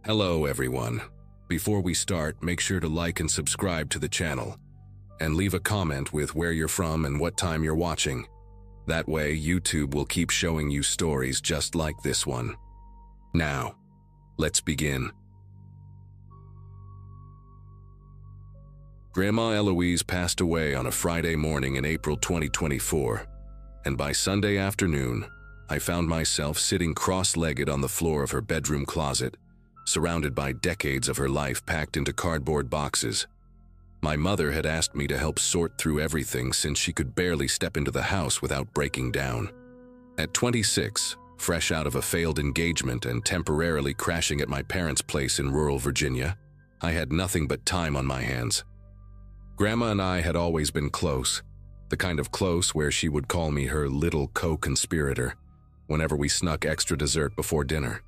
Hello everyone. Before we start, make sure to like and subscribe to the channel, and leave a comment with where you're from and what time you're watching. That way, YouTube will keep showing you stories just like this one. Now, let's begin. Grandma Eloise passed away on a Friday morning in April 2024, and by Sunday afternoon, I found myself sitting cross-legged on the floor of her bedroom closet, surrounded by decades of her life packed into cardboard boxes. My mother had asked me to help sort through everything since she could barely step into the house without breaking down. At 26, fresh out of a failed engagement and temporarily crashing at my parents' place in rural Virginia, I had nothing but time on my hands. Grandma and I had always been close, the kind of close where she would call me her little co-conspirator whenever we snuck extra dessert before dinner.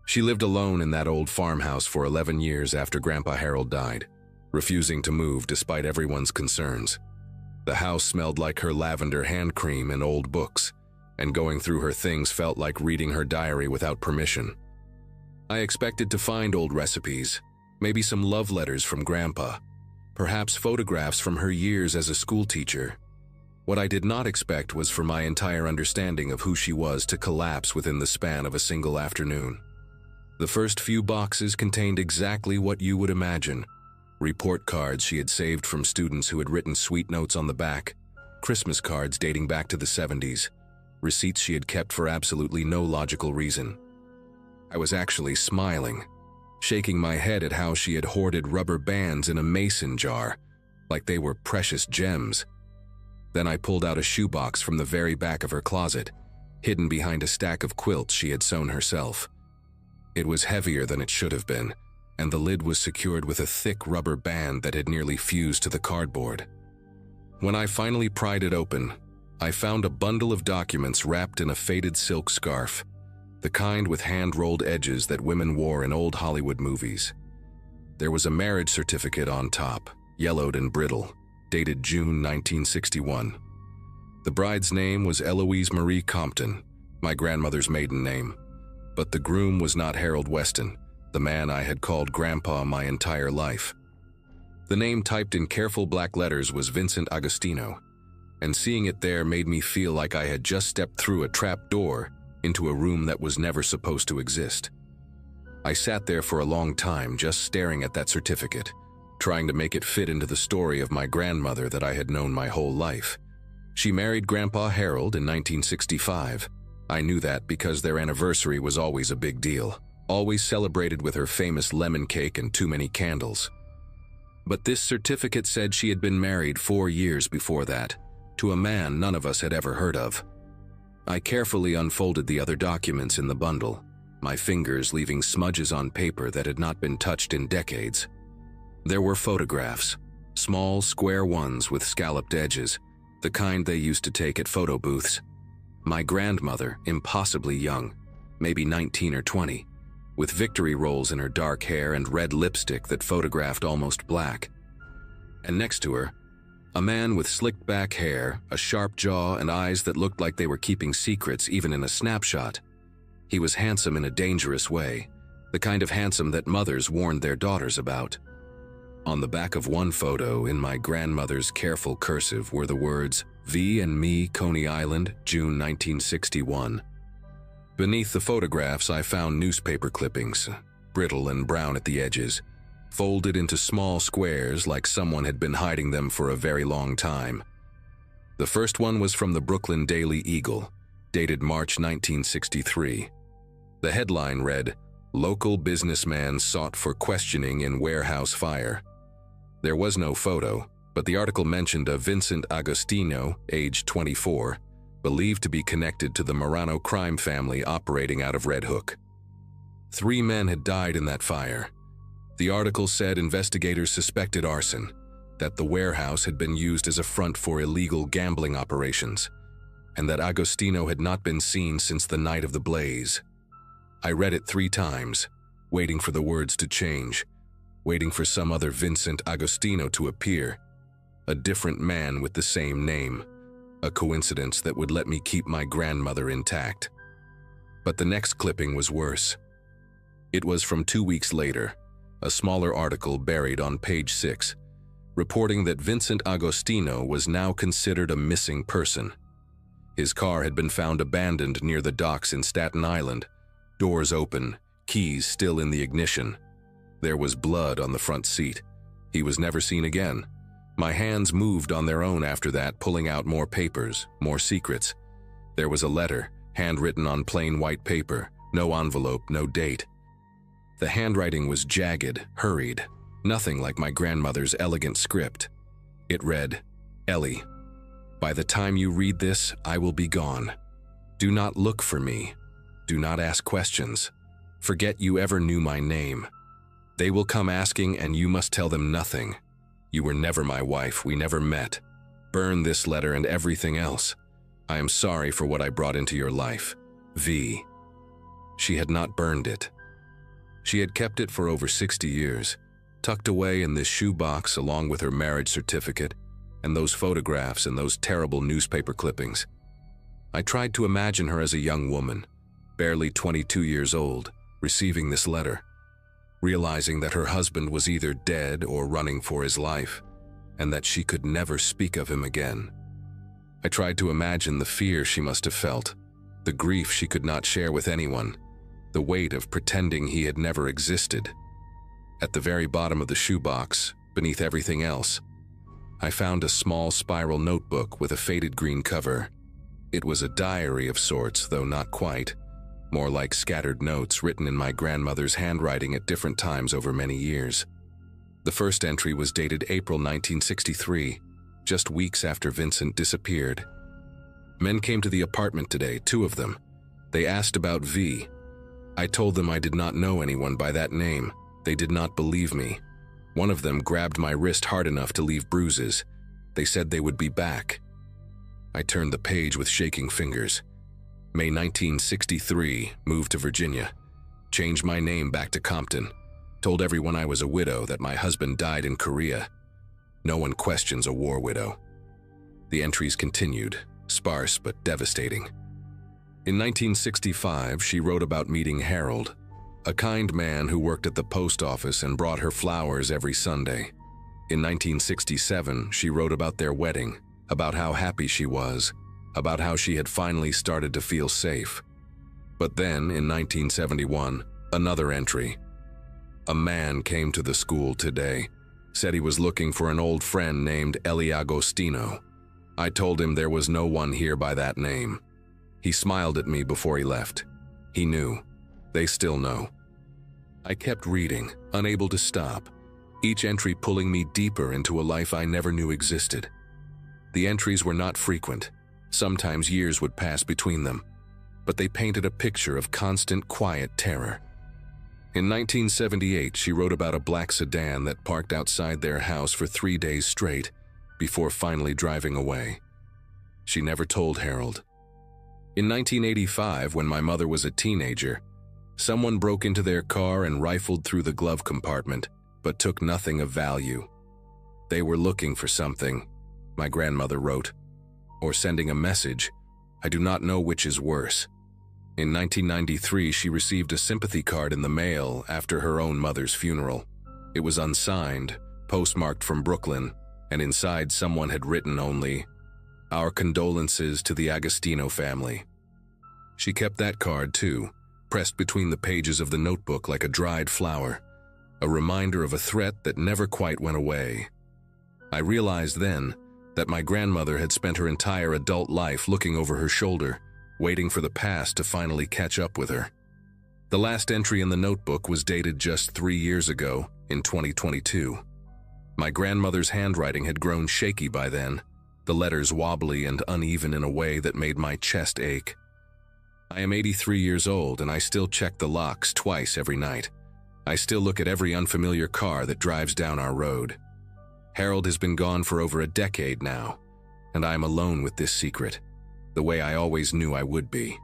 She lived alone in that old farmhouse for 11 years after Grandpa Harold died, refusing to move despite everyone's concerns. The house smelled like her lavender hand cream and old books, and going through her things felt like reading her diary without permission. I expected to find old recipes, maybe some love letters from Grandpa, perhaps photographs from her years as a schoolteacher. What I did not expect was for my entire understanding of who she was to collapse within the span of a single afternoon. The first few boxes contained exactly what you would imagine: report cards she had saved from students who had written sweet notes on the back, Christmas cards dating back to the 70s, receipts she had kept for absolutely no logical reason. I was actually smiling, shaking my head at how she had hoarded rubber bands in a mason jar, like they were precious gems. Then I pulled out a shoebox from the very back of her closet, hidden behind a stack of quilts she had sewn herself. It was heavier than it should have been, and the lid was secured with a thick rubber band that had nearly fused to the cardboard. When I finally pried it open, I found a bundle of documents wrapped in a faded silk scarf, the kind with hand-rolled edges that women wore in old Hollywood movies. There was a marriage certificate on top, yellowed and brittle, dated June 1961. The bride's name was Eloise Marie Compton, my grandmother's maiden name, but the groom was not Harold Weston, the man I had called Grandpa my entire life. The name typed in careful black letters was Vincent Agostino, and seeing it there made me feel like I had just stepped through a trap door into a room that was never supposed to exist. I sat there for a long time just staring at that certificate, trying to make it fit into the story of my grandmother that I had known my whole life. She married Grandpa Harold in 1965. I knew that because their anniversary was always a big deal, always celebrated with her famous lemon cake and too many candles. But this certificate said she had been married 4 years before that, to a man none of us had ever heard of. I carefully unfolded the other documents in the bundle, my fingers leaving smudges on paper that had not been touched in decades. There were photographs, small square ones with scalloped edges, the kind they used to take at photo booths. My grandmother, impossibly young, maybe 19 or 20, with victory rolls in her dark hair and red lipstick that photographed almost black. And next to her, a man with slicked back hair, a sharp jaw, and eyes that looked like they were keeping secrets even in a snapshot. He was handsome in a dangerous way, the kind of handsome that mothers warned their daughters about. On the back of one photo, in my grandmother's careful cursive, were the words, "V and me, Coney Island, June 1961. Beneath the photographs, I found newspaper clippings, brittle and brown at the edges, folded into small squares like someone had been hiding them for a very long time. The first one was from the Brooklyn Daily Eagle, dated March 1963. The headline read, "Local businessman sought for questioning in warehouse fire." There was no photo, but the article mentioned a Vincent Agostino, age 24, believed to be connected to the Marano crime family operating out of Red Hook. 3 men had died in that fire. The article said investigators suspected arson, that the warehouse had been used as a front for illegal gambling operations, and that Agostino had not been seen since the night of the blaze. I read it 3 times, waiting for the words to change, waiting for some other Vincent Agostino to appear, a different man with the same name, a coincidence that would let me keep my grandmother intact. But the next clipping was worse. It was from 2 weeks later, a smaller article buried on page 6, reporting that Vincent Agostino was now considered a missing person. His car had been found abandoned near the docks in Staten Island, doors open, keys still in the ignition. There was blood on the front seat. He was never seen again. My hands moved on their own after that, pulling out more papers, more secrets. There was a letter, handwritten on plain white paper, no envelope, no date. The handwriting was jagged, hurried, nothing like my grandmother's elegant script. It read, "Ellie, by the time you read this, I will be gone. Do not look for me. Do not ask questions. Forget you ever knew my name. They will come asking and you must tell them nothing. You were never my wife, we never met. Burn this letter and everything else. I am sorry for what I brought into your life. V." She had not burned it. She had kept it for over 60 years, tucked away in this shoebox along with her marriage certificate and those photographs and those terrible newspaper clippings. I tried to imagine her as a young woman, barely 22 years old, receiving this letter, realizing that her husband was either dead or running for his life, and that she could never speak of him again. I tried to imagine the fear she must have felt, the grief she could not share with anyone, the weight of pretending he had never existed. At the very bottom of the shoebox, beneath everything else, I found a small spiral notebook with a faded green cover. It was a diary of sorts, though not quite, more like scattered notes written in my grandmother's handwriting at different times over many years. The first entry was dated April 1963, just weeks after Vincent disappeared. Men came to the apartment today, 2 of them. They asked about V. I told them I did not know anyone by that name. They did not believe me. One of them grabbed my wrist hard enough to leave bruises. They said they would be back. I turned the page with shaking fingers. May 1963, moved to Virginia. Changed my name back to Compton. Told everyone I was a widow, that my husband died in Korea. No one questions a war widow. The entries continued, sparse but devastating. In 1965, she wrote about meeting Harold, a kind man who worked at the post office and brought her flowers every Sunday. In 1967, she wrote about their wedding, about how happy she was, about how she had finally started to feel safe. But then, in 1971, another entry. A man came to the school today, said he was looking for an old friend named Ellie Agostino. I told him there was no one here by that name. He smiled at me before he left. He knew. They still know. I kept reading, unable to stop, each entry pulling me deeper into a life I never knew existed. The entries were not frequent. Sometimes years would pass between them, but they painted a picture of constant, quiet terror. In 1978, she wrote about a black sedan that parked outside their house for 3 days straight before finally driving away. She never told Harold. In 1985, when my mother was a teenager, someone broke into their car and rifled through the glove compartment, but took nothing of value. They were looking for something, my grandmother wrote, or sending a message. I do not know which is worse. In 1993, she received a sympathy card in the mail after her own mother's funeral. It was unsigned, postmarked from Brooklyn, and inside someone had written only, "Our condolences to the Agostino family." She kept that card too, pressed between the pages of the notebook like a dried flower, a reminder of a threat that never quite went away. I realized then that my grandmother had spent her entire adult life looking over her shoulder, waiting for the past to finally catch up with her. The last entry in the notebook was dated just 3 years ago, in 2022. My grandmother's handwriting had grown shaky by then, the letters wobbly and uneven in a way that made my chest ache. I am 83 years old and I still check the locks twice every night. I still look at every unfamiliar car that drives down our road. Harold has been gone for over a decade now, and I am alone with this secret, the way I always knew I would be.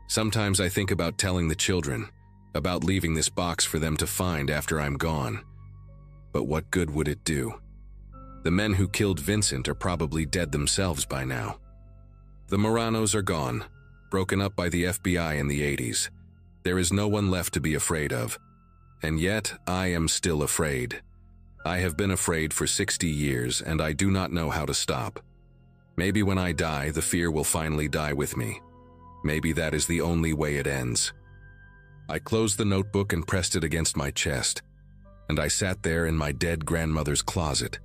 Sometimes I think about telling the children, about leaving this box for them to find after I'm gone. But what good would it do? The men who killed Vincent are probably dead themselves by now. The Moranos are gone, broken up by the FBI in the 80s. There is no one left to be afraid of. And yet, I am still afraid. I have been afraid for 60 years, and I do not know how to stop. Maybe when I die, the fear will finally die with me. Maybe that is the only way it ends. I closed the notebook and pressed it against my chest, and I sat there in my dead grandmother's closet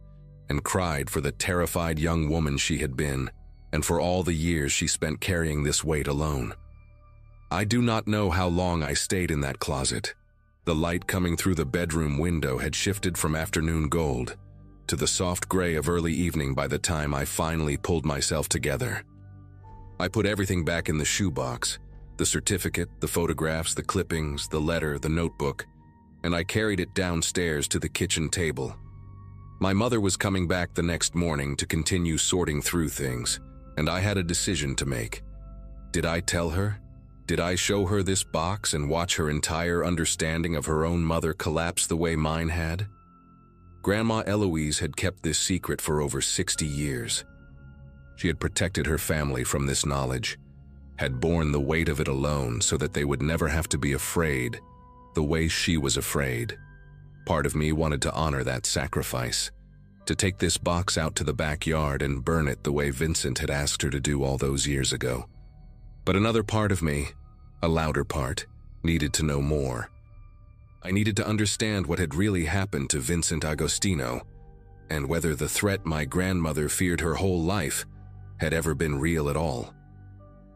and cried for the terrified young woman she had been, and for all the years she spent carrying this weight alone. I do not know how long I stayed in that closet. The light coming through the bedroom window had shifted from afternoon gold to the soft gray of early evening by the time I finally pulled myself together. I put everything back in the shoebox, the certificate, the photographs, the clippings, the letter, the notebook, and I carried it downstairs to the kitchen table. My mother was coming back the next morning to continue sorting through things, and I had a decision to make. Did I tell her? Did I show her this box and watch her entire understanding of her own mother collapse the way mine had? Grandma Eloise had kept this secret for over 60 years. She had protected her family from this knowledge, had borne the weight of it alone so that they would never have to be afraid the way she was afraid. Part of me wanted to honor that sacrifice, to take this box out to the backyard and burn it the way Vincent had asked her to do all those years ago. But another part of me, a louder part, needed to know more. I needed to understand what had really happened to Vincent Agostino, and whether the threat my grandmother feared her whole life had ever been real at all.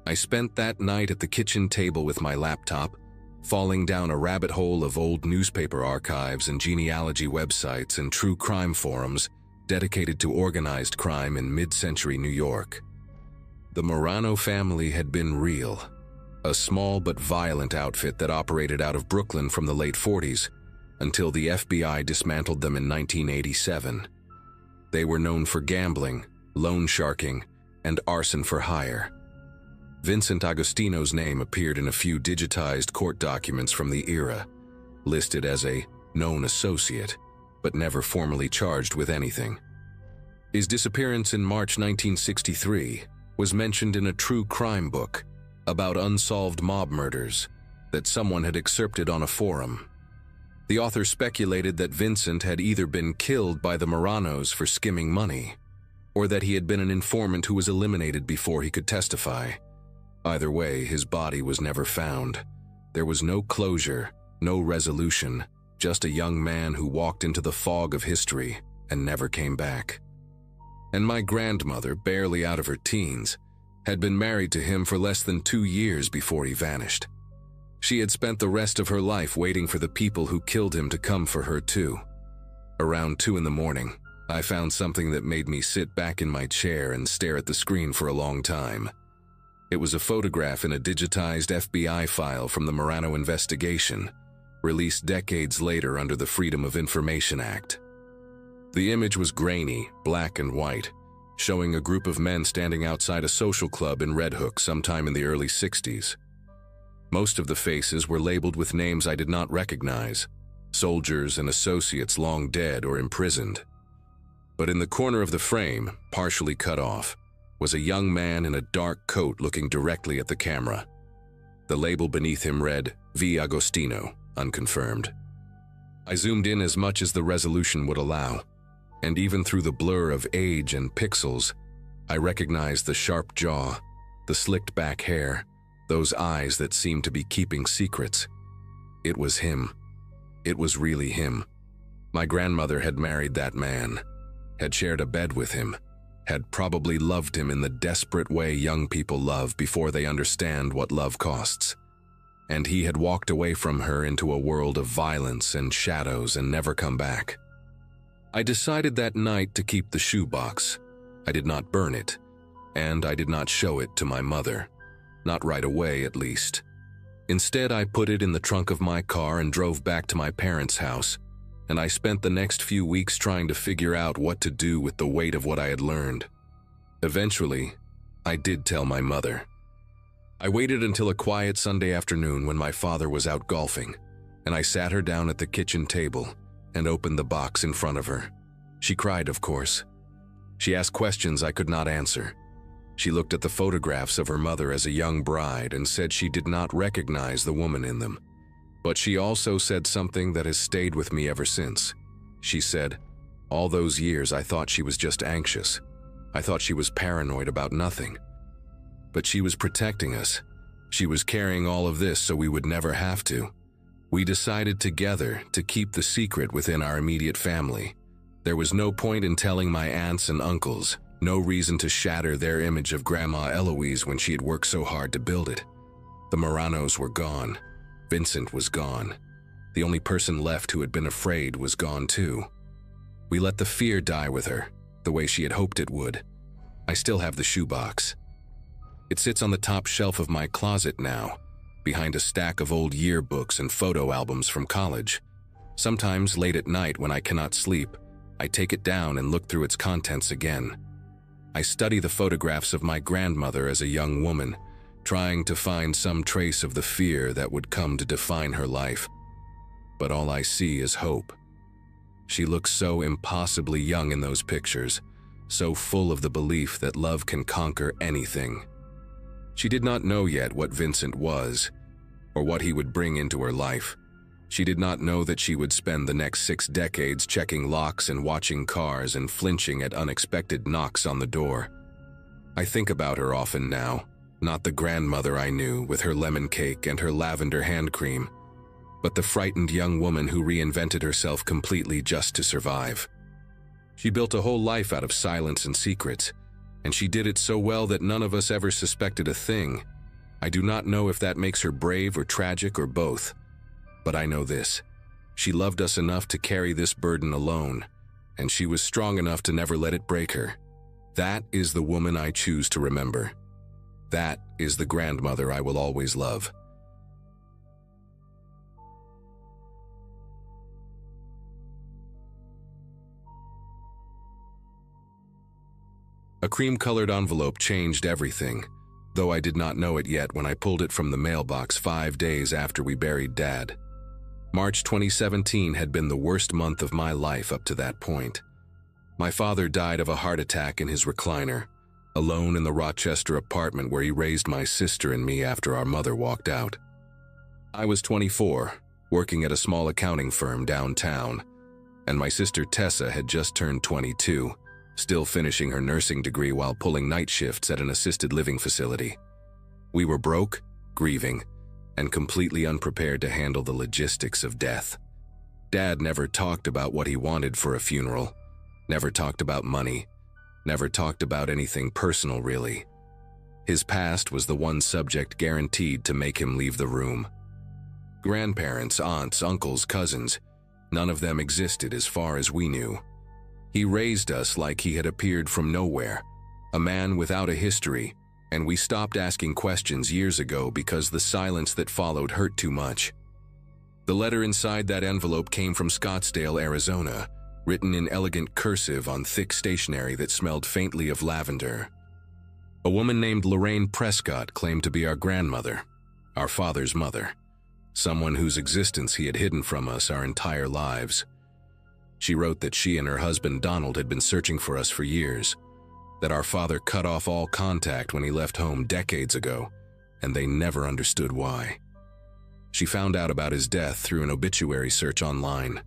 I spent that night at the kitchen table with my laptop, falling down a rabbit hole of old newspaper archives and genealogy websites and true crime forums dedicated to organized crime in mid-century New York. The Marano family had been real, a small but violent outfit that operated out of Brooklyn from the late 40s until the FBI dismantled them in 1987. They were known for gambling, loan sharking, and arson for hire. Vincent Agostino's name appeared in a few digitized court documents from the era, listed as a known associate, but never formally charged with anything. His disappearance in March 1963 was mentioned in a true crime book about unsolved mob murders that someone had excerpted on a forum. The author speculated that Vincent had either been killed by the Maranos for skimming money, or that he had been an informant who was eliminated before he could testify. Either way, his body was never found. There was no closure, no resolution, just a young man who walked into the fog of history and never came back. And my grandmother, barely out of her teens, had been married to him for less than 2 years before he vanished. She had spent the rest of her life waiting for the people who killed him to come for her too. Around 2 in the morning, I found something that made me sit back in my chair and stare at the screen for a long time. It was a photograph in a digitized FBI file from the Marano investigation, released decades later under the Freedom of Information Act. The image was grainy, black and white, showing a group of men standing outside a social club in Red Hook sometime in the early 60s. Most of the faces were labeled with names I did not recognize, soldiers and associates long dead or imprisoned. But in the corner of the frame, partially cut off, was a young man in a dark coat looking directly at the camera. The label beneath him read, V. Agostino, unconfirmed. I zoomed in as much as the resolution would allow, and even through the blur of age and pixels, I recognized the sharp jaw, the slicked back hair, those eyes that seemed to be keeping secrets. It was him. It was really him. My grandmother had married that man, had shared a bed with him, had probably loved him in the desperate way young people love before they understand what love costs. And he had walked away from her into a world of violence and shadows and never come back. I decided that night to keep the shoebox. I did not burn it, and I did not show it to my mother. Not right away, at least. Instead, I put it in the trunk of my car and drove back to my parents' house, and I spent the next few weeks trying to figure out what to do with the weight of what I had learned. Eventually, I did tell my mother. I waited until a quiet Sunday afternoon when my father was out golfing, and I sat her down at the kitchen table and opened the box in front of her. She cried, of course. She asked questions I could not answer. She looked at the photographs of her mother as a young bride and said she did not recognize the woman in them. But she also said something that has stayed with me ever since. She said, "All those years I thought she was just anxious. I thought she was paranoid about nothing. But she was protecting us. She was carrying all of this so we would never have to. We decided together to keep the secret within our immediate family. There was no point in telling my aunts and uncles, no reason to shatter their image of Grandma Eloise when she had worked so hard to build it. The Moranos were gone. Vincent was gone. The only person left who had been afraid was gone too. We let the fear die with her, the way she had hoped it would. I still have the shoebox. It sits on the top shelf of my closet now, behind a stack of old yearbooks and photo albums from college. Sometimes late at night when I cannot sleep, I take it down and look through its contents again. I study the photographs of my grandmother as a young woman, trying to find some trace of the fear that would come to define her life. But all I see is hope. She looks so impossibly young in those pictures, so full of the belief that love can conquer anything. She did not know yet what Vincent was, or what he would bring into her life. She did not know that she would spend the next 6 decades checking locks and watching cars and flinching at unexpected knocks on the door. I think about her often now, not the grandmother I knew with her lemon cake and her lavender hand cream, but the frightened young woman who reinvented herself completely just to survive. She built a whole life out of silence and secrets, and she did it so well that none of us ever suspected a thing. I do not know if that makes her brave or tragic or both, but I know this. She loved us enough to carry this burden alone, and she was strong enough to never let it break her. That is the woman I choose to remember. That is the grandmother I will always love. A cream-colored envelope changed everything, though I did not know it yet when I pulled it from the mailbox 5 days after we buried Dad. March 2017 had been the worst month of my life up to that point. My father died of a heart attack in his recliner, alone in the Rochester apartment where he raised my sister and me after our mother walked out. I was 24, working at a small accounting firm downtown, and my sister Tessa had just turned 22, still finishing her nursing degree while pulling night shifts at an assisted living facility. We were broke, grieving, and completely unprepared to handle the logistics of death. Dad never talked about what he wanted for a funeral, never talked about money, never talked about anything personal really. His past was the one subject guaranteed to make him leave the room. Grandparents, aunts, uncles, cousins, none of them existed as far as we knew. He raised us like he had appeared from nowhere, a man without a history, and we stopped asking questions years ago because the silence that followed hurt too much. The letter inside that envelope came from Scottsdale, Arizona, written in elegant cursive on thick stationery that smelled faintly of lavender. A woman named Lorraine Prescott claimed to be our grandmother, our father's mother, someone whose existence he had hidden from us our entire lives. She wrote that she and her husband Donald had been searching for us for years, that our father cut off all contact when he left home decades ago, and they never understood why. She found out about his death through an obituary search online,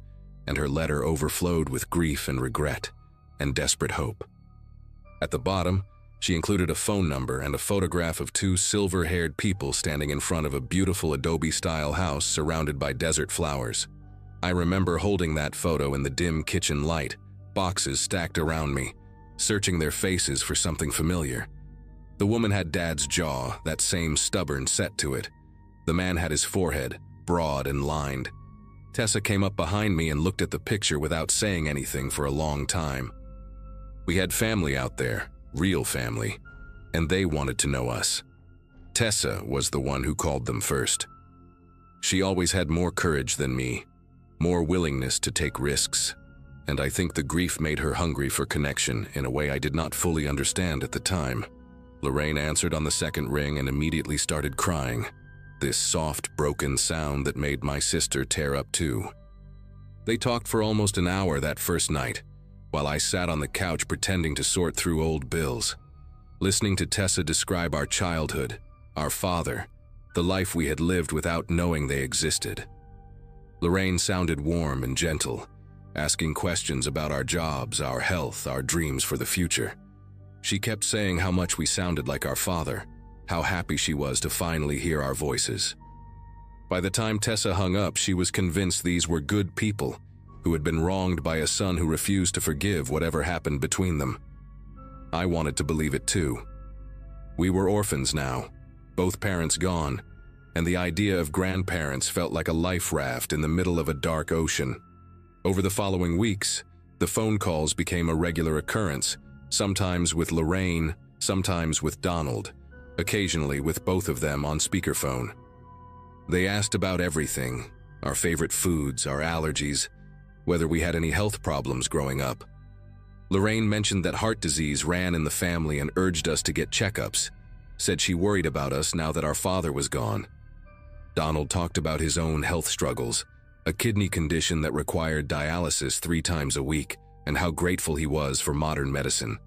and her letter overflowed with grief and regret and desperate hope. At the bottom, she included a phone number and a photograph of 2 silver-haired people standing in front of a beautiful adobe-style house surrounded by desert flowers. I remember holding that photo in the dim kitchen light, boxes stacked around me, searching their faces for something familiar. The woman had Dad's jaw, that same stubborn set to it. The man had his forehead, broad and lined. Tessa came up behind me and looked at the picture without saying anything for a long time. We had family out there, real family, and they wanted to know us. Tessa was the one who called them first. She always had more courage than me, more willingness to take risks, and I think the grief made her hungry for connection in a way I did not fully understand at the time. Lorraine answered on the second ring and immediately started crying, this soft, broken sound that made my sister tear up too. They talked for almost an hour that first night, while I sat on the couch pretending to sort through old bills. Listening to Tessa describe our childhood, our father, the life we had lived without knowing they existed. Lorraine sounded warm and gentle, asking questions about our jobs, our health, our dreams for the future. She kept saying how much we sounded like our father, how happy she was to finally hear our voices. By the time Tessa hung up, she was convinced these were good people who had been wronged by a son who refused to forgive whatever happened between them. I wanted to believe it too. We were orphans now, both parents gone, and the idea of grandparents felt like a life raft in the middle of a dark ocean. Over the following weeks, the phone calls became a regular occurrence, sometimes with Lorraine, sometimes with Donald, occasionally with both of them on speakerphone. They asked about everything, our favorite foods, our allergies, whether we had any health problems growing up. Lorraine mentioned that heart disease ran in the family and urged us to get checkups, said she worried about us now that our father was gone. Donald talked about his own health struggles, a kidney condition that required dialysis 3 times a week, and how grateful he was for modern medicine.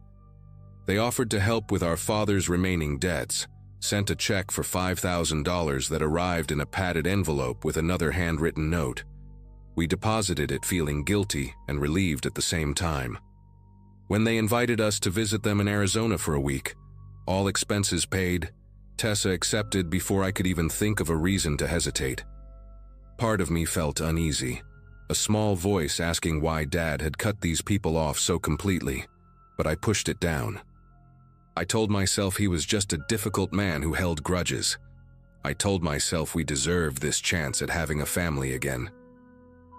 They offered to help with our father's remaining debts, sent a check for $5,000 that arrived in a padded envelope with another handwritten note. We deposited it feeling guilty and relieved at the same time. When they invited us to visit them in Arizona for a week, all expenses paid, Tessa accepted before I could even think of a reason to hesitate. Part of me felt uneasy, a small voice asking why Dad had cut these people off so completely, but I pushed it down. I told myself he was just a difficult man who held grudges. I told myself we deserved this chance at having a family again.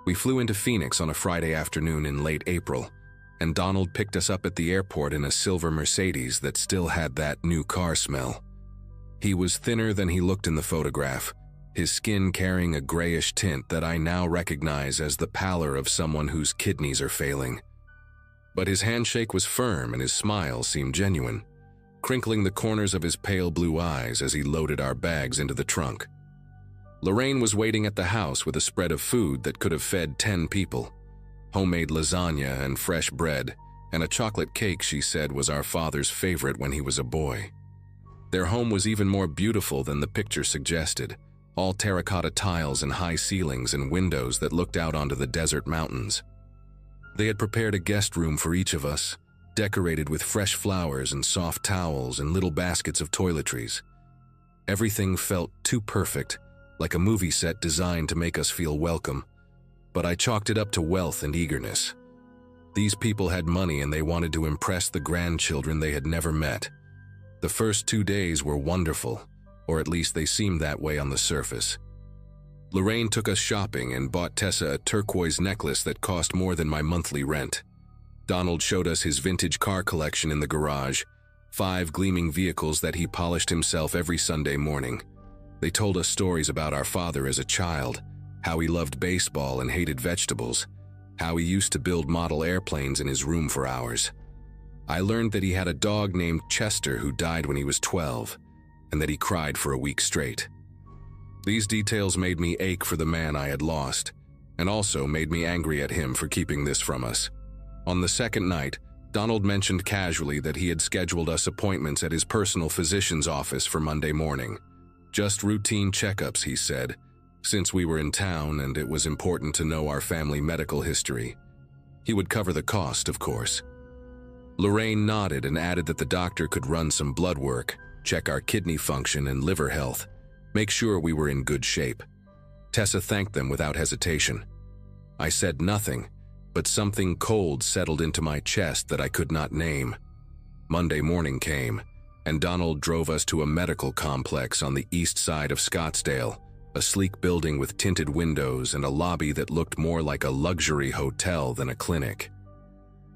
We flew into Phoenix on a Friday afternoon in late April, and Donald picked us up at the airport in a silver Mercedes that still had that new car smell. He was thinner than he looked in the photograph, his skin carrying a grayish tint that I now recognize as the pallor of someone whose kidneys are failing. But his handshake was firm and his smile seemed genuine, crinkling the corners of his pale blue eyes as he loaded our bags into the trunk. Lorraine was waiting at the house with a spread of food that could have fed 10 people. Homemade lasagna and fresh bread, and a chocolate cake she said was our father's favorite when he was a boy. Their home was even more beautiful than the picture suggested, all terracotta tiles and high ceilings and windows that looked out onto the desert mountains. They had prepared a guest room for each of us, decorated with fresh flowers and soft towels and little baskets of toiletries. Everything felt too perfect, like a movie set designed to make us feel welcome. But I chalked it up to wealth and eagerness. These people had money and they wanted to impress the grandchildren they had never met. The first 2 days were wonderful, or at least they seemed that way on the surface. Lorraine took us shopping and bought Tessa a turquoise necklace that cost more than my monthly rent. Donald showed us his vintage car collection in the garage, 5 gleaming vehicles that he polished himself every Sunday morning. They told us stories about our father as a child, how he loved baseball and hated vegetables, how he used to build model airplanes in his room for hours. I learned that he had a dog named Chester who died when he was 12, and that he cried for a week straight. These details made me ache for the man I had lost, and also made me angry at him for keeping this from us. On the second night, Donald mentioned casually that he had scheduled us appointments at his personal physician's office for Monday morning. Just routine checkups, he said, since we were in town and it was important to know our family medical history. He would cover the cost, of course. Lorraine nodded and added that the doctor could run some blood work, check our kidney function and liver health, make sure we were in good shape. Tessa thanked them without hesitation. I said nothing, but something cold settled into my chest that I could not name. Monday morning came, and Donald drove us to a medical complex on the east side of Scottsdale, a sleek building with tinted windows and a lobby that looked more like a luxury hotel than a clinic.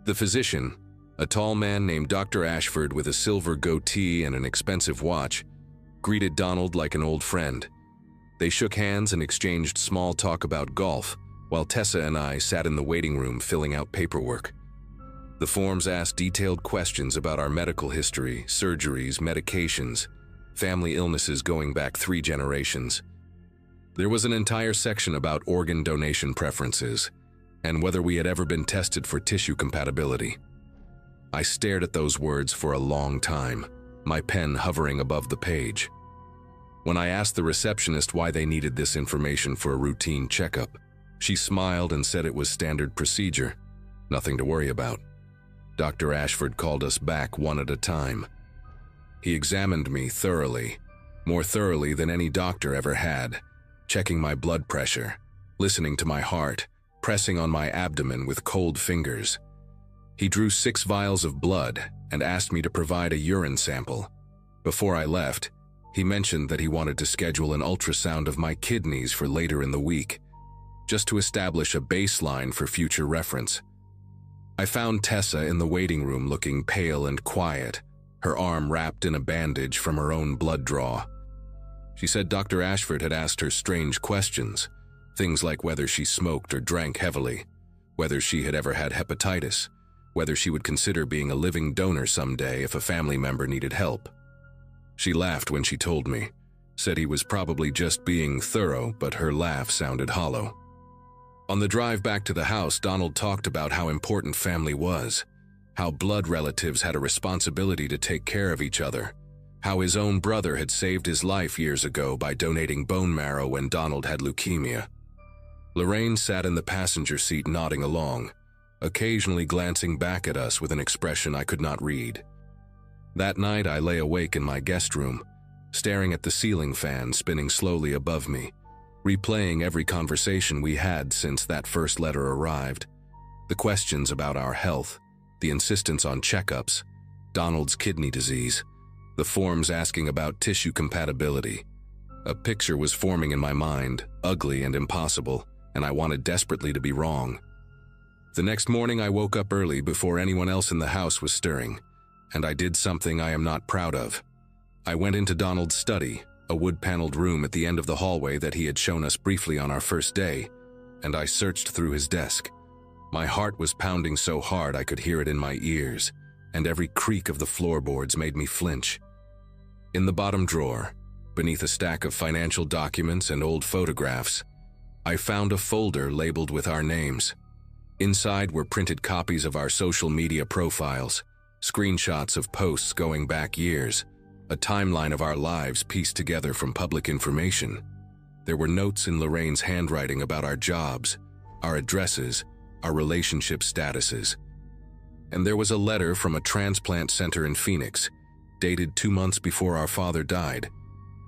The physician, a tall man named Dr. Ashford with a silver goatee and an expensive watch, greeted Donald like an old friend. They shook hands and exchanged small talk about golf, while Tessa and I sat in the waiting room filling out paperwork. The forms asked detailed questions about our medical history, surgeries, medications, family illnesses going back 3 generations. There was an entire section about organ donation preferences and whether we had ever been tested for tissue compatibility. I stared at those words for a long time. my pen hovering above the page. When I asked the receptionist why they needed this information for a routine checkup, she smiled and said it was standard procedure, nothing to worry about. Dr. Ashford called us back one at a time. He examined me thoroughly, more thoroughly than any doctor ever had, checking my blood pressure, listening to my heart, pressing on my abdomen with cold fingers. He drew 6 vials of blood and asked me to provide a urine sample. Before I left, he mentioned that he wanted to schedule an ultrasound of my kidneys for later in the week, just to establish a baseline for future reference. I found Tessa in the waiting room looking pale and quiet, her arm wrapped in a bandage from her own blood draw. She said Dr. Ashford had asked her strange questions, things like whether she smoked or drank heavily, whether she had ever had hepatitis, whether she would consider being a living donor someday if a family member needed help. She laughed when she told me, said he was probably just being thorough, but her laugh sounded hollow. On the drive back to the house, Donald talked about how important family was, how blood relatives had a responsibility to take care of each other, how his own brother had saved his life years ago by donating bone marrow when Donald had leukemia. Lorraine sat in the passenger seat nodding along, occasionally glancing back at us with an expression I could not read. That night I lay awake in my guest room, staring at the ceiling fan spinning slowly above me, replaying every conversation we had since that first letter arrived, the questions about our health, the insistence on checkups, Donald's kidney disease, the forms asking about tissue compatibility. A picture was forming in my mind, ugly and impossible, and I wanted desperately to be wrong. The next morning I woke up early before anyone else in the house was stirring, and I did something I am not proud of. I went into Donald's study, a wood-paneled room at the end of the hallway that he had shown us briefly on our first day, and I searched through his desk. My heart was pounding so hard I could hear it in my ears, and every creak of the floorboards made me flinch. In the bottom drawer, beneath a stack of financial documents and old photographs, I found a folder labeled with our names. Inside were printed copies of our social media profiles, screenshots of posts going back years, a timeline of our lives pieced together from public information. There were notes in Lorraine's handwriting about our jobs, our addresses, our relationship statuses. And there was a letter from a transplant center in Phoenix, dated 2 months before our father died,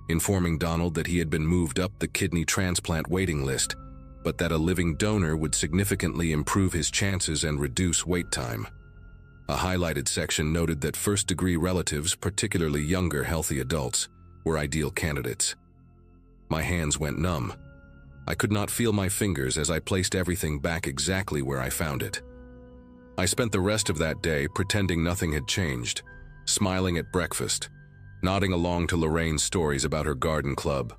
informing Donald that he had been moved up the kidney transplant waiting list, but that a living donor would significantly improve his chances and reduce wait time. A highlighted section noted that first-degree relatives, particularly younger, healthy adults, were ideal candidates. My hands went numb. I could not feel my fingers as I placed everything back exactly where I found it. I spent the rest of that day pretending nothing had changed, smiling at breakfast, nodding along to Lorraine's stories about her garden club,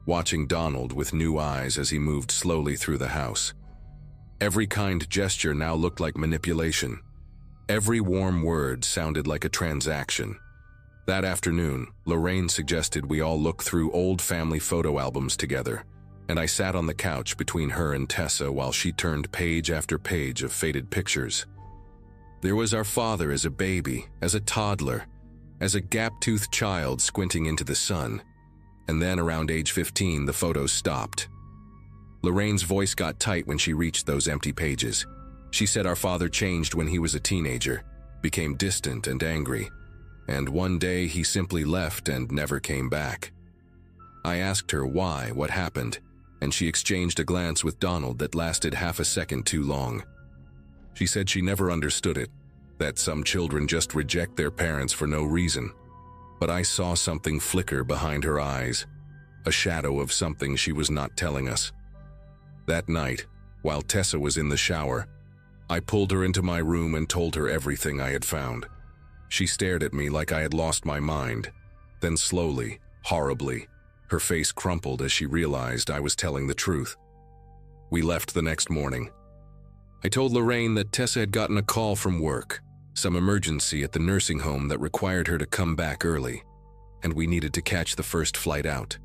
watching Donald with new eyes as he moved slowly through the house. Every kind gesture now looked like manipulation. Every warm word sounded like a transaction. That afternoon, Lorraine suggested we all look through old family photo albums together, and I sat on the couch between her and Tessa while she turned page after page of faded pictures. There was our father as a baby, as a toddler, as a gap-toothed child squinting into the sun, and then around age 15 the photos stopped. Lorraine's voice got tight when she reached those empty pages. She said our father changed when he was a teenager, became distant and angry, and one day he simply left and never came back. I asked her why, what happened, and she exchanged a glance with Donald that lasted half a second too long. She said she never understood it, that some children just reject their parents for no reason. But I saw something flicker behind her eyes, a shadow of something she was not telling us. That night, while Tessa was in the shower, I pulled her into my room and told her everything I had found. She stared at me like I had lost my mind. Then slowly, horribly, her face crumpled as she realized I was telling the truth. We left the next morning. I told Lorraine that Tessa had gotten a call from work, some emergency at the nursing home that required her to come back early, and we needed to catch the first flight out.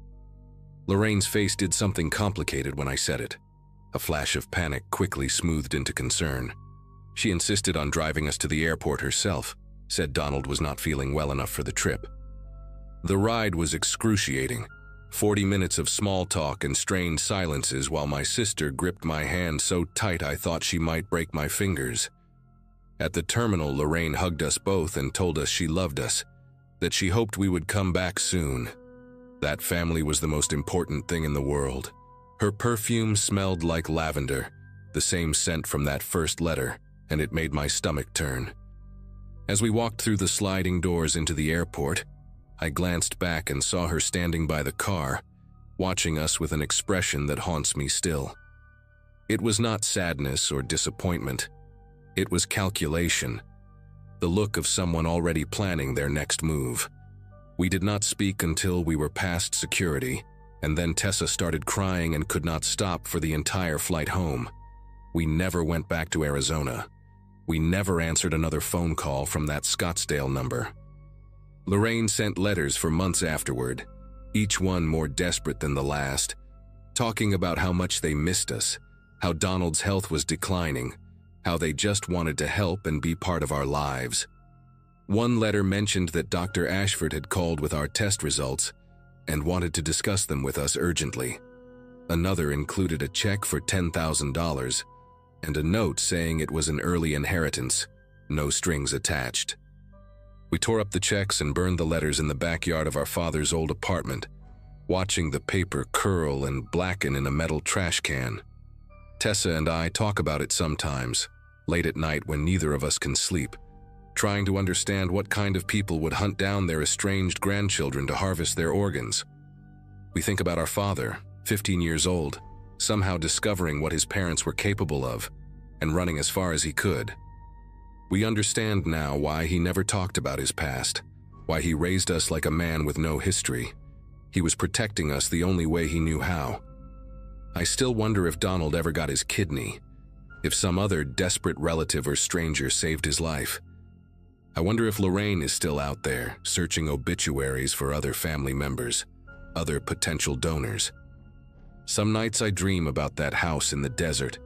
Lorraine's face did something complicated when I said it. A flash of panic quickly smoothed into concern. She insisted on driving us to the airport herself, said Donald was not feeling well enough for the trip. The ride was excruciating. 40 minutes of small talk and strained silences while my sister gripped my hand so tight I thought she might break my fingers. At the terminal, Lorraine hugged us both and told us she loved us, that she hoped we would come back soon. That family was the most important thing in the world. Her perfume smelled like lavender, the same scent from that first letter, and it made my stomach turn. As we walked through the sliding doors into the airport, I glanced back and saw her standing by the car, watching us with an expression that haunts me still. It was not sadness or disappointment. It was calculation, the look of someone already planning their next move. We did not speak until we were past security, and then Tessa started crying and could not stop for the entire flight home. We never went back to Arizona. We never answered another phone call from that Scottsdale number. Lorraine sent letters for months afterward, each one more desperate than the last, talking about how much they missed us, how Donald's health was declining, how they just wanted to help and be part of our lives. One letter mentioned that Dr. Ashford had called with our test results and wanted to discuss them with us urgently. Another included a check for $10,000 and a note saying it was an early inheritance, no strings attached. We tore up the checks and burned the letters in the backyard of our father's old apartment, watching the paper curl and blacken in a metal trash can. Tessa and I talk about it sometimes, late at night when neither of us can sleep, trying to understand what kind of people would hunt down their estranged grandchildren to harvest their organs. We think about our father, 15 years old, somehow discovering what his parents were capable of and running as far as he could. We understand now why he never talked about his past, why he raised us like a man with no history. He was protecting us the only way he knew how. I still wonder if Donald ever got his kidney, if some other desperate relative or stranger saved his life. I wonder if Lorraine is still out there, searching obituaries for other family members, other potential donors. Some nights I dream about that house in the desert,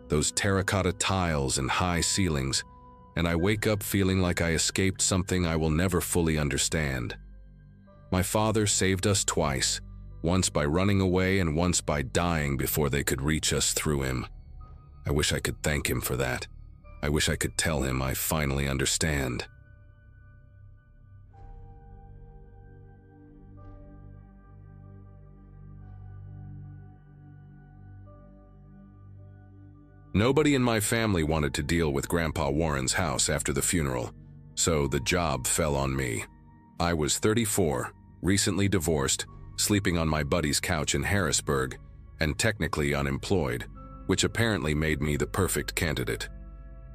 those terracotta tiles and high ceilings, and I wake up feeling like I escaped something I will never fully understand. My father saved us twice, once by running away and once by dying before they could reach us through him. I wish I could thank him for that. I wish I could tell him I finally understand. Nobody in my family wanted to deal with Grandpa Warren's house after the funeral, so the job fell on me. I was 34, recently divorced, sleeping on my buddy's couch in Harrisburg, and technically unemployed, which apparently made me the perfect candidate.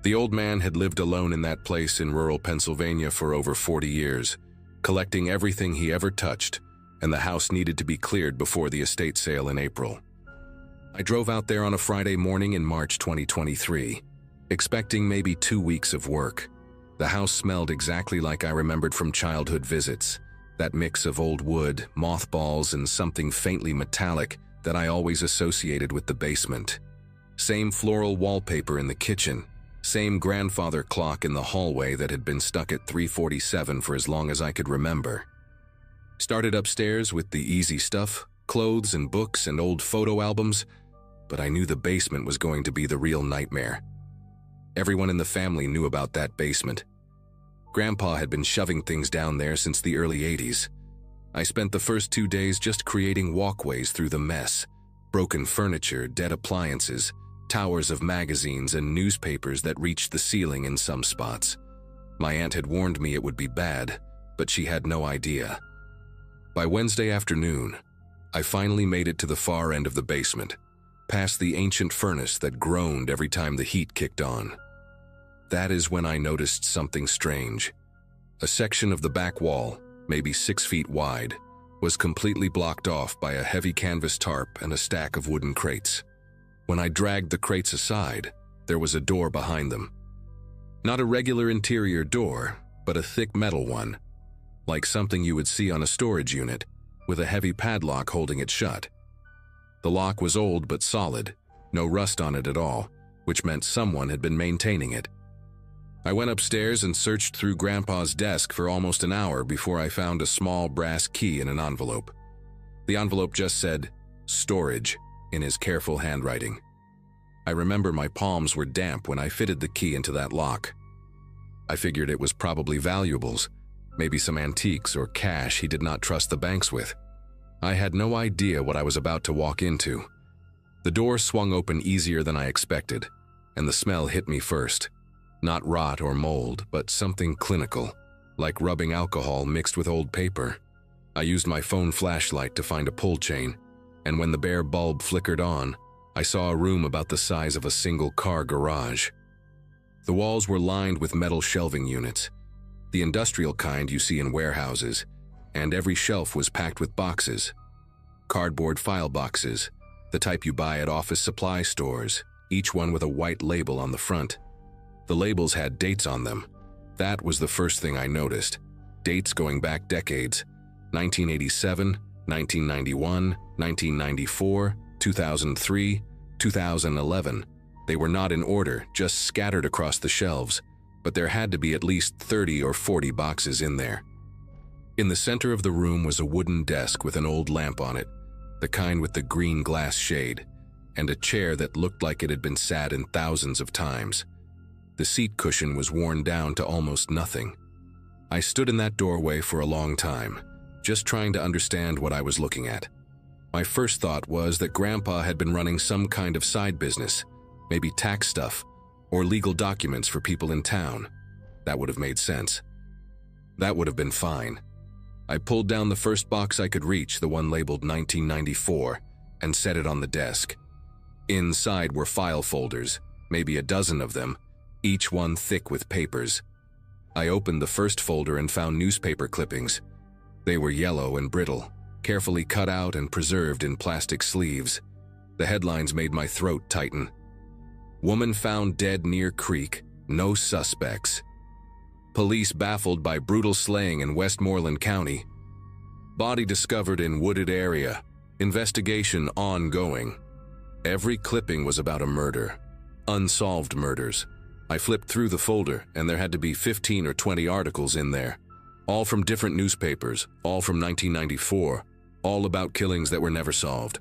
The old man had lived alone in that place in rural Pennsylvania for over 40 years, collecting everything he ever touched, and the house needed to be cleared before the estate sale in April. I drove out there on a Friday morning in March 2023, expecting maybe 2 weeks of work. The house smelled exactly like I remembered from childhood visits, that mix of old wood, mothballs, and something faintly metallic that I always associated with the basement. Same floral wallpaper in the kitchen, same grandfather clock in the hallway that had been stuck at 3:47 for as long as I could remember. Started upstairs with the easy stuff, clothes and books and old photo albums, but I knew the basement was going to be the real nightmare. Everyone in the family knew about that basement. Grandpa had been shoving things down there since the early 80s. I spent the first 2 days just creating walkways through the mess, broken furniture, dead appliances, towers of magazines and newspapers that reached the ceiling in some spots. My aunt had warned me it would be bad, but she had no idea. By Wednesday afternoon, I finally made it to the far end of the basement, past the ancient furnace that groaned every time the heat kicked on. That is when I noticed something strange. A section of the back wall, maybe 6 feet wide, was completely blocked off by a heavy canvas tarp and a stack of wooden crates. When I dragged the crates aside, there was a door behind them. Not a regular interior door, but a thick metal one, like something you would see on a storage unit, with a heavy padlock holding it shut. The lock was old but solid, no rust on it at all, which meant someone had been maintaining it. I went upstairs and searched through Grandpa's desk for almost an hour before I found a small brass key in an envelope. The envelope just said, "Storage," in his careful handwriting. I remember my palms were damp when I fitted the key into that lock. I figured it was probably valuables, maybe some antiques or cash he did not trust the banks with. I had no idea what I was about to walk into. The door swung open easier than I expected, and the smell hit me first. Not rot or mold, but something clinical, like rubbing alcohol mixed with old paper. I used my phone flashlight to find a pull chain, and when the bare bulb flickered on, I saw a room about the size of a single-car garage. The walls were lined with metal shelving units, the industrial kind you see in warehouses, and every shelf was packed with boxes. Cardboard file boxes, the type you buy at office supply stores, each one with a white label on the front. The labels had dates on them. That was the first thing I noticed. Dates going back decades. 1987, 1991, 1994, 2003, 2011. They were not in order, just scattered across the shelves, but there had to be at least 30 or 40 boxes in there. In the center of the room was a wooden desk with an old lamp on it, the kind with the green glass shade, and a chair that looked like it had been sat in thousands of times. The seat cushion was worn down to almost nothing. I stood in that doorway for a long time, just trying to understand what I was looking at. My first thought was that Grandpa had been running some kind of side business, maybe tax stuff, or legal documents for people in town. That would have made sense. That would have been fine. I pulled down the first box I could reach, the one labeled 1994, and set it on the desk. Inside were file folders, maybe a dozen of them, each one thick with papers. I opened the first folder and found newspaper clippings. They were yellow and brittle, carefully cut out and preserved in plastic sleeves. The headlines made my throat tighten. Woman found dead near creek, no suspects. Police baffled by brutal slaying in Westmoreland County. Body discovered in wooded area. Investigation ongoing. Every clipping was about a murder. Unsolved murders. I flipped through the folder, and there had to be 15 or 20 articles in there. All from different newspapers, all from 1994, all about killings that were never solved.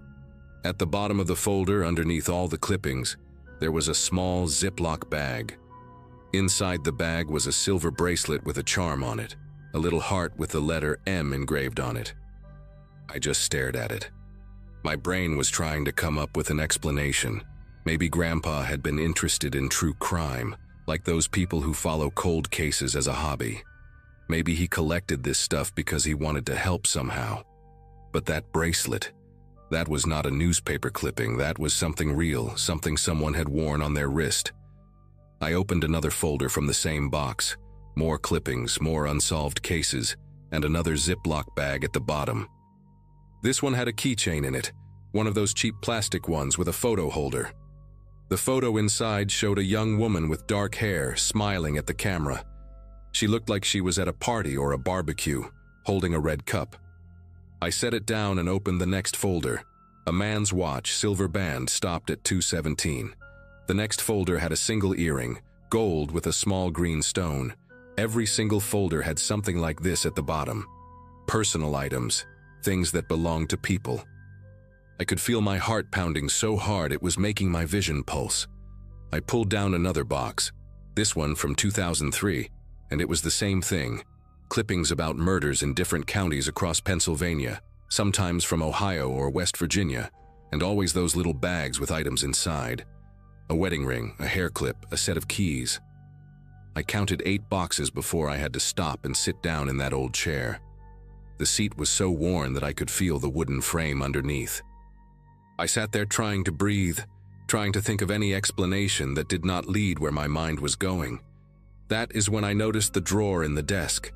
At the bottom of the folder, underneath all the clippings, there was a small Ziploc bag. Inside the bag was a silver bracelet with a charm on it, a little heart with the letter M engraved on it. I just stared at it. My brain was trying to come up with an explanation. Maybe Grandpa had been interested in true crime, like those people who follow cold cases as a hobby. Maybe he collected this stuff because he wanted to help somehow. But that bracelet, that was not a newspaper clipping, that was something real, something someone had worn on their wrist. I opened another folder from the same box, more clippings, more unsolved cases, and another Ziploc bag at the bottom. This one had a keychain in it, one of those cheap plastic ones with a photo holder. The photo inside showed a young woman with dark hair smiling at the camera. She looked like she was at a party or a barbecue, holding a red cup. I set it down and opened the next folder. A man's watch, silver band, stopped at 2:17. The next folder had a single earring, gold with a small green stone. Every single folder had something like this at the bottom. Personal items, things that belonged to people. I could feel my heart pounding so hard it was making my vision pulse. I pulled down another box, this one from 2003, and it was the same thing. Clippings about murders in different counties across Pennsylvania, sometimes from Ohio or West Virginia, and always those little bags with items inside. A wedding ring, a hair clip, a set of keys. I counted 8 boxes before I had to stop and sit down in that old chair. The seat was so worn that I could feel the wooden frame underneath. I sat there trying to breathe, trying to think of any explanation that did not lead where my mind was going. That is when I noticed the drawer in the desk.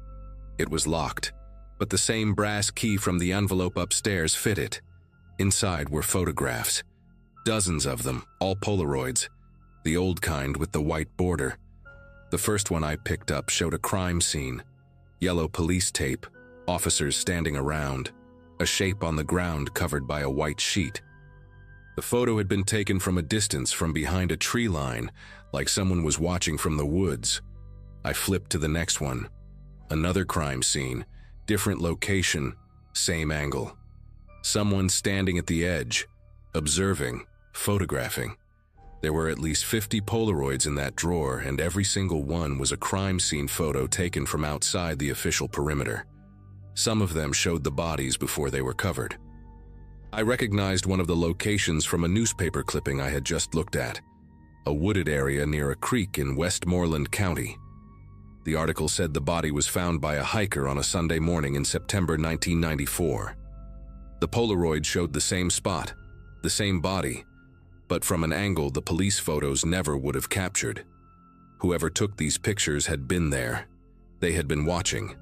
It was locked, but the same brass key from the envelope upstairs fit it. Inside were photographs. Dozens of them, all Polaroids, the old kind with the white border. The first one I picked up showed a crime scene. Yellow police tape, officers standing around, a shape on the ground covered by a white sheet. The photo had been taken from a distance from behind a tree line, like someone was watching from the woods. I flipped to the next one. Another crime scene, different location, same angle. Someone standing at the edge, observing, photographing. There were at least 50 Polaroids in that drawer, and every single one was a crime scene photo taken from outside the official perimeter. Some of them showed the bodies before they were covered. I recognized one of the locations from a newspaper clipping I had just looked at, a wooded area near a creek in Westmoreland County. The article said the body was found by a hiker on a Sunday morning in September 1994. The Polaroid showed the same spot, the same body, but from an angle the police photos never would have captured. Whoever took these pictures had been there. They had been watching.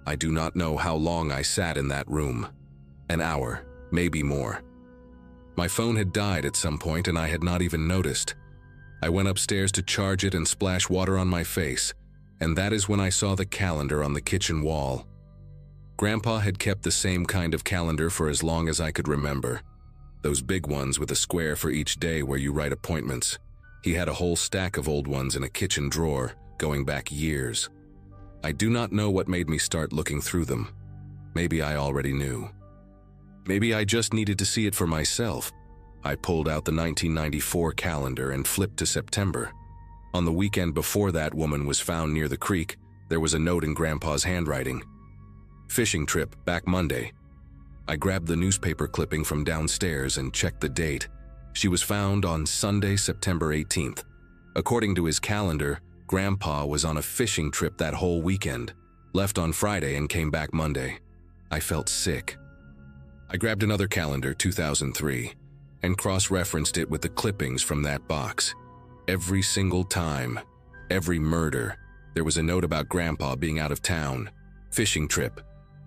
I do not know how long I sat in that room. An hour, maybe more. My phone had died at some point and I had not even noticed. I went upstairs to charge it and splash water on my face, and that is when I saw the calendar on the kitchen wall. Grandpa had kept the same kind of calendar for as long as I could remember. Those big ones with a square for each day where you write appointments. He had a whole stack of old ones in a kitchen drawer, going back years. I do not know what made me start looking through them. Maybe I already knew. Maybe I just needed to see it for myself. I pulled out the 1994 calendar and flipped to September. On the weekend before that woman was found near the creek, there was a note in Grandpa's handwriting. Fishing trip, back Monday. I grabbed the newspaper clipping from downstairs and checked the date. She was found on Sunday, September 18th. According to his calendar, Grandpa was on a fishing trip that whole weekend, left on Friday and came back Monday. I felt sick. I grabbed another calendar, 2003, and cross-referenced it with the clippings from that box. Every single time, every murder, there was a note about Grandpa being out of town, fishing trip,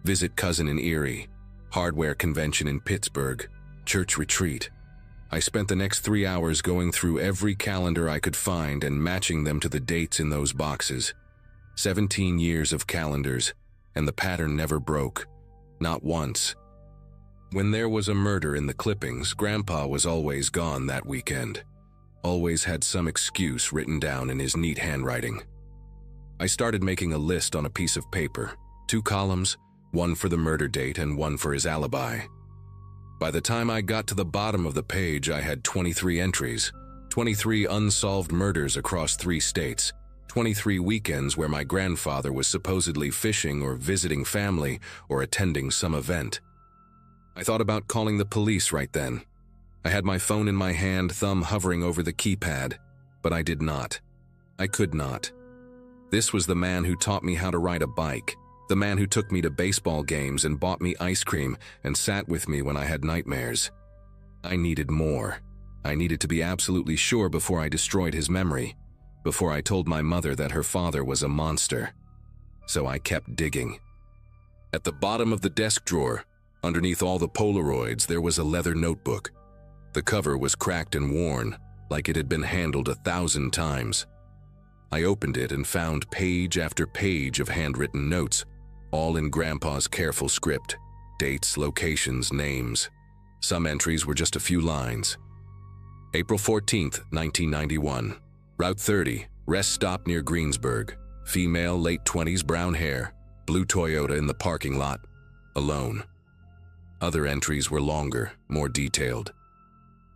visit cousin in Erie, hardware convention in Pittsburgh, church retreat. I spent the next 3 hours going through every calendar I could find and matching them to the dates in those boxes. 17 years of calendars, and the pattern never broke, not once. When there was a murder in the clippings, Grandpa was always gone that weekend. Always had some excuse written down in his neat handwriting. I started making a list on a piece of paper, 2 columns, one for the murder date and one for his alibi. By the time I got to the bottom of the page, I had 23 entries, 23 unsolved murders across 3 states, 23 weekends where my grandfather was supposedly fishing or visiting family or attending some event. I thought about calling the police right then. I had my phone in my hand, thumb hovering over the keypad, but I did not. I could not. This was the man who taught me how to ride a bike, the man who took me to baseball games and bought me ice cream and sat with me when I had nightmares. I needed more. I needed to be absolutely sure before I destroyed his memory, before I told my mother that her father was a monster. So I kept digging. At the bottom of the desk drawer, underneath all the Polaroids, there was a leather notebook. The cover was cracked and worn, like it had been handled 1,000 times. I opened it and found page after page of handwritten notes, all in Grandpa's careful script, dates, locations, names. Some entries were just a few lines. April 14th, 1991. Route 30, rest stop near Greensburg. Female, late 20s, brown hair, blue Toyota in the parking lot, alone. Other entries were longer, more detailed.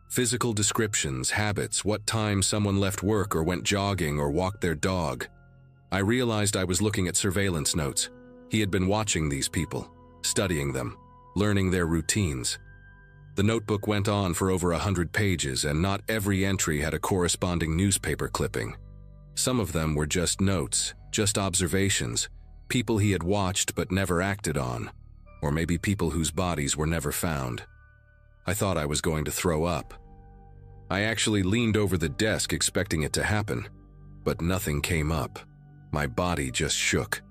Physical descriptions, habits, what time someone left work or went jogging or walked their dog. I realized I was looking at surveillance notes. He had been watching these people, studying them, learning their routines. The notebook went on for over 100 pages, and not every entry had a corresponding newspaper clipping. Some of them were just notes, just observations, people he had watched but never acted on, or maybe people whose bodies were never found. I thought I was going to throw up. I actually leaned over the desk expecting it to happen, but nothing came up. My body just shook.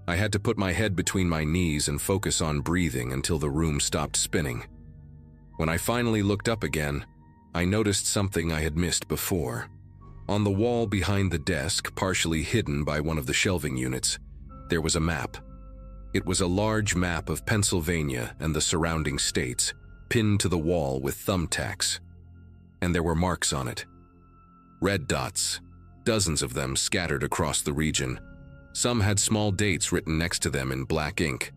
I had to put my head between my knees and focus on breathing until the room stopped spinning. When I finally looked up again, I noticed something I had missed before. On the wall behind the desk, partially hidden by one of the shelving units, there was a map. It was a large map of Pennsylvania and the surrounding states, pinned to the wall with thumbtacks. And there were marks on it. Red dots, dozens of them scattered across the region. Some had small dates written next to them in black ink.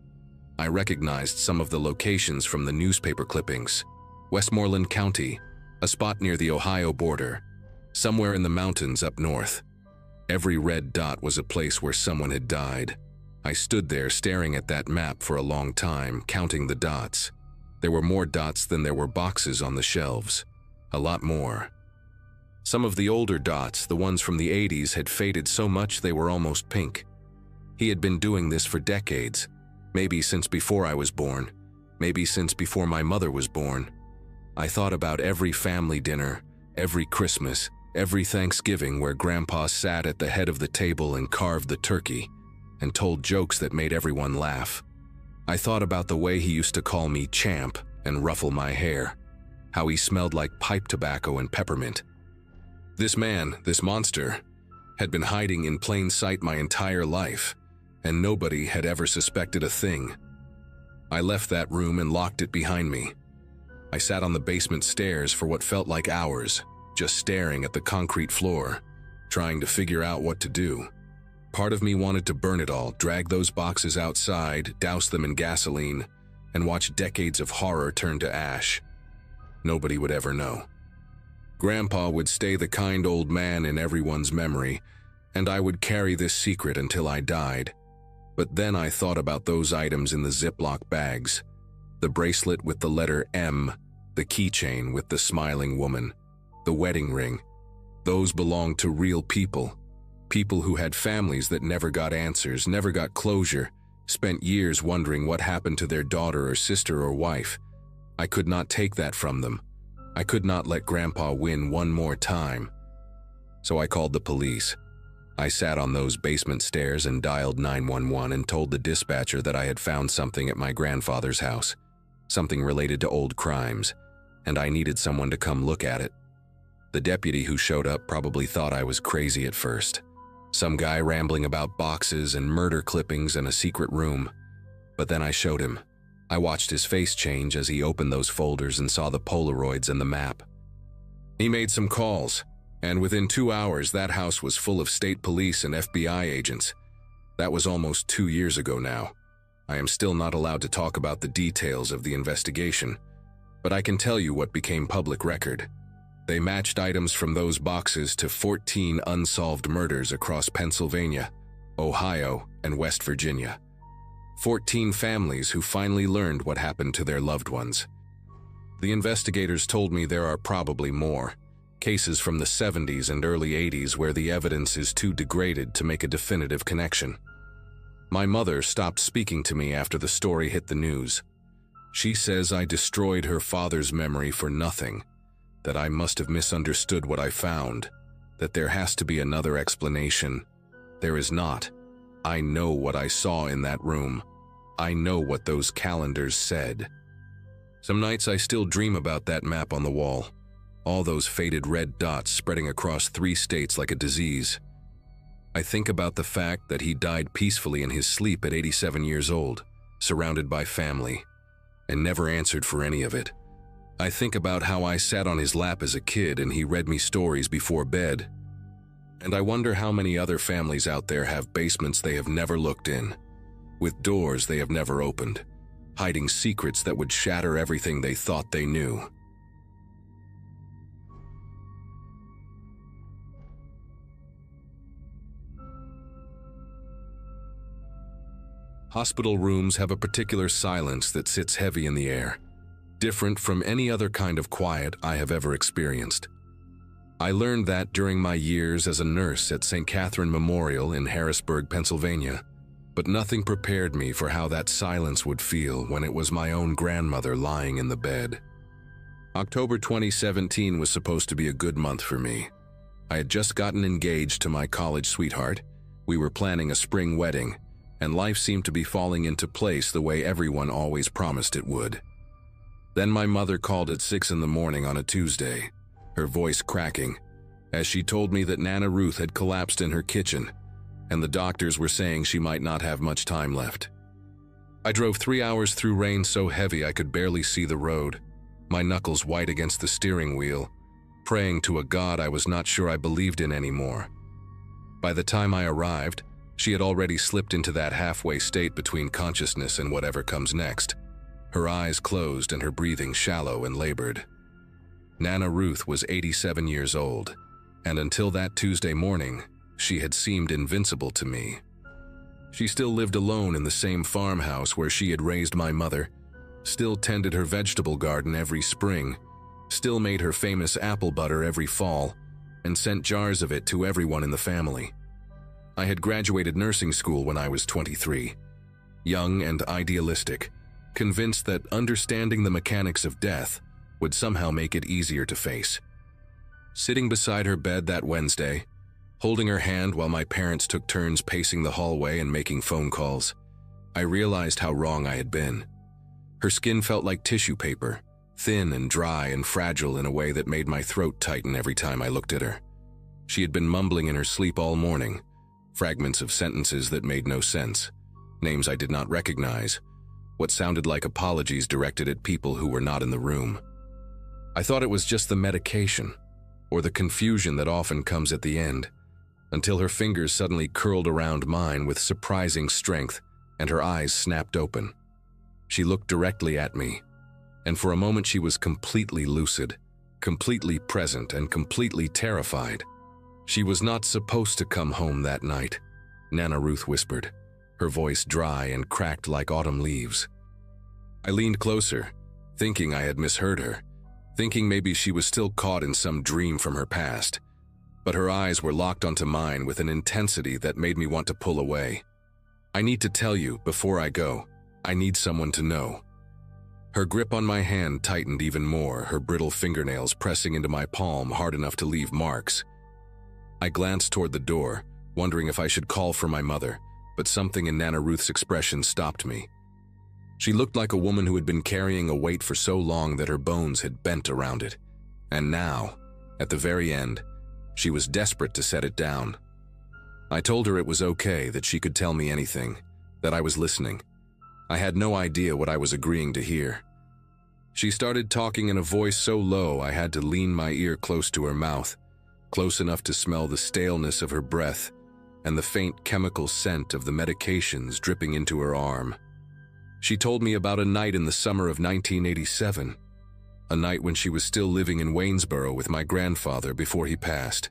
I recognized some of the locations from the newspaper clippings. Westmoreland County, a spot near the Ohio border, somewhere in the mountains up north. Every red dot was a place where someone had died. I stood there staring at that map for a long time, counting the dots. There were more dots than there were boxes on the shelves. A lot more. Some of the older dots, the ones from the 80s, had faded so much they were almost pink. He had been doing this for decades, maybe since before I was born, maybe since before my mother was born. I thought about every family dinner, every Christmas, every Thanksgiving where Grandpa sat at the head of the table and carved the turkey and told jokes that made everyone laugh. I thought about the way he used to call me champ and ruffle my hair, how he smelled like pipe tobacco and peppermint. This man, this monster, had been hiding in plain sight my entire life, and nobody had ever suspected a thing. I left that room and locked it behind me. I sat on the basement stairs for what felt like hours, just staring at the concrete floor, trying to figure out what to do. Part of me wanted to burn it all, drag those boxes outside, douse them in gasoline, and watch decades of horror turn to ash. Nobody would ever know. Grandpa would stay the kind old man in everyone's memory, and I would carry this secret until I died. But then I thought about those items in the Ziploc bags. The bracelet with the letter M, the keychain with the smiling woman, the wedding ring. Those belonged to real people. People who had families that never got answers, never got closure, spent years wondering what happened to their daughter or sister or wife. I could not take that from them. I could not let Grandpa win one more time. So I called the police. I sat on those basement stairs and dialed 911 and told the dispatcher that I had found something at my grandfather's house, something related to old crimes, and I needed someone to come look at it. The deputy who showed up probably thought I was crazy at first. Some guy rambling about boxes and murder clippings in a secret room. But then I showed him. I watched his face change as he opened those folders and saw the Polaroids and the map. He made some calls, and within 2 hours that house was full of state police and FBI agents. That was almost 2 years ago now. I am still not allowed to talk about the details of the investigation, but I can tell you what became public record. They matched items from those boxes to 14 unsolved murders across Pennsylvania, Ohio, and West Virginia. 14 families who finally learned what happened to their loved ones. The investigators told me there are probably more, cases from the 70s and early 80s where the evidence is too degraded to make a definitive connection. My mother stopped speaking to me after the story hit the news. She says I destroyed her father's memory for nothing, that I must have misunderstood what I found, that there has to be another explanation. There is not. I know what I saw in that room. I know what those calendars said. Some nights I still dream about that map on the wall, all those faded red dots spreading across 3 states like a disease. I think about the fact that he died peacefully in his sleep at 87 years old, surrounded by family, and never answered for any of it. I think about how I sat on his lap as a kid and he read me stories before bed. And I wonder how many other families out there have basements they have never looked in, with doors they have never opened, hiding secrets that would shatter everything they thought they knew. Hospital rooms have a particular silence that sits heavy in the air, different from any other kind of quiet I have ever experienced. I learned that during my years as a nurse at St. Catherine Memorial in Harrisburg, Pennsylvania, but nothing prepared me for how that silence would feel when it was my own grandmother lying in the bed. October 2017 was supposed to be a good month for me. I had just gotten engaged to my college sweetheart, we were planning a spring wedding, and life seemed to be falling into place the way everyone always promised it would. Then my mother called at 6 in the morning on a Tuesday, her voice cracking, as she told me that Nana Ruth had collapsed in her kitchen, and the doctors were saying she might not have much time left. I drove 3 hours through rain so heavy I could barely see the road, my knuckles white against the steering wheel, praying to a God I was not sure I believed in anymore. By the time I arrived, She had already slipped into that halfway state between consciousness and whatever comes next. Her eyes closed and her breathing shallow and labored. Nana Ruth was 87 years old, and until that Tuesday morning, she had seemed invincible to me. She still lived alone in the same farmhouse where she had raised my mother, still tended her vegetable garden every spring, still made her famous apple butter every fall, and sent jars of it to everyone in the family. I had graduated nursing school when I was 23, young and idealistic, convinced that understanding the mechanics of death would somehow make it easier to face. Sitting beside her bed that Wednesday, holding her hand while my parents took turns pacing the hallway and making phone calls, I realized how wrong I had been. Her skin felt like tissue paper, thin and dry and fragile in a way that made my throat tighten every time I looked at her. She had been mumbling in her sleep all morning, fragments of sentences that made no sense, names I did not recognize, what sounded like apologies directed at people who were not in the room. I thought it was just the medication, or the confusion that often comes at the end, until her fingers suddenly curled around mine with surprising strength and her eyes snapped open. She looked directly at me, and for a moment she was completely lucid, completely present, and completely terrified. She was not supposed to come home that night, Nana Ruth whispered, her voice dry and cracked like autumn leaves. I leaned closer, thinking I had misheard her, thinking maybe she was still caught in some dream from her past, but her eyes were locked onto mine with an intensity that made me want to pull away. I need to tell you, before I go, I need someone to know. Her grip on my hand tightened even more, her brittle fingernails pressing into my palm hard enough to leave marks. I glanced toward the door, wondering if I should call for my mother, but something in Nana Ruth's expression stopped me. She looked like a woman who had been carrying a weight for so long that her bones had bent around it. And now, at the very end, she was desperate to set it down. I told her it was okay, that she could tell me anything, that I was listening. I had no idea what I was agreeing to hear. She started talking in a voice so low I had to lean my ear close to her mouth, close enough to smell the staleness of her breath and the faint chemical scent of the medications dripping into her arm. She told me about a night in the summer of 1987, a night when she was still living in Waynesboro with my grandfather before he passed.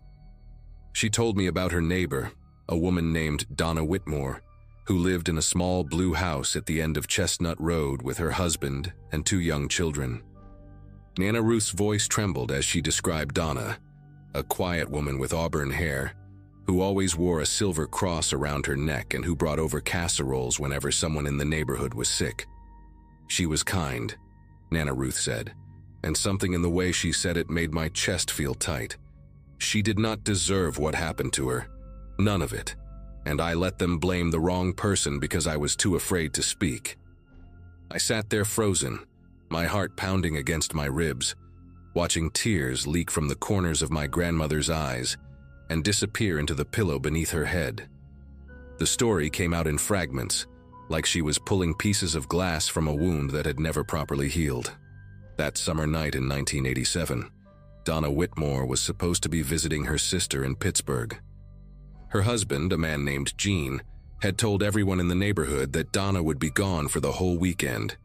She told me about her neighbor, a woman named Donna Whitmore, who lived in a small blue house at the end of Chestnut Road with her husband and 2 young children. Nana Ruth's voice trembled as she described Donna, a quiet woman with auburn hair, who always wore a silver cross around her neck and who brought over casseroles whenever someone in the neighborhood was sick. She was kind, Nana Ruth said, and something in the way she said it made my chest feel tight. She did not deserve what happened to her, none of it, and I let them blame the wrong person because I was too afraid to speak. I sat there frozen, my heart pounding against my ribs, watching tears leak from the corners of my grandmother's eyes and disappear into the pillow beneath her head. The story came out in fragments, like she was pulling pieces of glass from a wound that had never properly healed. That summer night in 1987, Donna Whitmore was supposed to be visiting her sister in Pittsburgh. Her husband, a man named Gene, had told everyone in the neighborhood that Donna would be gone for the whole weekend.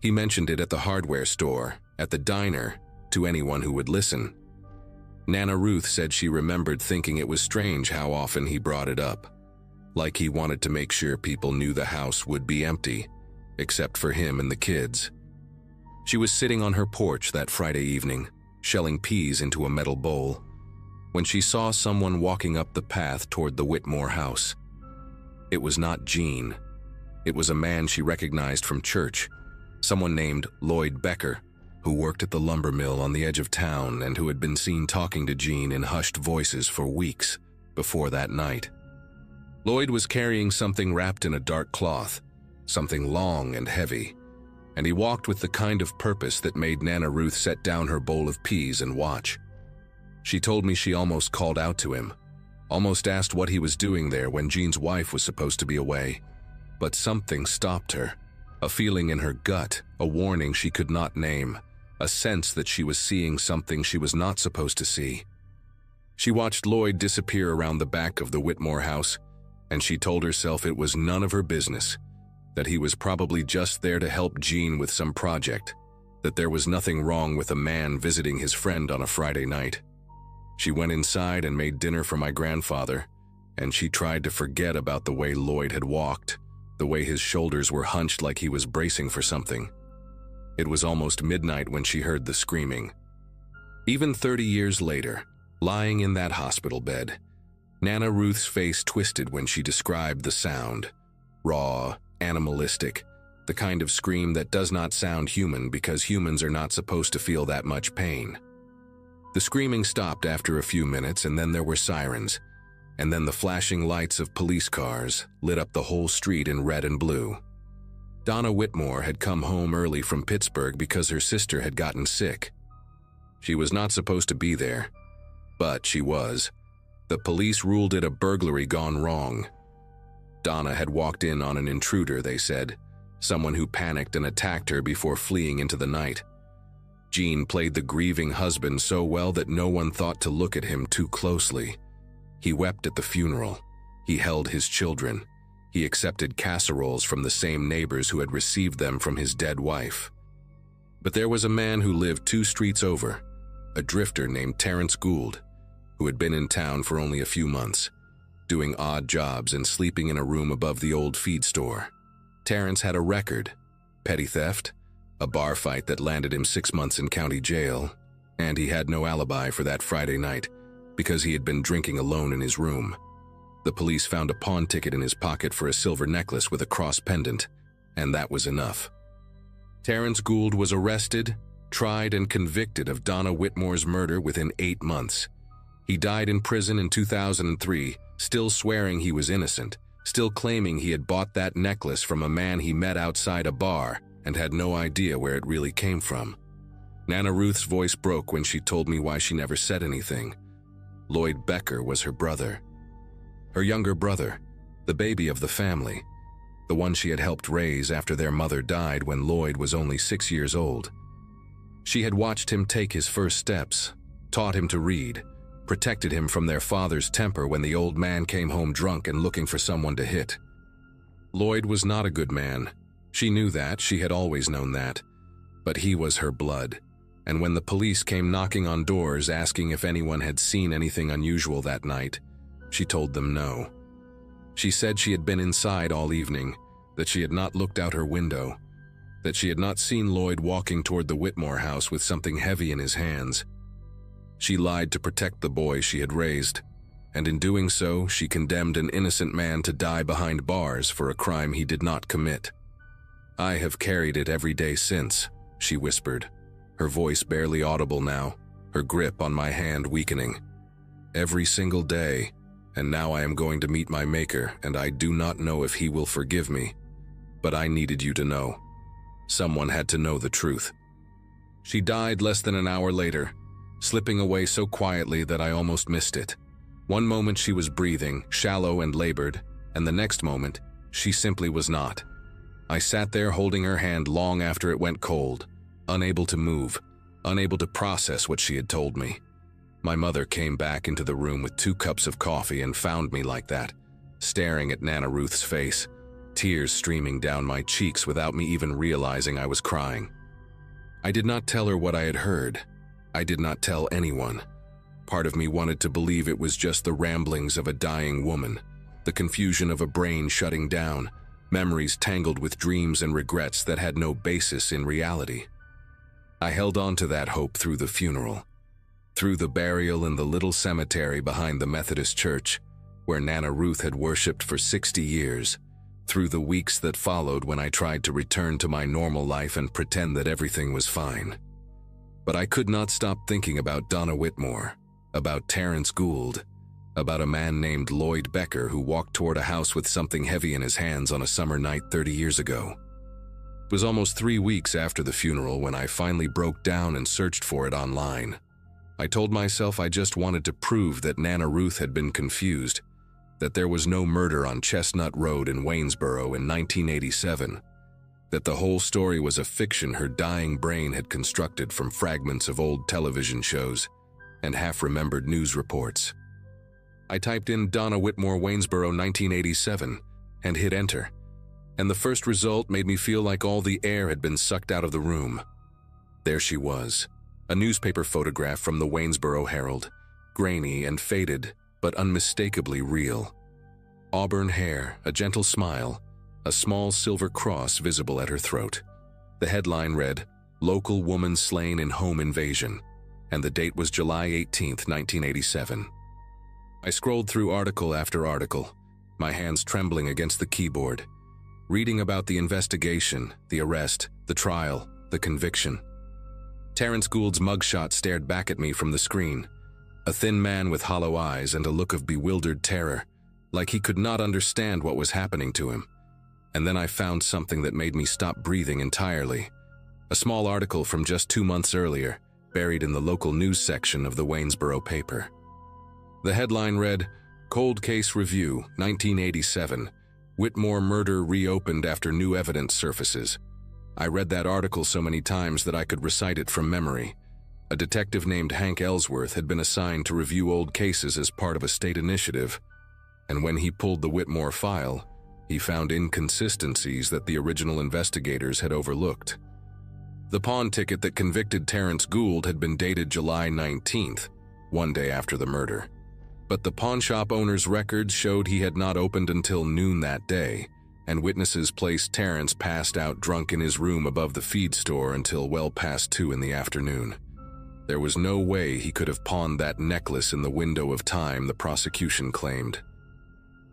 He mentioned it at the hardware store, at the diner, to anyone who would listen. Nana Ruth said she remembered thinking it was strange how often he brought it up, like he wanted to make sure people knew the house would be empty, except for him and the kids. She was sitting on her porch that Friday evening, shelling peas into a metal bowl, when she saw someone walking up the path toward the Whitmore house. It was not Gene. It was a man she recognized from church, someone named Lloyd Becker, who worked at the lumber mill on the edge of town and who had been seen talking to Gene in hushed voices for weeks before that night. Lloyd was carrying something wrapped in a dark cloth, something long and heavy, and he walked with the kind of purpose that made Nana Ruth set down her bowl of peas and watch. She told me she almost called out to him, almost asked what he was doing there when Gene's wife was supposed to be away, but something stopped her, a feeling in her gut, a warning she could not name, a sense that she was seeing something she was not supposed to see. She watched Lloyd disappear around the back of the Whitmore house, and she told herself it was none of her business, that he was probably just there to help Jean with some project, that there was nothing wrong with a man visiting his friend on a Friday night. She went inside and made dinner for my grandfather, and she tried to forget about the way Lloyd had walked, the way his shoulders were hunched like he was bracing for something. It was almost midnight when she heard the screaming. Even 30 years later, lying in that hospital bed, Nana Ruth's face twisted when she described the sound. Raw, animalistic, the kind of scream that does not sound human because humans are not supposed to feel that much pain. The screaming stopped after a few minutes, and then there were sirens, and then the flashing lights of police cars lit up the whole street in red and blue. Donna Whitmore had come home early from Pittsburgh because her sister had gotten sick. She was not supposed to be there, but she was. The police ruled it a burglary gone wrong. Donna had walked in on an intruder, they said, someone who panicked and attacked her before fleeing into the night. Jean played the grieving husband so well that no one thought to look at him too closely. He wept at the funeral. He held his children. He accepted casseroles from the same neighbors who had received them from his dead wife. But there was a man who lived 2 streets over, a drifter named Terrence Gould, who had been in town for only a few months, doing odd jobs and sleeping in a room above the old feed store. Terrence had a record: petty theft, a bar fight that landed him 6 months in county jail, and he had no alibi for that Friday night because he had been drinking alone in his room. The police found a pawn ticket in his pocket for a silver necklace with a cross pendant, and that was enough. Terrence Gould was arrested, tried, and convicted of Donna Whitmore's murder within 8 months. He died in prison in 2003, still swearing he was innocent, still claiming he had bought that necklace from a man he met outside a bar and had no idea where it really came from. Nana Ruth's voice broke when she told me why she never said anything. Lloyd Becker was her brother. Her younger brother, the baby of the family, the one she had helped raise after their mother died when Lloyd was only 6 years old. She had watched him take his first steps, taught him to read, protected him from their father's temper when the old man came home drunk and looking for someone to hit. Lloyd was not a good man. She knew that, she had always known that. But he was her blood, and when the police came knocking on doors asking if anyone had seen anything unusual that night, she told them no. She said she had been inside all evening, that she had not looked out her window, that she had not seen Lloyd walking toward the Whitmore house with something heavy in his hands. She lied to protect the boy she had raised, and in doing so, she condemned an innocent man to die behind bars for a crime he did not commit. "I have carried it every day since," she whispered, her voice barely audible now, her grip on my hand weakening. "Every single day, and now I am going to meet my Maker, and I do not know if he will forgive me. But I needed you to know. Someone had to know the truth." She died less than an hour later, slipping away so quietly that I almost missed it. One moment she was breathing, shallow and labored, and the next moment, she simply was not. I sat there holding her hand long after it went cold, unable to move, unable to process what she had told me. My mother came back into the room with 2 cups of coffee and found me like that, staring at Nana Ruth's face, tears streaming down my cheeks without me even realizing I was crying. I did not tell her what I had heard. I did not tell anyone. Part of me wanted to believe it was just the ramblings of a dying woman, the confusion of a brain shutting down, memories tangled with dreams and regrets that had no basis in reality. I held on to that hope through the funeral, through the burial in the little cemetery behind the Methodist church, where Nana Ruth had worshipped for 60 years, through the weeks that followed when I tried to return to my normal life and pretend that everything was fine. But I could not stop thinking about Donna Whitmore, about Terrence Gould, about a man named Lloyd Becker who walked toward a house with something heavy in his hands on a summer night 30 years ago. It was almost 3 weeks after the funeral when I finally broke down and searched for it online. I told myself I just wanted to prove that Nana Ruth had been confused, that there was no murder on Chestnut Road in Waynesboro in 1987, that the whole story was a fiction her dying brain had constructed from fragments of old television shows and half-remembered news reports. I typed in Donna Whitmore Waynesboro 1987 and hit enter, and the first result made me feel like all the air had been sucked out of the room. There she was, a newspaper photograph from the Waynesboro Herald, grainy and faded, but unmistakably real. Auburn hair, a gentle smile, a small silver cross visible at her throat. The headline read, "Local Woman Slain in Home Invasion," and the date was July 18, 1987. I scrolled through article after article, my hands trembling against the keyboard, reading about the investigation, the arrest, the trial, the conviction. Terrence Gould's mugshot stared back at me from the screen, a thin man with hollow eyes and a look of bewildered terror, like he could not understand what was happening to him. And then I found something that made me stop breathing entirely. A small article from just 2 months earlier, buried in the local news section of the Waynesboro paper. The headline read, "Cold Case Review, 1987. Whitmore Murder Reopened After New Evidence Surfaces." I read that article so many times that I could recite it from memory. A detective named Hank Ellsworth had been assigned to review old cases as part of a state initiative, and when he pulled the Whitmore file, he found inconsistencies that the original investigators had overlooked. The pawn ticket that convicted Terrence Gould had been dated July 19th, one day after the murder. But the pawnshop owner's records showed he had not opened until noon that day, and witnesses placed Terrence passed out drunk in his room above the feed store until well past 2 in the afternoon. There was no way he could have pawned that necklace in the window of time the prosecution claimed.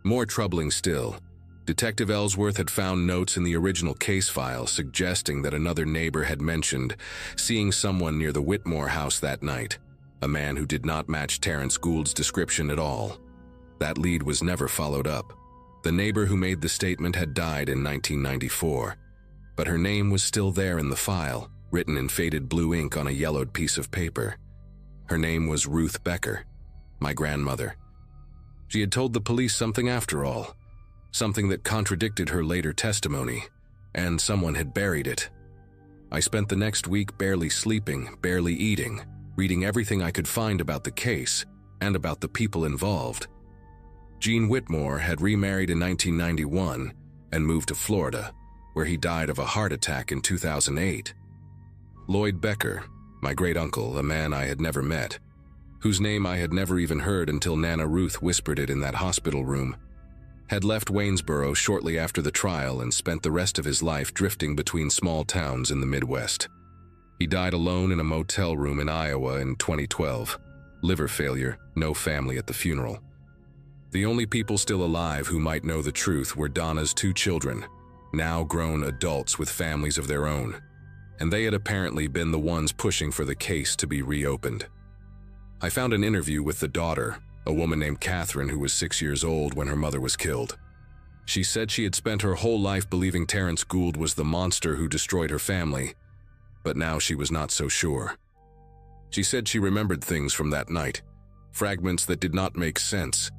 More troubling still, Detective Ellsworth had found notes in the original case file suggesting that another neighbor had mentioned seeing someone near the Whitmore house that night, a man who did not match Terrence Gould's description at all. That lead was never followed up. The neighbor who made the statement had died in 1994, but her name was still there in the file, written in faded blue ink on a yellowed piece of paper. Her name was Ruth Becker, my grandmother. She had told the police something after all, something that contradicted her later testimony, and someone had buried it. I spent the next week barely sleeping, barely eating, reading everything I could find about the case and about the people involved. Gene Whitmore had remarried in 1991 and moved to Florida, where he died of a heart attack in 2008. Lloyd Becker, my great-uncle, a man I had never met, whose name I had never even heard until Nana Ruth whispered it in that hospital room, had left Waynesboro shortly after the trial and spent the rest of his life drifting between small towns in the Midwest. He died alone in a motel room in Iowa in 2012. Liver failure, no family at the funeral. The only people still alive who might know the truth were Donna's 2 children, now grown adults with families of their own, and they had apparently been the ones pushing for the case to be reopened. I found an interview with the daughter, a woman named Catherine who was 6 years old when her mother was killed. She said she had spent her whole life believing Terrence Gould was the monster who destroyed her family, but now she was not so sure. She said she remembered things from that night, fragments that did not make sense,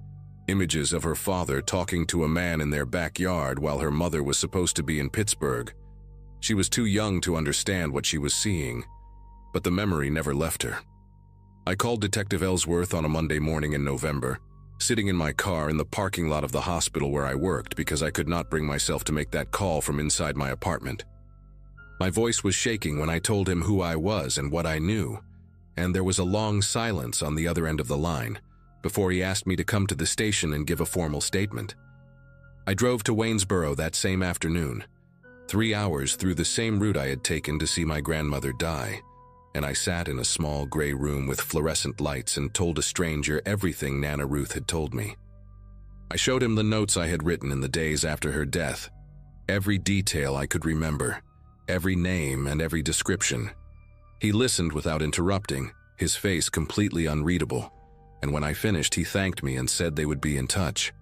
images of her father talking to a man in their backyard while her mother was supposed to be in Pittsburgh. She was too young to understand what she was seeing, but the memory never left her. I called Detective Ellsworth on a Monday morning in November, sitting in my car in the parking lot of the hospital where I worked because I could not bring myself to make that call from inside my apartment. My voice was shaking when I told him who I was and what I knew, and there was a long silence on the other end of the line before he asked me to come to the station and give a formal statement. I drove to Waynesboro that same afternoon, 3 hours through the same route I had taken to see my grandmother die, and I sat in a small gray room with fluorescent lights and told a stranger everything Nana Ruth had told me. I showed him the notes I had written in the days after her death, every detail I could remember, every name and every description. He listened without interrupting, his face completely unreadable, and when I finished he thanked me and said they would be in touch.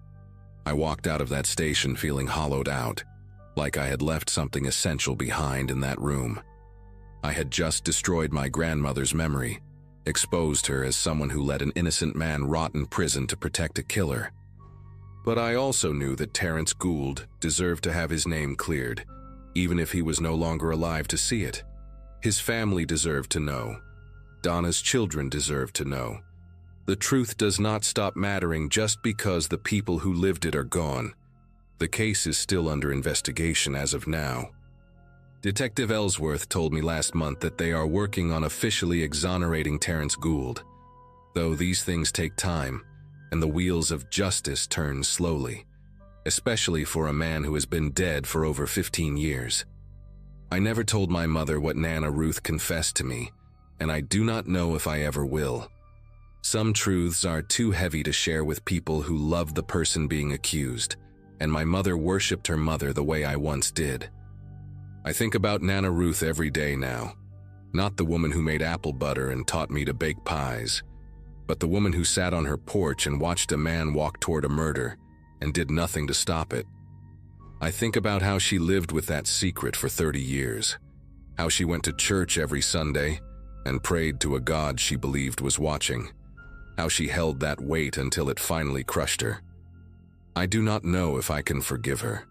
I walked out of that station feeling hollowed out, like I had left something essential behind in that room. I had just destroyed my grandmother's memory, exposed her as someone who let an innocent man rot in prison to protect a killer. But I also knew that Terrence Gould deserved to have his name cleared, even if he was no longer alive to see it. His family deserved to know. Donna's children deserved to know. The truth does not stop mattering just because the people who lived it are gone. The case is still under investigation as of now. Detective Ellsworth told me last month that they are working on officially exonerating Terrence Gould, though these things take time and the wheels of justice turn slowly, especially for a man who has been dead for over 15 years. I never told my mother what Nana Ruth confessed to me, and I do not know if I ever will. Some truths are too heavy to share with people who love the person being accused, and my mother worshipped her mother the way I once did. I think about Nana Ruth every day now, not the woman who made apple butter and taught me to bake pies, but the woman who sat on her porch and watched a man walk toward a murder and did nothing to stop it. I think about how she lived with that secret for 30 years, how she went to church every Sunday and prayed to a God she believed was watching, how she held that weight until it finally crushed her. I do not know if I can forgive her.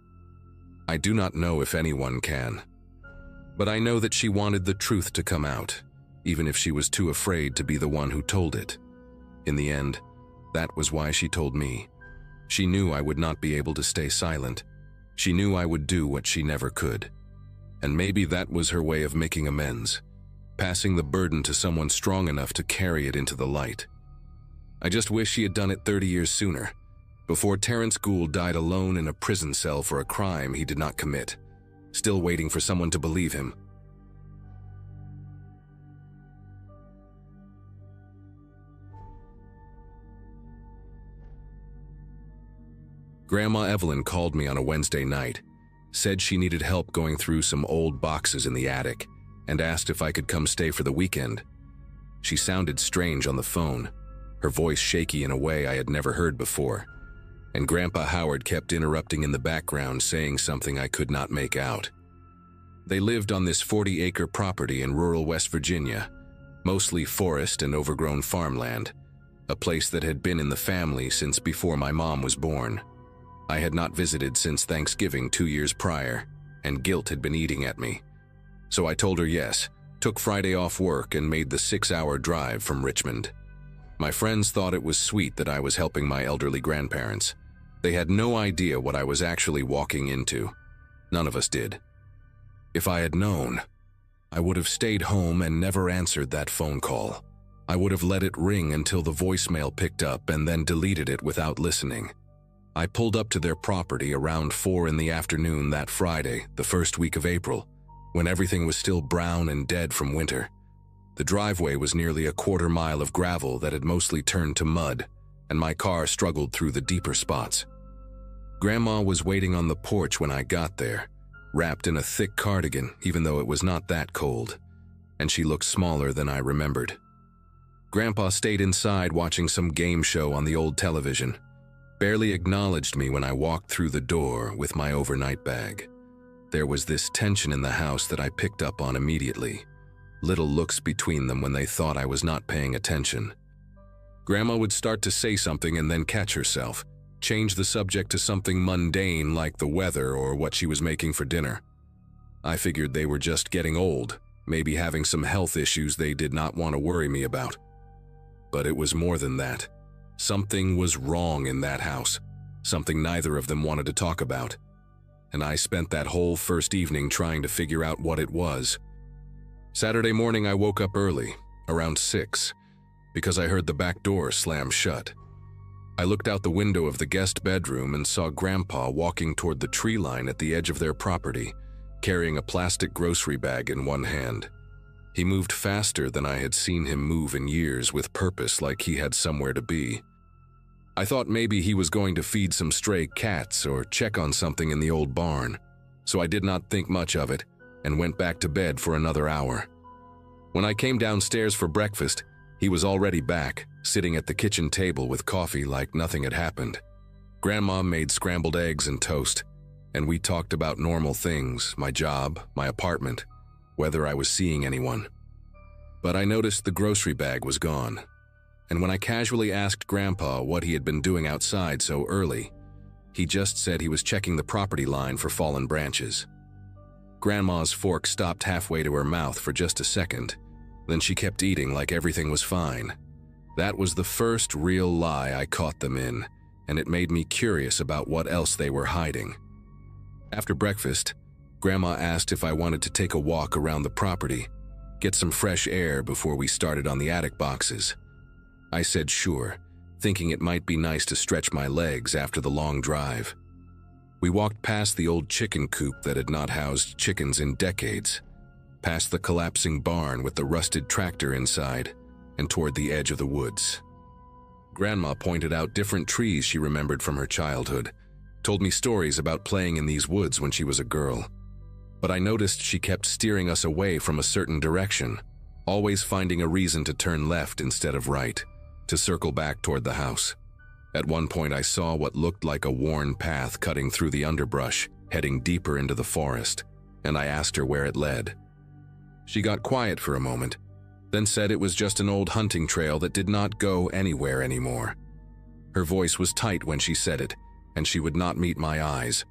I do not know if anyone can. But I know that she wanted the truth to come out, even if she was too afraid to be the one who told it. In the end, that was why she told me. She knew I would not be able to stay silent. She knew I would do what she never could. And maybe that was her way of making amends, passing the burden to someone strong enough to carry it into the light. I just wish she had done it 30 years sooner, before Terrence Gould died alone in a prison cell for a crime he did not commit, still waiting for someone to believe him. Grandma Evelyn called me on a Wednesday night, said she needed help going through some old boxes in the attic, and asked if I could come stay for the weekend. She sounded strange on the phone, her voice shaky in a way I had never heard before, and Grandpa Howard kept interrupting in the background, saying something I could not make out. They lived on this 40-acre property in rural West Virginia, mostly forest and overgrown farmland, a place that had been in the family since before my mom was born. I had not visited since Thanksgiving 2 years prior, and guilt had been eating at me. So I told her yes, took Friday off work and made the 6-hour drive from Richmond. My friends thought it was sweet that I was helping my elderly grandparents. They had no idea what I was actually walking into. None of us did. If I had known, I would have stayed home and never answered that phone call. I would have let it ring until the voicemail picked up and then deleted it without listening. I pulled up to their property around 4 in the afternoon that Friday, the first week of April, when everything was still brown and dead from winter. The driveway was nearly a quarter mile of gravel that had mostly turned to mud, and my car struggled through the deeper spots. Grandma was waiting on the porch when I got there, wrapped in a thick cardigan even though it was not that cold, and she looked smaller than I remembered. Grandpa stayed inside watching some game show on the old television, barely acknowledged me when I walked through the door with my overnight bag. There was this tension in the house that I picked up on immediately, little looks between them when they thought I was not paying attention. Grandma would start to say something and then catch herself, change the subject to something mundane like the weather or what she was making for dinner. I figured they were just getting old, maybe having some health issues they did not want to worry me about. But it was more than that. Something was wrong in that house, something neither of them wanted to talk about. And I spent that whole first evening trying to figure out what it was. Saturday morning I woke up early, around 6, because I heard the back door slam shut. I looked out the window of the guest bedroom and saw Grandpa walking toward the tree line at the edge of their property, carrying a plastic grocery bag in one hand. He moved faster than I had seen him move in years, with purpose, like he had somewhere to be. I thought maybe he was going to feed some stray cats or check on something in the old barn, so I did not think much of it and went back to bed for another hour. When I came downstairs for breakfast, he was already back, sitting at the kitchen table with coffee like nothing had happened. Grandma made scrambled eggs and toast, and we talked about normal things, my job, my apartment, whether I was seeing anyone. But I noticed the grocery bag was gone, and when I casually asked Grandpa what he had been doing outside so early, he just said he was checking the property line for fallen branches. Grandma's fork stopped halfway to her mouth for just a second, then she kept eating like everything was fine. That was the first real lie I caught them in, and it made me curious about what else they were hiding. After breakfast, Grandma asked if I wanted to take a walk around the property, get some fresh air before we started on the attic boxes. I said sure, thinking it might be nice to stretch my legs after the long drive. We walked past the old chicken coop that had not housed chickens in decades, past the collapsing barn with the rusted tractor inside, and toward the edge of the woods. Grandma pointed out different trees she remembered from her childhood, told me stories about playing in these woods when she was a girl. But I noticed she kept steering us away from a certain direction, always finding a reason to turn left instead of right, to circle back toward the house. At one point I saw what looked like a worn path cutting through the underbrush, heading deeper into the forest, and I asked her where it led. She got quiet for a moment, then said it was just an old hunting trail that did not go anywhere anymore. Her voice was tight when she said it, and she would not meet my eyes.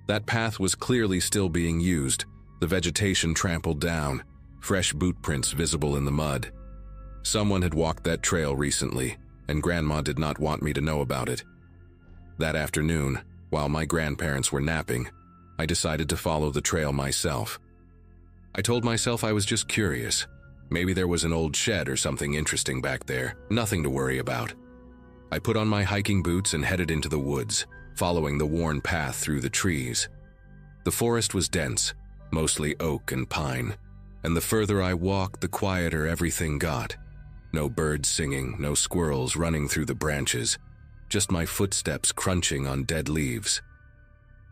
That path was clearly still being used, the vegetation trampled down, fresh boot prints visible in the mud. Someone had walked that trail recently, and Grandma did not want me to know about it. That afternoon, while my grandparents were napping, I decided to follow the trail myself. I told myself I was just curious. Maybe there was an old shed or something interesting back there, nothing to worry about. I put on my hiking boots and headed into the woods, following the worn path through the trees. The forest was dense, mostly oak and pine, and the further I walked, the quieter everything got. No birds singing, no squirrels running through the branches, just my footsteps crunching on dead leaves.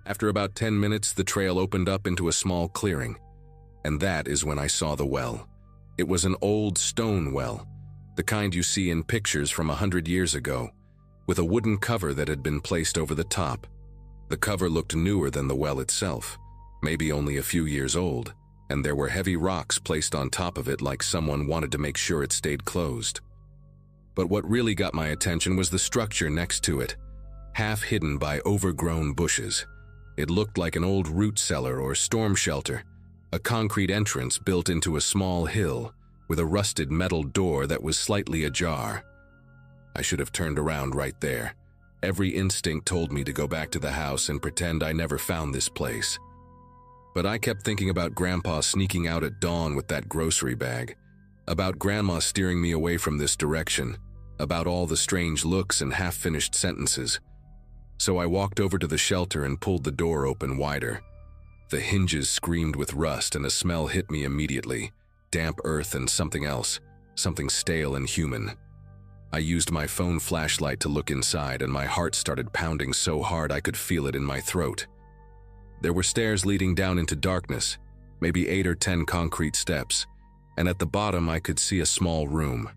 After about 10 minutes, the trail opened up into a small clearing, and that is when I saw the well. It was an old stone well, the kind you see in pictures from 100 years ago, with a wooden cover that had been placed over the top. The cover looked newer than the well itself, maybe only a few years old, and there were heavy rocks placed on top of it like someone wanted to make sure it stayed closed. But what really got my attention was the structure next to it, half hidden by overgrown bushes. It looked like an old root cellar or storm shelter, a concrete entrance built into a small hill with a rusted metal door that was slightly ajar. I should have turned around right there. Every instinct told me to go back to the house and pretend I never found this place. But I kept thinking about Grandpa sneaking out at dawn with that grocery bag, about Grandma steering me away from this direction, about all the strange looks and half-finished sentences. So I walked over to the shelter and pulled the door open wider. The hinges screamed with rust and a smell hit me immediately, damp earth and something else, something stale and human. I used my phone flashlight to look inside and my heart started pounding so hard I could feel it in my throat. There were stairs leading down into darkness, maybe 8 or 10 concrete steps, and at the bottom I could see a small room.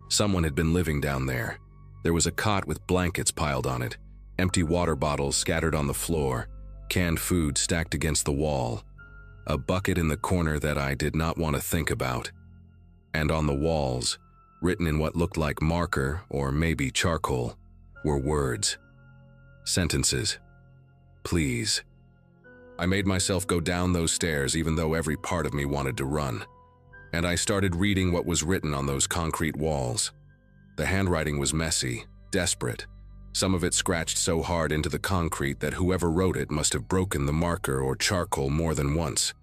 Someone had been living down there. There was a cot with blankets piled on it, empty water bottles scattered on the floor, canned food stacked against the wall, a bucket in the corner that I did not want to think about. And on the walls, written in what looked like marker or maybe charcoal, were words. Sentences. Please. I made myself go down those stairs even though every part of me wanted to run. And I started reading what was written on those concrete walls. The handwriting was messy, desperate. Some of it scratched so hard into the concrete that whoever wrote it must have broken the marker or charcoal more than once.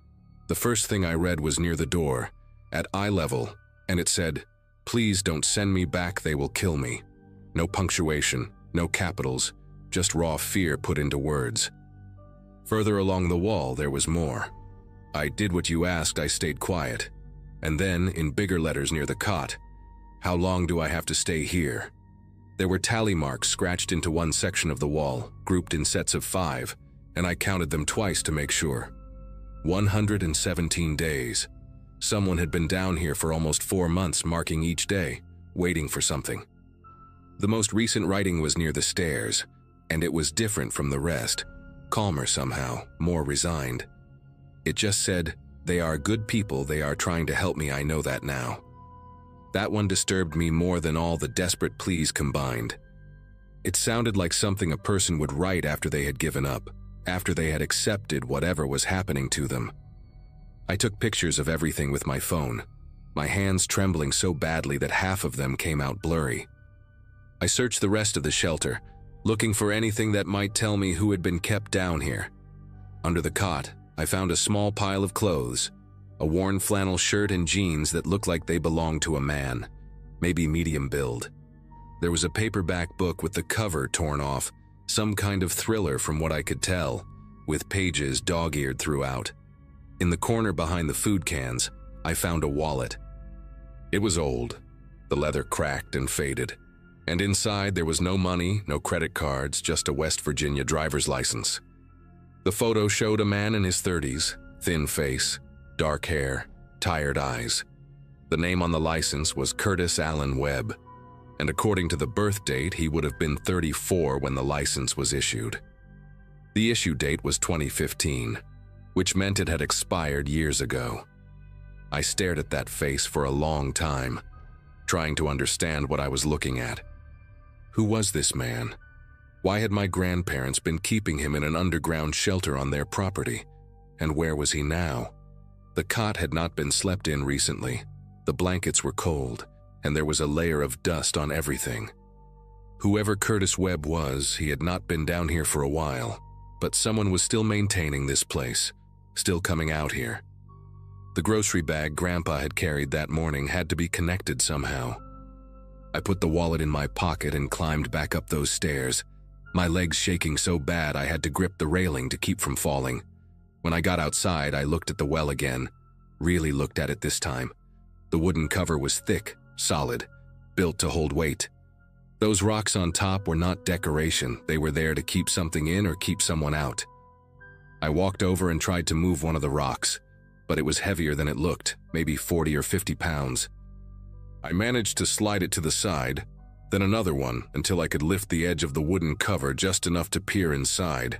The first thing I read was near the door, at eye level, and it said, "Please don't send me back, they will kill me." No punctuation, no capitals, just raw fear put into words. Further along the wall, there was more. I did what you asked, I stayed quiet. And then, in bigger letters near the cot, "How long do I have to stay here?" There were tally marks scratched into one section of the wall, grouped in sets of 5, and I counted them twice to make sure. 117 days. Someone had been down here for almost 4 months, marking each day, waiting for something. The most recent writing was near the stairs, and it was different from the rest, calmer somehow, more resigned. It just said, "They are good people, they are trying to help me, I know that now." That one disturbed me more than all the desperate pleas combined. It sounded like something a person would write after they had given up, after they had accepted whatever was happening to them. I took pictures of everything with my phone. my hands trembling so badly that half of them came out blurry. I searched the rest of the shelter, looking for anything that might tell me who had been kept down here. Under the cot, I found a small pile of clothes, a worn flannel shirt and jeans that looked like they belonged to a man, maybe medium build. There was a paperback book with the cover torn off, some kind of thriller from what I could tell, with pages dog-eared throughout. In the corner behind the food cans, I found a wallet. It was old, the leather cracked and faded, and inside there was no money, no credit cards, just a West Virginia driver's license. The photo showed a man in his 30s, thin face, dark hair, tired eyes. The name on the license was Curtis Allen Webb, and according to the birth date, he would have been 34 when the license was issued. The issue date was 2015, which meant it had expired years ago. I stared at that face for a long time, trying to understand what I was looking at. Who was this man? Why had my grandparents been keeping him in an underground shelter on their property? And where was he now? The cot had not been slept in recently. The blankets were cold, and there was a layer of dust on everything. Whoever Curtis Webb was, he had not been down here for a while, but someone was still maintaining this place, still coming out here. The grocery bag Grandpa had carried that morning had to be connected somehow. I put the wallet in my pocket and climbed back up those stairs, my legs shaking so bad I had to grip the railing to keep from falling. When I got outside, I looked at the well again, really looked at it this time. The wooden cover was thick, solid, built to hold weight. Those rocks on top were not decoration, they were there to keep something in or keep someone out. I walked over and tried to move one of the rocks, but it was heavier than it looked, maybe 40 or 50 pounds. I managed to slide it to the side, then another one until I could lift the edge of the wooden cover just enough to peer inside.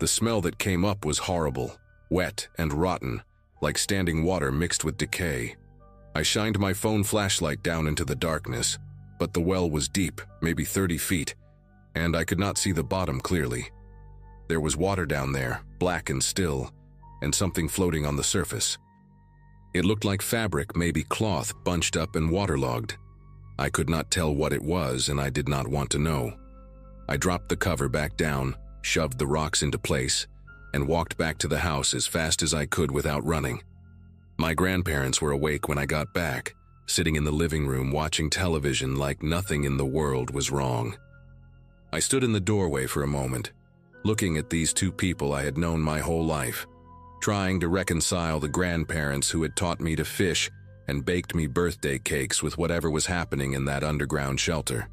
The smell that came up was horrible, wet and rotten, like standing water mixed with decay. I shined my phone flashlight down into the darkness, but the well was deep, maybe 30 feet, and I could not see the bottom clearly. There was water down there, black and still, and something floating on the surface. It looked like fabric, maybe cloth, bunched up and waterlogged. I could not tell what it was, and I did not want to know. I dropped the cover back down, shoved the rocks into place, and walked back to the house as fast as I could without running. My grandparents were awake when I got back, sitting in the living room watching television like nothing in the world was wrong. I stood in the doorway for a moment, looking at these two people I had known my whole life, trying to reconcile the grandparents who had taught me to fish and baked me birthday cakes with whatever was happening in that underground shelter.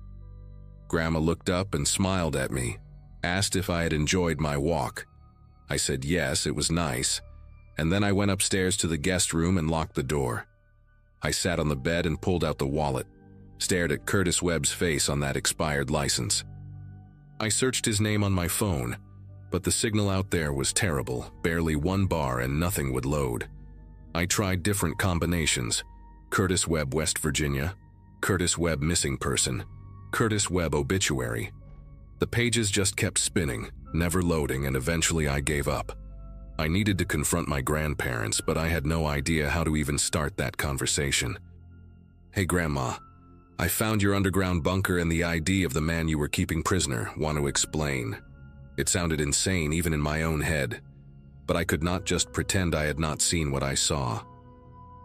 Grandma looked up and smiled at me, asked if I had enjoyed my walk. I said yes, it was nice, and then I went upstairs to the guest room and locked the door. I sat on the bed and pulled out the wallet, stared at Curtis Webb's face on that expired license. I searched his name on my phone, but the signal out there was terrible, barely one bar and nothing would load. I tried different combinations: Curtis Webb, West Virginia, Curtis Webb missing person, Curtis Webb obituary. The pages just kept spinning, never loading, and eventually I gave up. I needed to confront my grandparents, but I had no idea how to even start that conversation. "Hey Grandma, I found your underground bunker and the ID of the man you were keeping prisoner. Want to explain?" It sounded insane even in my own head, but I could not just pretend I had not seen what I saw.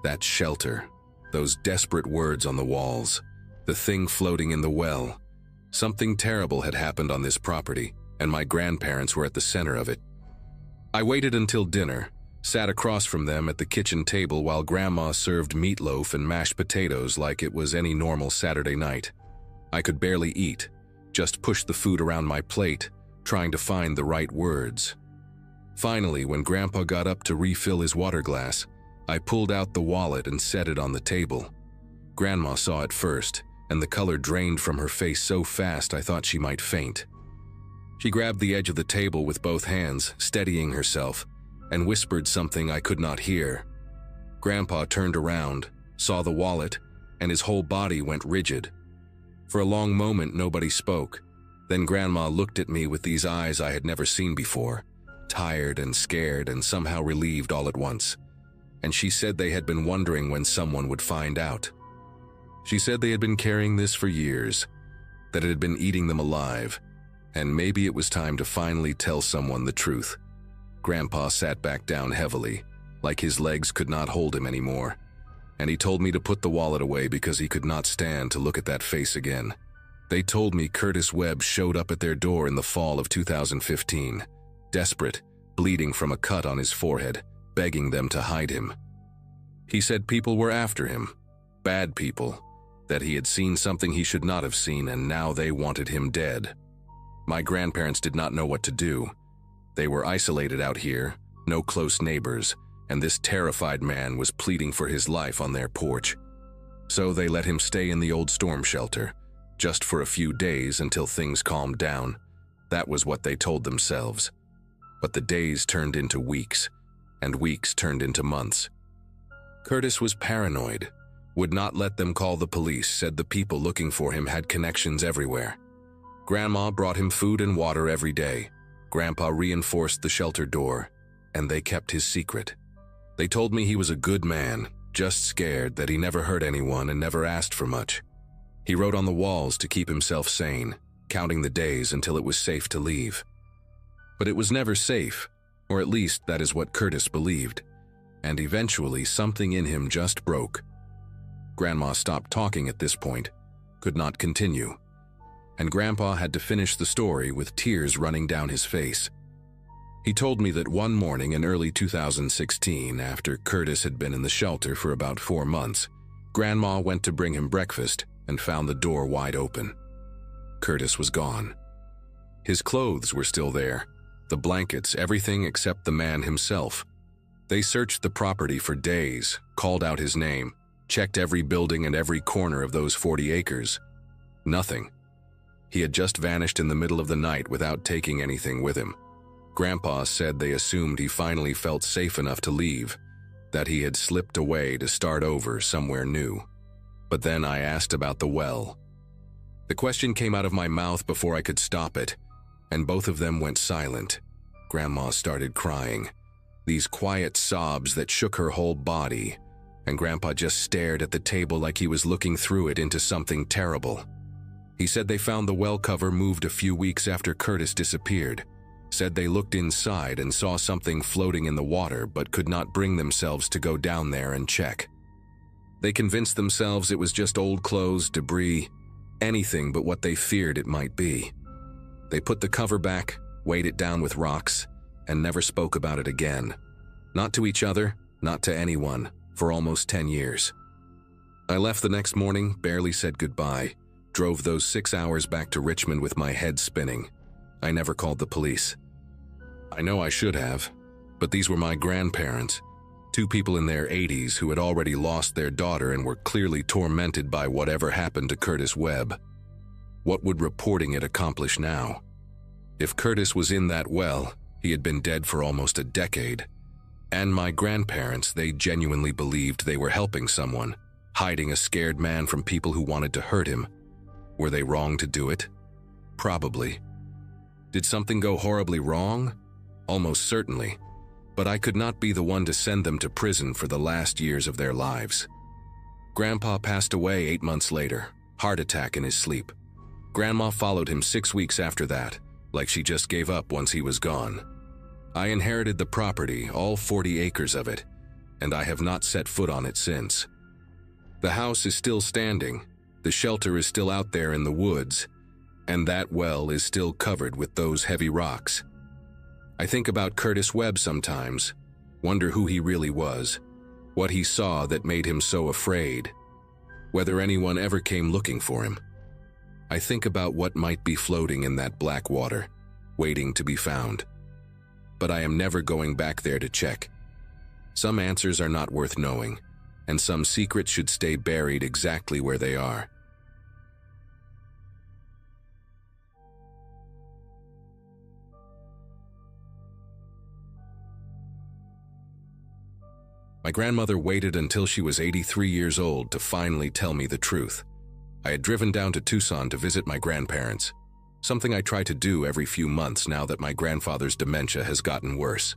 That shelter, those desperate words on the walls, the thing floating in the well. Something terrible had happened on this property, and my grandparents were at the center of it. I waited until dinner, sat across from them at the kitchen table while Grandma served meatloaf and mashed potatoes like it was any normal Saturday night. I could barely eat, just pushed the food around my plate, trying to find the right words. Finally, when Grandpa got up to refill his water glass, I pulled out the wallet and set it on the table. Grandma saw it first, and the color drained from her face so fast I thought she might faint. She grabbed the edge of the table with both hands, steadying herself, and whispered something I could not hear. Grandpa turned around, saw the wallet, and his whole body went rigid. For a long moment, nobody spoke. Then Grandma looked at me with these eyes I had never seen before, tired and scared and somehow relieved all at once. and she said they had been wondering when someone would find out. She said they had been carrying this for years, that it had been eating them alive, and maybe it was time to finally tell someone the truth. Grandpa sat back down heavily, like his legs could not hold him anymore, and he told me to put the wallet away because he could not stand to look at that face again. They told me Curtis Webb showed up at their door in the fall of 2015, desperate, bleeding from a cut on his forehead, begging them to hide him. He said people were after him, bad people, that he had seen something he should not have seen, and now they wanted him dead. My grandparents did not know what to do. They were isolated out here, no close neighbors, and this terrified man was pleading for his life on their porch. So they let him stay in the old storm shelter, just for a few days until things calmed down. That was what they told themselves. But the days turned into weeks, and weeks turned into months. Curtis was paranoid, would not let them call the police, said the people looking for him had connections everywhere. Grandma brought him food and water every day. Grandpa reinforced the shelter door, and they kept his secret. They told me he was a good man, just scared that he never hurt anyone and never asked for much. He wrote on the walls to keep himself sane, counting the days until it was safe to leave. But it was never safe, or at least that is what Curtis believed, and eventually something in him just broke. Grandma stopped talking at this point, could not continue, and Grandpa had to finish the story with tears running down his face. He told me that one morning in early 2016, after Curtis had been in the shelter for about 4 months, Grandma went to bring him breakfast and found the door wide open. Curtis was gone. His clothes were still there, the blankets, everything except the man himself. They searched the property for days, called out his name, checked every building and every corner of those 40 acres. Nothing. He had just vanished in the middle of the night without taking anything with him. Grandpa said they assumed he finally felt safe enough to leave, that he had slipped away to start over somewhere new. But then I asked about the well. The question came out of my mouth before I could stop it, and both of them went silent. Grandma started crying, these quiet sobs that shook her whole body, and Grandpa just stared at the table like he was looking through it into something terrible. He said they found the well cover moved a few weeks after Curtis disappeared. Said they looked inside and saw something floating in the water but could not bring themselves to go down there and check. They convinced themselves it was just old clothes, debris, anything but what they feared it might be. They put the cover back, weighed it down with rocks, and never spoke about it again. Not to each other, not to anyone, for almost 10 years. I left the next morning, barely said goodbye, drove those 6 hours back to Richmond with my head spinning. I never called the police. I know I should have, but these were my grandparents, 2 people in their 80s who had already lost their daughter and were clearly tormented by whatever happened to Curtis Webb. What would reporting it accomplish now? If Curtis was in that well, he had been dead for almost a decade. And my grandparents, they genuinely believed they were helping someone, hiding a scared man from people who wanted to hurt him. Were they wrong to do it? Probably. Did something go horribly wrong? Almost certainly. But I could not be the one to send them to prison for the last years of their lives. Grandpa passed away 8 months later, heart attack in his sleep. Grandma followed him 6 weeks after that, like she just gave up once he was gone. I inherited the property, all 40 acres of it, and I have not set foot on it since. The house is still standing, the shelter is still out there in the woods, and that well is still covered with those heavy rocks. I think about Curtis Webb sometimes, wonder who he really was, what he saw that made him so afraid, whether anyone ever came looking for him. I think about what might be floating in that black water, waiting to be found. But I am never going back there to check. Some answers are not worth knowing, and some secrets should stay buried exactly where they are. My grandmother waited until she was 83 years old to finally tell me the truth. I had driven down to Tucson to visit my grandparents, something I try to do every few months now that my grandfather's dementia has gotten worse.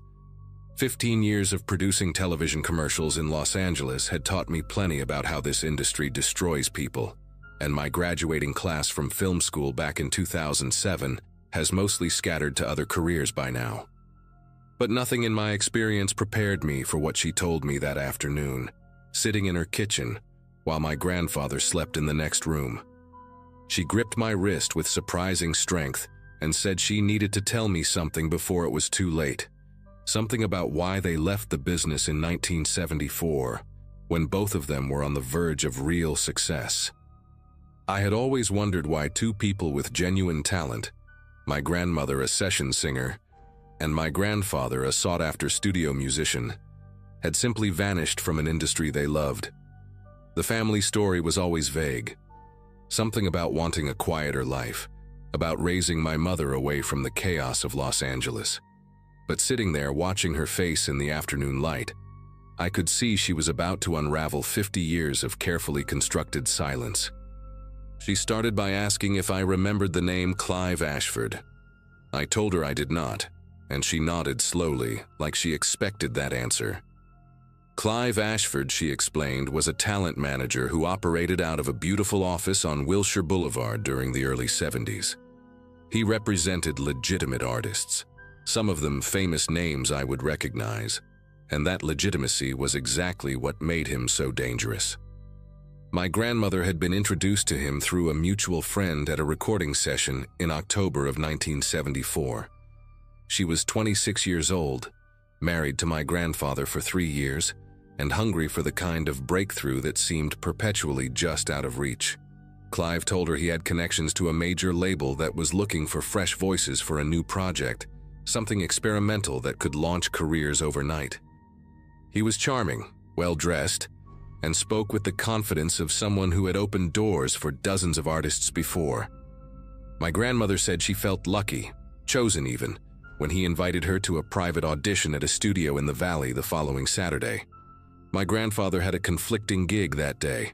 15 years of producing television commercials in Los Angeles had taught me plenty about how this industry destroys people, and my graduating class from film school back in 2007 has mostly scattered to other careers by now. But nothing in my experience prepared me for what she told me that afternoon, sitting in her kitchen while my grandfather slept in the next room. She gripped my wrist with surprising strength and said she needed to tell me something before it was too late. Something about why they left the business in 1974, when both of them were on the verge of real success. I had always wondered why two people with genuine talent, my grandmother a session singer, and my grandfather a sought-after studio musician, had simply vanished from an industry they loved. The family story was always vague. Something about wanting a quieter life, about raising my mother away from the chaos of Los Angeles. But sitting there watching her face in the afternoon light, I could see she was about to unravel 50 years of carefully constructed silence. She started by asking if I remembered the name Clive Ashford. I told her I did not, and she nodded slowly, like she expected that answer. Clive Ashford, she explained, was a talent manager who operated out of a beautiful office on Wilshire Boulevard during the early 70s. He represented legitimate artists, some of them famous names I would recognize, and that legitimacy was exactly what made him so dangerous. My grandmother had been introduced to him through a mutual friend at a recording session in October of 1974. She was 26 years old, married to my grandfather for 3 years, and hungry for the kind of breakthrough that seemed perpetually just out of reach. Clive told her he had connections to a major label that was looking for fresh voices for a new project, something experimental that could launch careers overnight. He was charming, well-dressed, and spoke with the confidence of someone who had opened doors for dozens of artists before. My grandmother said she felt lucky, chosen even, when he invited her to a private audition at a studio in the Valley the following Saturday. My grandfather had a conflicting gig that day,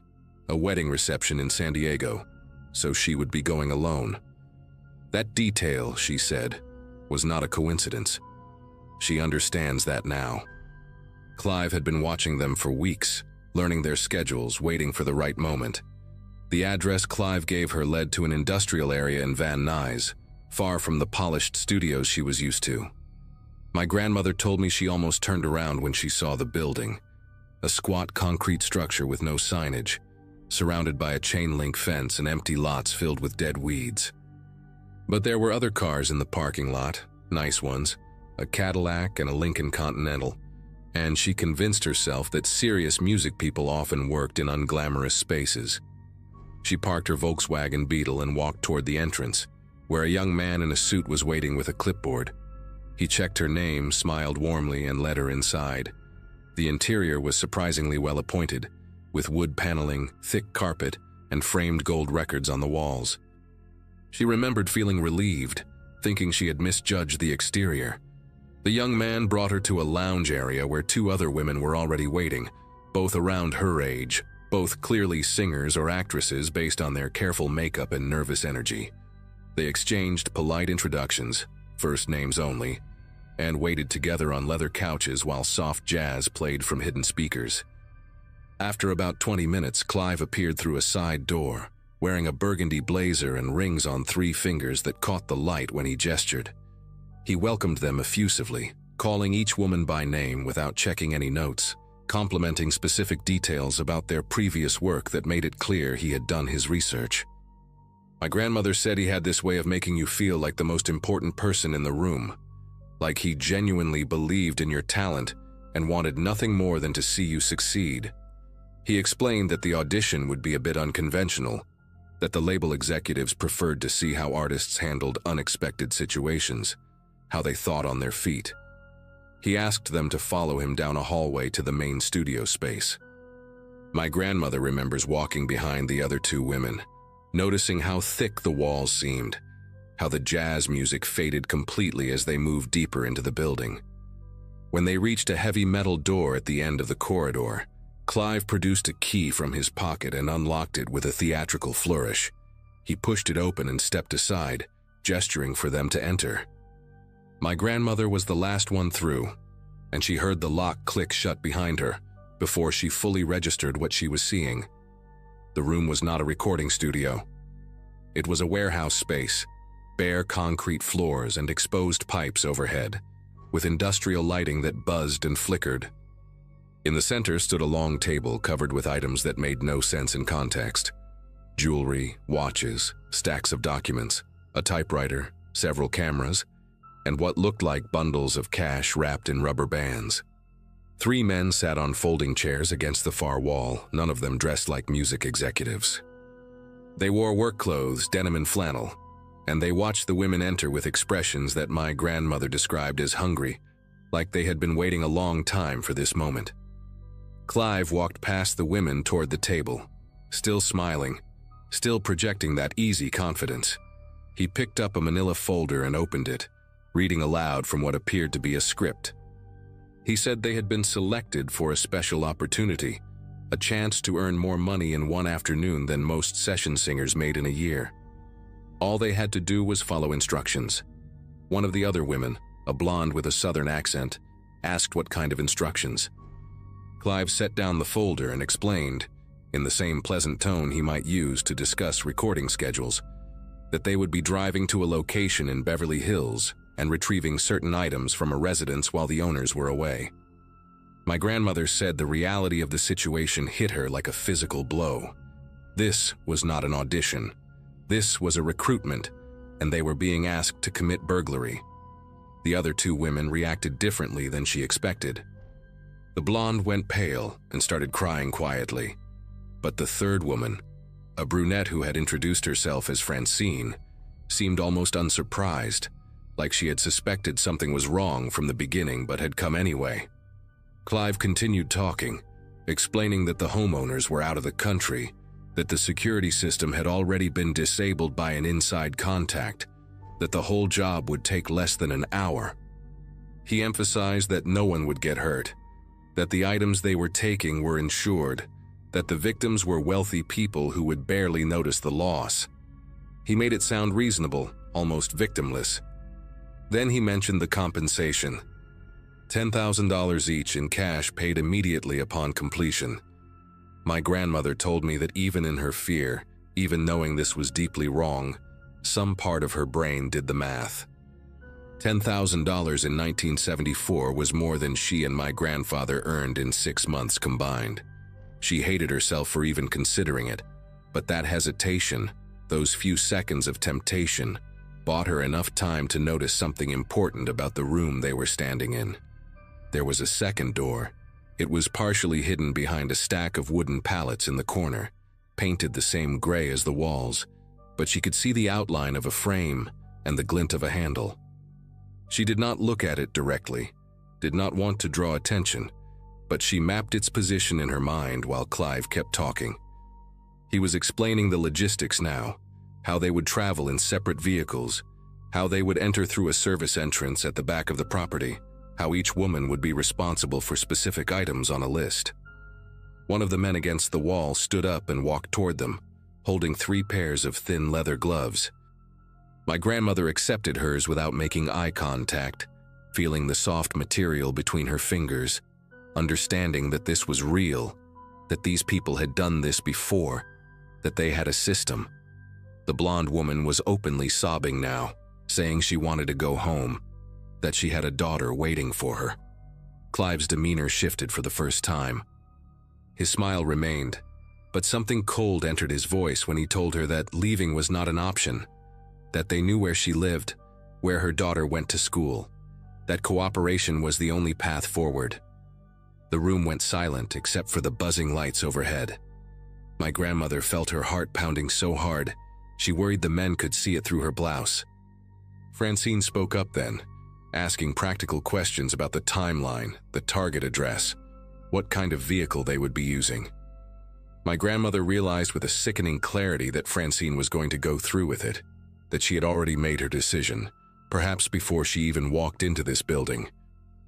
a wedding reception in San Diego, so she would be going alone. That detail, she said, was not a coincidence. She understands that now. Clive had been watching them for weeks, learning their schedules, waiting for the right moment. The address Clive gave her led to an industrial area in Van Nuys, far from the polished studios she was used to. My grandmother told me she almost turned around when she saw the building, a squat concrete structure with no signage, surrounded by a chain-link fence and empty lots filled with dead weeds. But there were other cars in the parking lot, nice ones, a Cadillac and a Lincoln Continental, and she convinced herself that serious music people often worked in unglamorous spaces. She parked her Volkswagen Beetle and walked toward the entrance, where a young man in a suit was waiting with a clipboard. He checked her name, smiled warmly, and led her inside. The interior was surprisingly well appointed, with wood paneling, thick carpet, and framed gold records on the walls. She remembered feeling relieved, thinking she had misjudged the exterior. The young man brought her to a lounge area where 2 other women were already waiting, both around her age, both clearly singers or actresses based on their careful makeup and nervous energy. They exchanged polite introductions, first names only, and waited together on leather couches while soft jazz played from hidden speakers. After about 20 minutes, Clive appeared through a side door, wearing a burgundy blazer and rings on 3 fingers that caught the light when he gestured. He welcomed them effusively, calling each woman by name without checking any notes, complimenting specific details about their previous work that made it clear he had done his research. My grandmother said he had this way of making you feel like the most important person in the room, like he genuinely believed in your talent and wanted nothing more than to see you succeed. He explained that the audition would be a bit unconventional, that the label executives preferred to see how artists handled unexpected situations, how they thought on their feet. He asked them to follow him down a hallway to the main studio space. My grandmother remembers walking behind the other 2 women, noticing how thick the walls seemed, how the jazz music faded completely as they moved deeper into the building. When they reached a heavy metal door at the end of the corridor, Clive produced a key from his pocket and unlocked it with a theatrical flourish. He pushed it open and stepped aside, gesturing for them to enter. My grandmother was the last one through, and she heard the lock click shut behind her before she fully registered what she was seeing. The room was not a recording studio. It was a warehouse space, bare concrete floors and exposed pipes overhead, with industrial lighting that buzzed and flickered. In the center stood a long table covered with items that made no sense in context. Jewelry, watches, stacks of documents, a typewriter, several cameras, and what looked like bundles of cash wrapped in rubber bands. 3 men sat on folding chairs against the far wall, none of them dressed like music executives. They wore work clothes, denim and flannel, and they watched the women enter with expressions that my grandmother described as hungry, like they had been waiting a long time for this moment. Clive walked past the women toward the table, still smiling, still projecting that easy confidence. He picked up a manila folder and opened it, reading aloud from what appeared to be a script. He said they had been selected for a special opportunity, a chance to earn more money in one afternoon than most session singers made in a year. All they had to do was follow instructions. One of the other women, a blonde with a southern accent, asked what kind of instructions. Clive set down the folder and explained, in the same pleasant tone he might use to discuss recording schedules, that they would be driving to a location in Beverly Hills and retrieving certain items from a residence while the owners were away. My grandmother said the reality of the situation hit her like a physical blow. This was not an audition. This was a recruitment, and they were being asked to commit burglary. The other 2 women reacted differently than she expected. The blonde went pale and started crying quietly, but the 3rd woman, a brunette who had introduced herself as Francine, seemed almost unsurprised, like she had suspected something was wrong from the beginning but had come anyway. Clive continued talking, explaining that the homeowners were out of the country, that the security system had already been disabled by an inside contact, that the whole job would take less than an hour. He emphasized that no one would get hurt, that the items they were taking were insured, that the victims were wealthy people who would barely notice the loss. He made it sound reasonable, almost victimless. Then he mentioned the compensation. $10,000 each in cash paid immediately upon completion. My grandmother told me that even in her fear, even knowing this was deeply wrong, some part of her brain did the math. $10,000 in 1974 was more than she and my grandfather earned in 6 months combined. She hated herself for even considering it, but that hesitation, those few seconds of temptation, bought her enough time to notice something important about the room they were standing in. There was a second door. It was partially hidden behind a stack of wooden pallets in the corner, painted the same gray as the walls, but she could see the outline of a frame and the glint of a handle. She did not look at it directly, did not want to draw attention, but she mapped its position in her mind while Clive kept talking. He was explaining the logistics now, how they would travel in separate vehicles, how they would enter through a service entrance at the back of the property, how each woman would be responsible for specific items on a list. One of the men against the wall stood up and walked toward them, holding 3 pairs of thin leather gloves. My grandmother accepted hers without making eye contact, feeling the soft material between her fingers, understanding that this was real, that these people had done this before, that they had a system. The blonde woman was openly sobbing now, saying she wanted to go home, that she had a daughter waiting for her. Clive's demeanor shifted for the first time. His smile remained, but something cold entered his voice when he told her that leaving was not an option, that they knew where she lived, where her daughter went to school, that cooperation was the only path forward. The room went silent except for the buzzing lights overhead. My grandmother felt her heart pounding so hard, she worried the men could see it through her blouse. Francine spoke up then, asking practical questions about the timeline, the target address, what kind of vehicle they would be using. My grandmother realized with a sickening clarity that Francine was going to go through with it, that she had already made her decision, perhaps before she even walked into this building.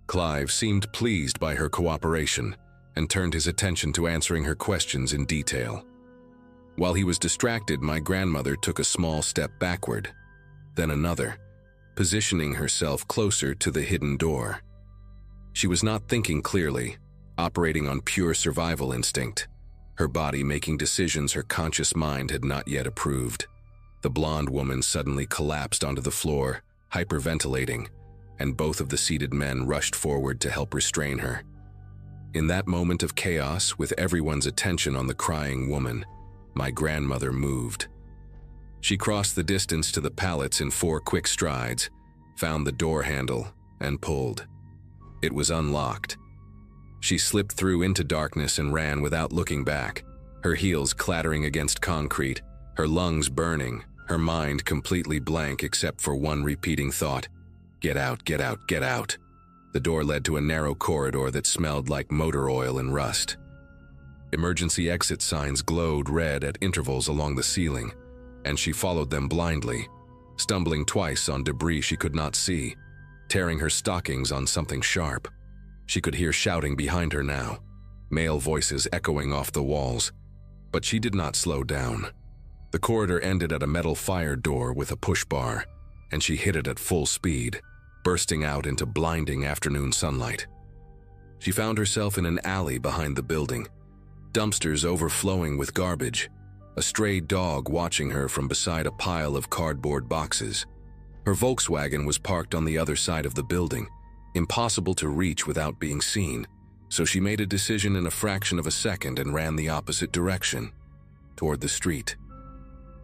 Clive seemed pleased by her cooperation and turned his attention to answering her questions in detail. While he was distracted, my grandmother took a small step backward, then another, positioning herself closer to the hidden door. She was not thinking clearly, operating on pure survival instinct, her body making decisions her conscious mind had not yet approved. The blonde woman suddenly collapsed onto the floor, hyperventilating, and both of the seated men rushed forward to help restrain her. In that moment of chaos, with everyone's attention on the crying woman, my grandmother moved. She crossed the distance to the pallets in 4 quick strides, found the door handle, and pulled. It was unlocked. She slipped through into darkness and ran without looking back, her heels clattering against concrete, her lungs burning, her mind completely blank except for one repeating thought: "Get out, get out, get out." The door led to a narrow corridor that smelled like motor oil and rust. Emergency exit signs glowed red at intervals along the ceiling, and she followed them blindly, stumbling twice on debris she could not see, tearing her stockings on something sharp. She could hear shouting behind her now, male voices echoing off the walls, but she did not slow down. The corridor ended at a metal fire door with a push bar, and she hit it at full speed, bursting out into blinding afternoon sunlight. She found herself in an alley behind the building, dumpsters overflowing with garbage, a stray dog watching her from beside a pile of cardboard boxes. Her Volkswagen was parked on the other side of the building, impossible to reach without being seen, so she made a decision in a fraction of a second and ran the opposite direction, toward the street.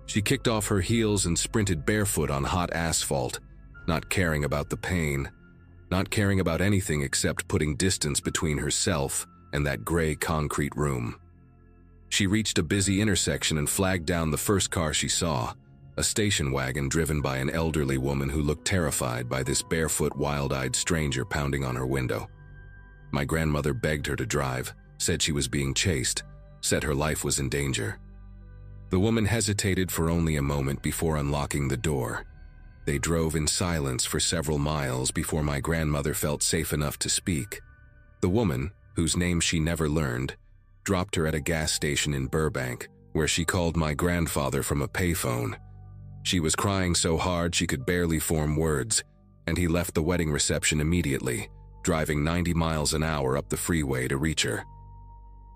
She kicked off her heels and sprinted barefoot on hot asphalt, not caring about the pain, not caring about anything except putting distance between herself and that gray concrete room. She reached a busy intersection and flagged down the first car she saw, a station wagon driven by an elderly woman who looked terrified by this barefoot, wild-eyed stranger pounding on her window. My grandmother begged her to drive, said she was being chased, said her life was in danger. The woman hesitated for only a moment before unlocking the door. They drove in silence for several miles before my grandmother felt safe enough to speak. The woman, whose name she never learned, dropped her at a gas station in Burbank, where she called my grandfather from a payphone. She was crying so hard she could barely form words, and he left the wedding reception immediately, driving 90 miles an hour up the freeway to reach her.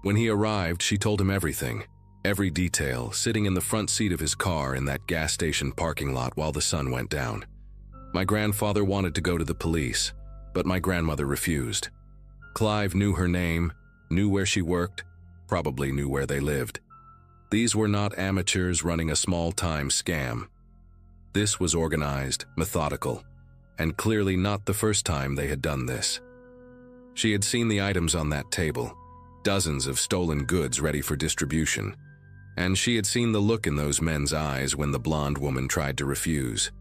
When he arrived, she told him everything, every detail, sitting in the front seat of his car in that gas station parking lot while the sun went down. My grandfather wanted to go to the police, but my grandmother refused. Clive knew her name, knew where she worked, probably knew where they lived. These were not amateurs running a small-time scam. This was organized, methodical, and clearly not the first time they had done this. She had seen the items on that table, dozens of stolen goods ready for distribution, and she had seen the look in those men's eyes when the blonde woman tried to refuse.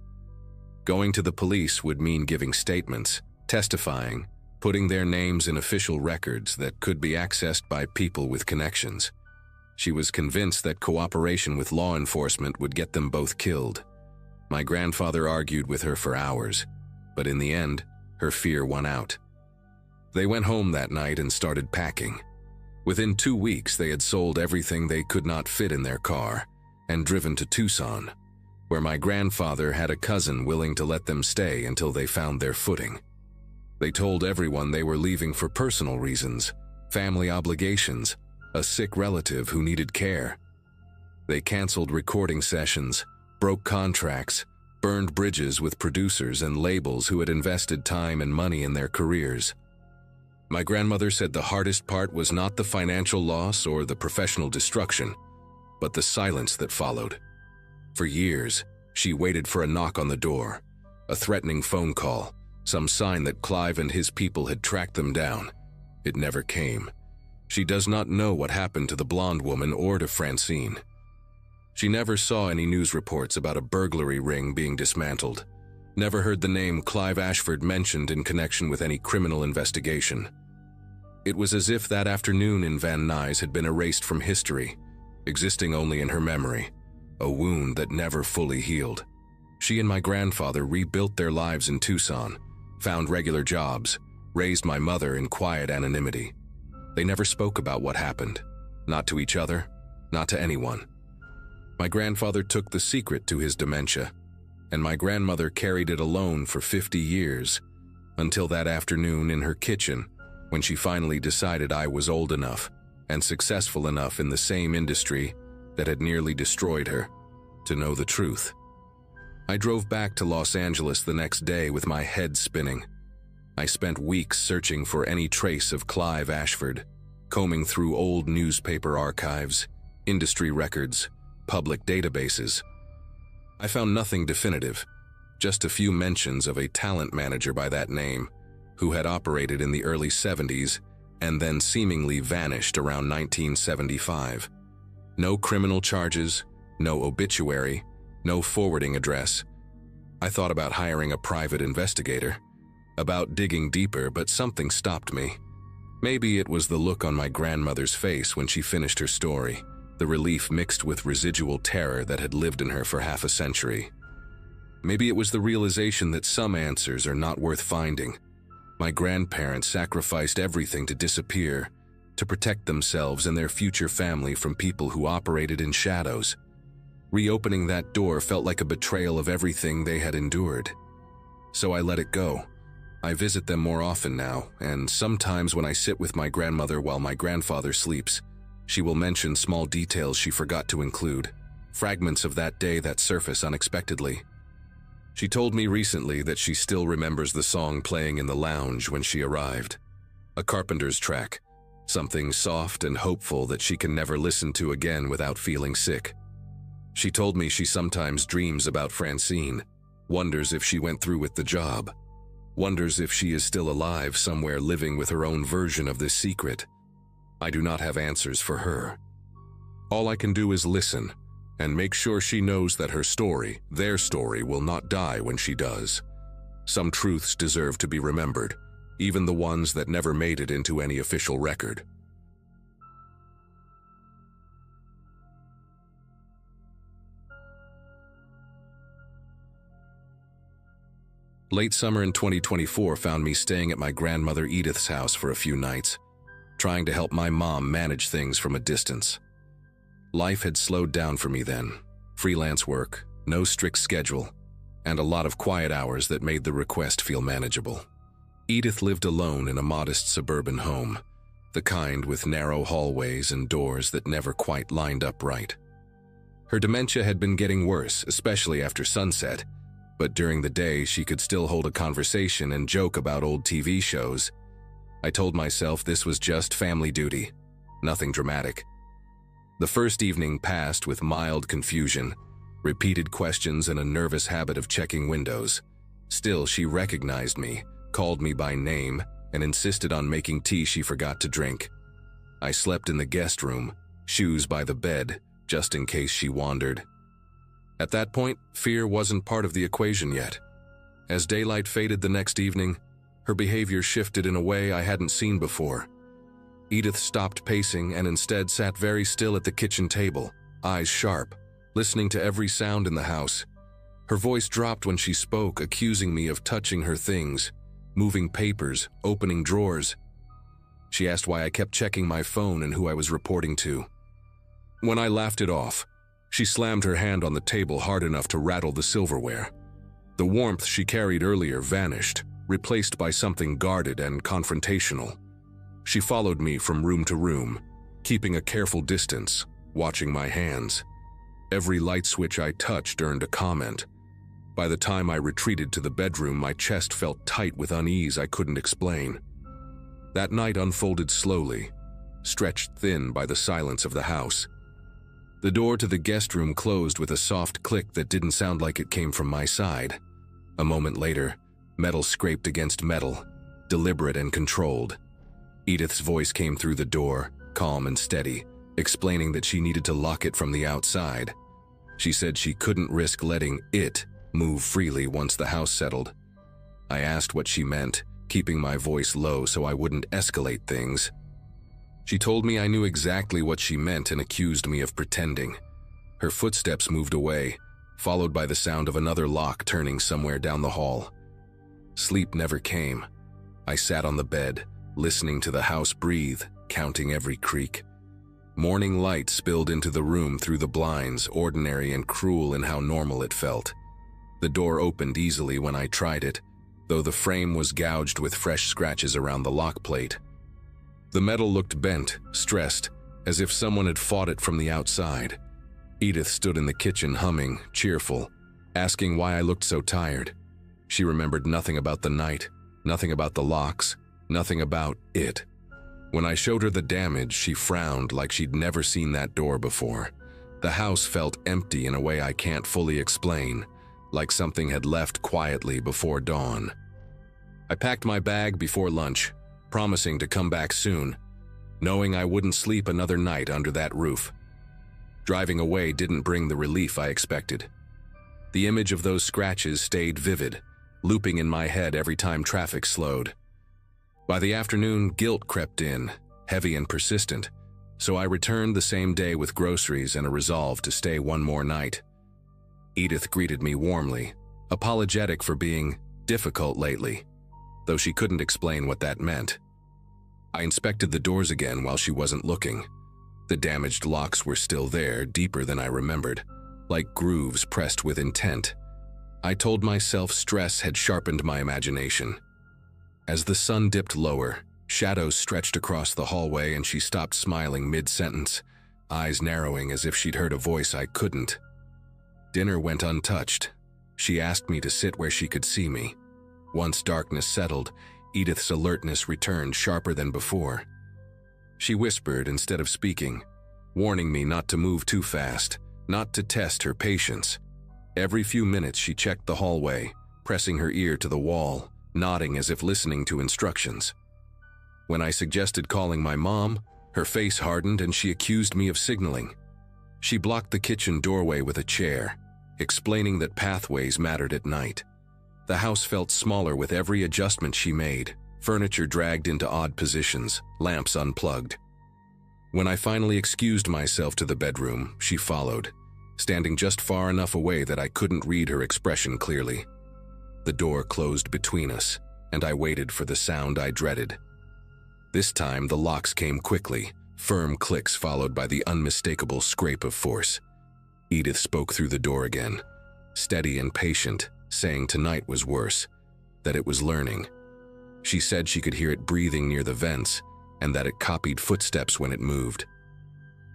Going to the police would mean giving statements, testifying, putting their names in official records that could be accessed by people with connections. She was convinced that cooperation with law enforcement would get them both killed. My grandfather argued with her for hours, but in the end, her fear won out. They went home that night and started packing. Within 2 weeks, they had sold everything they could not fit in their car and driven to Tucson, where my grandfather had a cousin willing to let them stay until they found their footing. They told everyone they were leaving for personal reasons, family obligations, a sick relative who needed care. They canceled recording sessions, broke contracts, burned bridges with producers and labels who had invested time and money in their careers. My grandmother said the hardest part was not the financial loss or the professional destruction, but the silence that followed. For years, she waited for a knock on the door, a threatening phone call, some sign that Clive and his people had tracked them down. It never came. She does not know what happened to the blonde woman or to Francine. She never saw any news reports about a burglary ring being dismantled, never heard the name Clive Ashford mentioned in connection with any criminal investigation. It was as if that afternoon in Van Nuys had been erased from history, existing only in her memory, a wound that never fully healed. She and my grandfather rebuilt their lives in Tucson, found regular jobs, raised my mother in quiet anonymity. They never spoke about what happened, not to each other, not to anyone. My grandfather took the secret to his dementia, and my grandmother carried it alone for 50 years, Until that afternoon in her kitchen, when she finally decided I was old enough and successful enough in the same industry that had nearly destroyed her to know the truth. I drove back to Los Angeles the next day with my head spinning. I spent weeks searching for any trace of Clive Ashford, combing through old newspaper archives, industry records, public databases. I found nothing definitive, just a few mentions of a talent manager by that name who had operated in the early 70s and then seemingly vanished around 1975. No criminal charges, no obituary, no forwarding address. I thought about hiring a private investigator, about digging deeper, but something stopped me. Maybe it was the look on my grandmother's face when she finished her story, the relief mixed with residual terror that had lived in her for half a century. Maybe it was the realization that some answers are not worth finding. My grandparents sacrificed everything to disappear, to protect themselves and their future family from people who operated in shadows. Reopening that door felt like a betrayal of everything they had endured. So I let it go. I visit them more often now, and sometimes when I sit with my grandmother while my grandfather sleeps, she will mention small details she forgot to include, fragments of that day that surface unexpectedly. She told me recently that she still remembers the song playing in the lounge when she arrived. A Carpenter's track, something soft and hopeful that she can never listen to again without feeling sick. She told me she sometimes dreams about Francine, wonders if she went through with the job, wonders if she is still alive somewhere living with her own version of this secret. I do not have answers for her. All I can do is listen and make sure she knows that her story, their story, will not die when she does. Some truths deserve to be remembered, even the ones that never made it into any official record. Late summer in 2024 found me staying at my grandmother Edith's house for a few nights, trying to help my mom manage things from a distance. Life had slowed down for me then. Freelance work, no strict schedule, and a lot of quiet hours that made the request feel manageable. Edith lived alone in a modest suburban home, the kind with narrow hallways and doors that never quite lined up right. Her dementia had been getting worse, especially after sunset, but during the day she could still hold a conversation and joke about old TV shows. I told myself this was just family duty, nothing dramatic. The first evening passed with mild confusion, repeated questions and a nervous habit of checking windows. Still, she recognized me, called me by name, and insisted on making tea she forgot to drink. I slept in the guest room, shoes by the bed, just in case she wandered. At that point, fear wasn't part of the equation yet. As daylight faded the next evening, her behavior shifted in a way I hadn't seen before. Edith stopped pacing and instead sat very still at the kitchen table, eyes sharp, listening to every sound in the house. Her voice dropped when she spoke, accusing me of touching her things, moving papers, opening drawers. She asked why I kept checking my phone and who I was reporting to. When I laughed it off, she slammed her hand on the table hard enough to rattle the silverware. The warmth she carried earlier vanished, replaced by something guarded and confrontational. She followed me from room to room, keeping a careful distance, watching my hands. Every light switch I touched earned a comment. By the time I retreated to the bedroom, my chest felt tight with unease I couldn't explain. That night unfolded slowly, stretched thin by the silence of the house. The door to the guest room closed with a soft click that didn't sound like it came from my side. A moment later, metal scraped against metal, deliberate and controlled. Edith's voice came through the door, calm and steady, explaining that she needed to lock it from the outside. She said she couldn't risk letting it move freely once the house settled. I asked what she meant, keeping my voice low so I wouldn't escalate things. She told me I knew exactly what she meant and accused me of pretending. Her footsteps moved away, followed by the sound of another lock turning somewhere down the hall. Sleep never came. I sat on the bed, listening to the house breathe, counting every creak. Morning light spilled into the room through the blinds, ordinary and cruel in how normal it felt. The door opened easily when I tried it, though the frame was gouged with fresh scratches around the lock plate. The metal looked bent, stressed, as if someone had fought it from the outside. Edith stood in the kitchen humming, cheerful, asking why I looked so tired. She remembered nothing about the night, nothing about the locks, nothing about it. When I showed her the damage, she frowned like she'd never seen that door before. The house felt empty in a way I can't fully explain, like something had left quietly before dawn. I packed my bag before lunch, promising to come back soon, knowing I wouldn't sleep another night under that roof. Driving away didn't bring the relief I expected. The image of those scratches stayed vivid, looping in my head every time traffic slowed. By the afternoon, guilt crept in, heavy and persistent, so I returned the same day with groceries and a resolve to stay one more night. Edith greeted me warmly, apologetic for being difficult lately, though she couldn't explain what that meant. I inspected the doors again while she wasn't looking. The damaged locks were still there, deeper than I remembered, like grooves pressed with intent. I told myself stress had sharpened my imagination. As the sun dipped lower, shadows stretched across the hallway and she stopped smiling mid-sentence, eyes narrowing as if she'd heard a voice I couldn't. Dinner went untouched. She asked me to sit where she could see me. Once darkness settled, Edith's alertness returned sharper than before. She whispered instead of speaking, warning me not to move too fast, not to test her patience. Every few minutes she checked the hallway, pressing her ear to the wall, nodding as if listening to instructions. When I suggested calling my mom, her face hardened and she accused me of signaling. She blocked the kitchen doorway with a chair, explaining that pathways mattered at night. The house felt smaller with every adjustment she made, furniture dragged into odd positions, lamps unplugged. When I finally excused myself to the bedroom, she followed, standing just far enough away that I couldn't read her expression clearly. The door closed between us, and I waited for the sound I dreaded. This time, the locks came quickly, firm clicks followed by the unmistakable scrape of force. Edith spoke through the door again, steady and patient, saying tonight was worse, that it was learning. She said she could hear it breathing near the vents, and that it copied footsteps when it moved.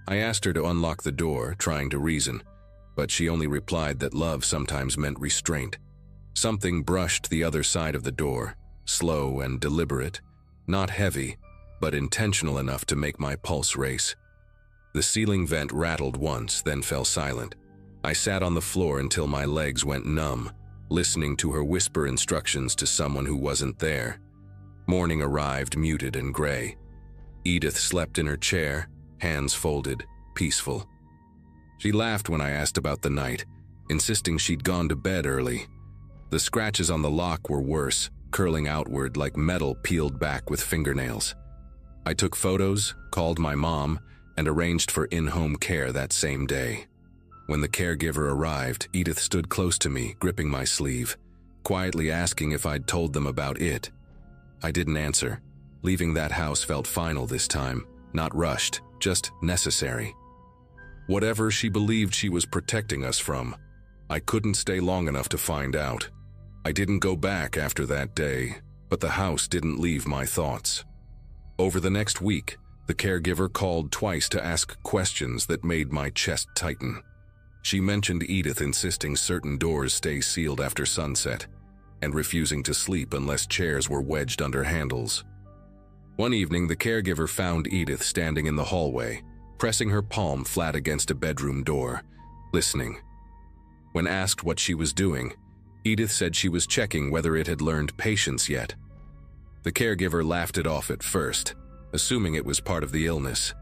I asked her to unlock the door, trying to reason, but she only replied that love sometimes meant restraint. Something brushed the other side of the door, slow and deliberate, not heavy, but intentional enough to make my pulse race. The ceiling vent rattled once, then fell silent. I sat on the floor until my legs went numb, listening to her whisper instructions to someone who wasn't there. Morning arrived muted and gray. Edith slept in her chair, hands folded, peaceful. She laughed when I asked about the night, insisting she'd gone to bed early. The scratches on the lock were worse, curling outward like metal peeled back with fingernails. I took photos, called my mom, and arranged for in-home care that same day. When the caregiver arrived, Edith stood close to me, gripping my sleeve, quietly asking if I'd told them about it. I didn't answer. Leaving that house felt final this time, not rushed, just necessary. Whatever she believed she was protecting us from, I couldn't stay long enough to find out. I didn't go back after that day, but the house didn't leave my thoughts. Over the next week, the caregiver called twice to ask questions that made my chest tighten. She mentioned Edith insisting certain doors stay sealed after sunset, and refusing to sleep unless chairs were wedged under handles. One evening, the caregiver found Edith standing in the hallway, pressing her palm flat against a bedroom door, listening. When asked what she was doing, Edith said she was checking whether it had learned patience yet. The caregiver laughed it off at first, assuming it was part of the illness.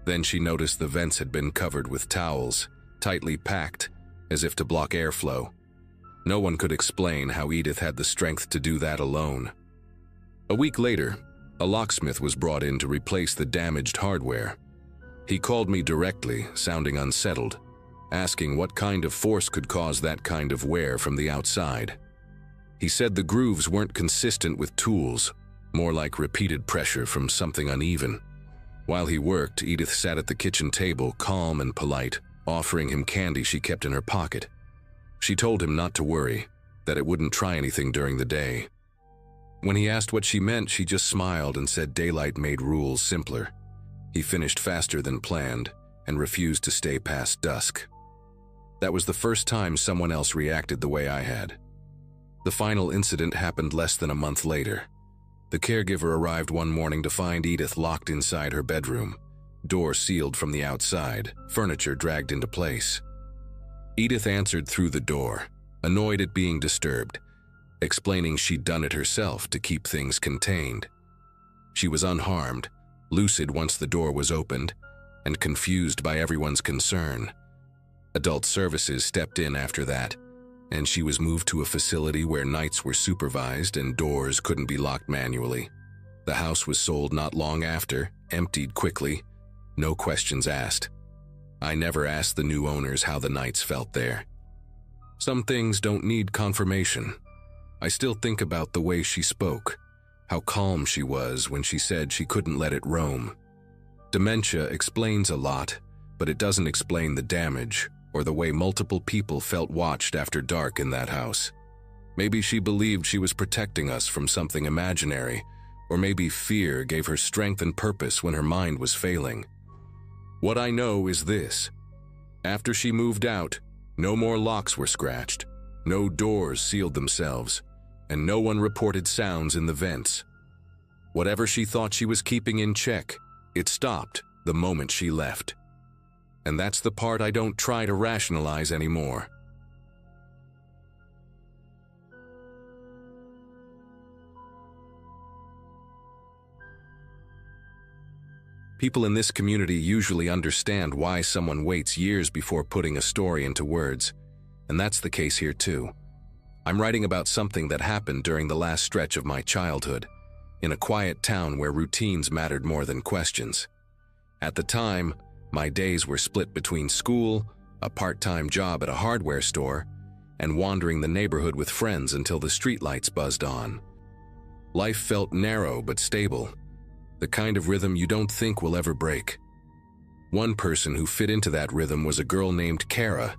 Then she noticed the vents had been covered with towels, tightly packed, as if to block airflow. No one could explain how Edith had the strength to do that alone. A week later, a locksmith was brought in to replace the damaged hardware. He called me directly, sounding unsettled, asking what kind of force could cause that kind of wear from the outside. He said the grooves weren't consistent with tools, more like repeated pressure from something uneven. While he worked, Edith sat at the kitchen table, calm and polite, offering him candy she kept in her pocket. She told him not to worry, that it wouldn't try anything during the day. When he asked what she meant, she just smiled and said daylight made rules simpler. He finished faster than planned and refused to stay past dusk. That was the first time someone else reacted the way I had. The final incident happened less than a month later. The caregiver arrived one morning to find Edith locked inside her bedroom, door sealed from the outside, furniture dragged into place. Edith answered through the door, annoyed at being disturbed, explaining she'd done it herself to keep things contained. She was unharmed, lucid once the door was opened, and confused by everyone's concern. Adult services stepped in after that, and she was moved to a facility where nights were supervised and doors couldn't be locked manually. The house was sold not long after, emptied quickly, no questions asked. I never asked the new owners how the nights felt there. Some things don't need confirmation. I still think about the way she spoke, how calm she was when she said she couldn't let it roam. Dementia explains a lot, but it doesn't explain the damage or the way multiple people felt watched after dark in that house. Maybe she believed she was protecting us from something imaginary, or maybe fear gave her strength and purpose when her mind was failing. What I know is this: after she moved out, no more locks were scratched, no doors sealed themselves, and no one reported sounds in the vents. Whatever she thought she was keeping in check, it stopped the moment she left. And that's the part I don't try to rationalize anymore. People in this community usually understand why someone waits years before putting a story into words, and that's the case here too. I'm writing about something that happened during the last stretch of my childhood, in a quiet town where routines mattered more than questions. At the time, my days were split between school, a part-time job at a hardware store, and wandering the neighborhood with friends until the streetlights buzzed on. Life felt narrow but stable, the kind of rhythm you don't think will ever break. One person who fit into that rhythm was a girl named Kara,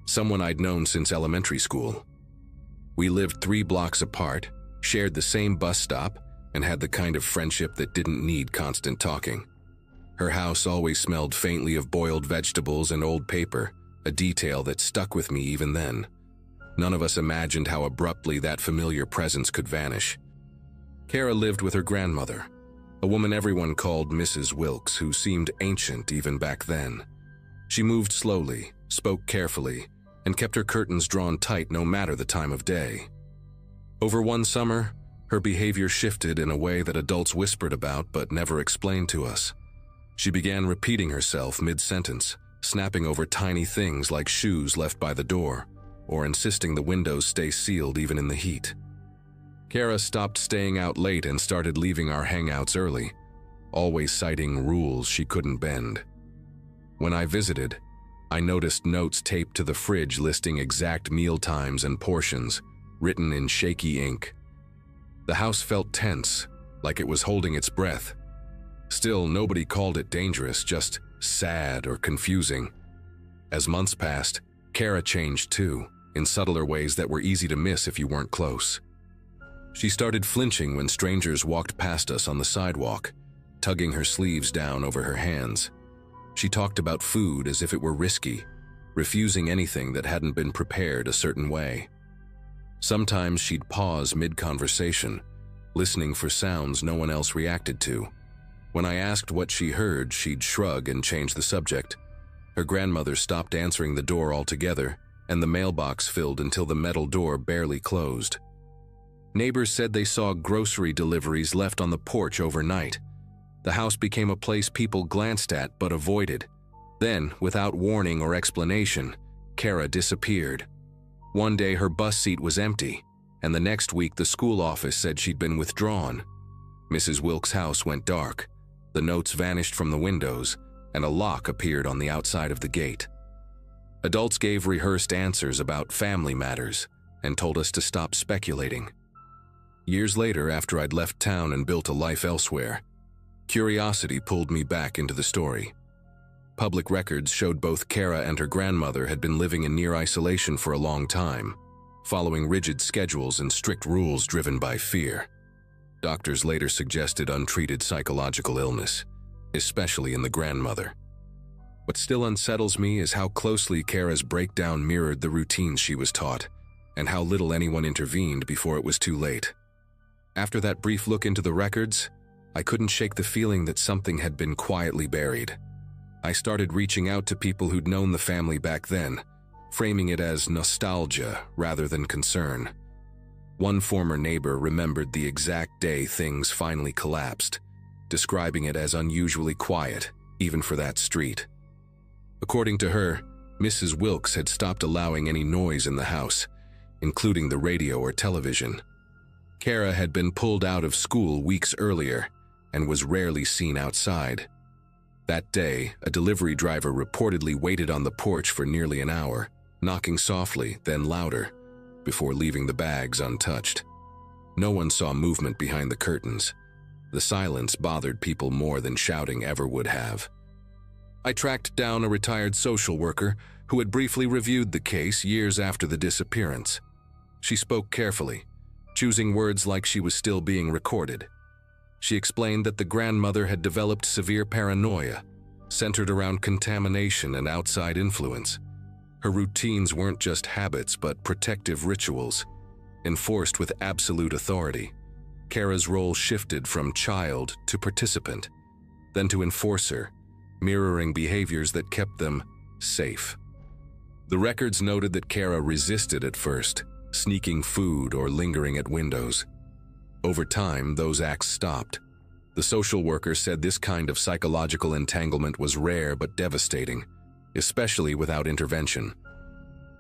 someone I'd known since elementary school. We lived 3 blocks apart, shared the same bus stop, and had the kind of friendship that didn't need constant talking. Her house always smelled faintly of boiled vegetables and old paper, a detail that stuck with me even then. None of us imagined how abruptly that familiar presence could vanish. Kara lived with her grandmother, a woman everyone called Mrs. Wilkes, who seemed ancient even back then. She moved slowly, spoke carefully, and kept her curtains drawn tight no matter the time of day. Over one summer, her behavior shifted in a way that adults whispered about but never explained to us. She began repeating herself mid-sentence, snapping over tiny things like shoes left by the door, or insisting the windows stay sealed even in the heat. Kara stopped staying out late and started leaving our hangouts early, always citing rules she couldn't bend. When I visited, I noticed notes taped to the fridge listing exact meal times and portions, written in shaky ink. The house felt tense, like it was holding its breath. Still, nobody called it dangerous, just sad or confusing. As months passed, Kara changed too, in subtler ways that were easy to miss if you weren't close. She started flinching when strangers walked past us on the sidewalk, tugging her sleeves down over her hands. She talked about food as if it were risky, refusing anything that hadn't been prepared a certain way. Sometimes she'd pause mid-conversation, listening for sounds no one else reacted to. When I asked what she heard, she'd shrug and change the subject. Her grandmother stopped answering the door altogether, and the mailbox filled until the metal door barely closed. Neighbors said they saw grocery deliveries left on the porch overnight. The house became a place people glanced at but avoided. Then, without warning or explanation, Kara disappeared. One day her bus seat was empty, and the next week the school office said she'd been withdrawn. Mrs. Wilkes' house went dark. The notes vanished from the windows, and a lock appeared on the outside of the gate. Adults gave rehearsed answers about family matters and told us to stop speculating. Years later, after I'd left town and built a life elsewhere, curiosity pulled me back into the story. Public records showed both Kara and her grandmother had been living in near isolation for a long time, following rigid schedules and strict rules driven by fear. Doctors later suggested untreated psychological illness, especially in the grandmother. What still unsettles me is how closely Kara's breakdown mirrored the routines she was taught, and how little anyone intervened before it was too late. After that brief look into the records, I couldn't shake the feeling that something had been quietly buried. I started reaching out to people who'd known the family back then, framing it as nostalgia rather than concern. One former neighbor remembered the exact day things finally collapsed, describing it as unusually quiet, even for that street. According to her, Mrs. Wilkes had stopped allowing any noise in the house, including the radio or television. Kara had been pulled out of school weeks earlier and was rarely seen outside. That day, a delivery driver reportedly waited on the porch for nearly an hour, knocking softly, then louder, before leaving the bags untouched. No one saw movement behind the curtains. The silence bothered people more than shouting ever would have. I tracked down a retired social worker who had briefly reviewed the case years after the disappearance. She spoke carefully, choosing words like she was still being recorded. She explained that the grandmother had developed severe paranoia, centered around contamination and outside influence. Her routines weren't just habits but protective rituals, enforced with absolute authority. Kara's role shifted from child to participant, then to enforcer, mirroring behaviors that kept them safe. The records noted that Kara resisted at first, sneaking food or lingering at windows. Over time, those acts stopped. The social worker said this kind of psychological entanglement was rare but devastating, especially without intervention.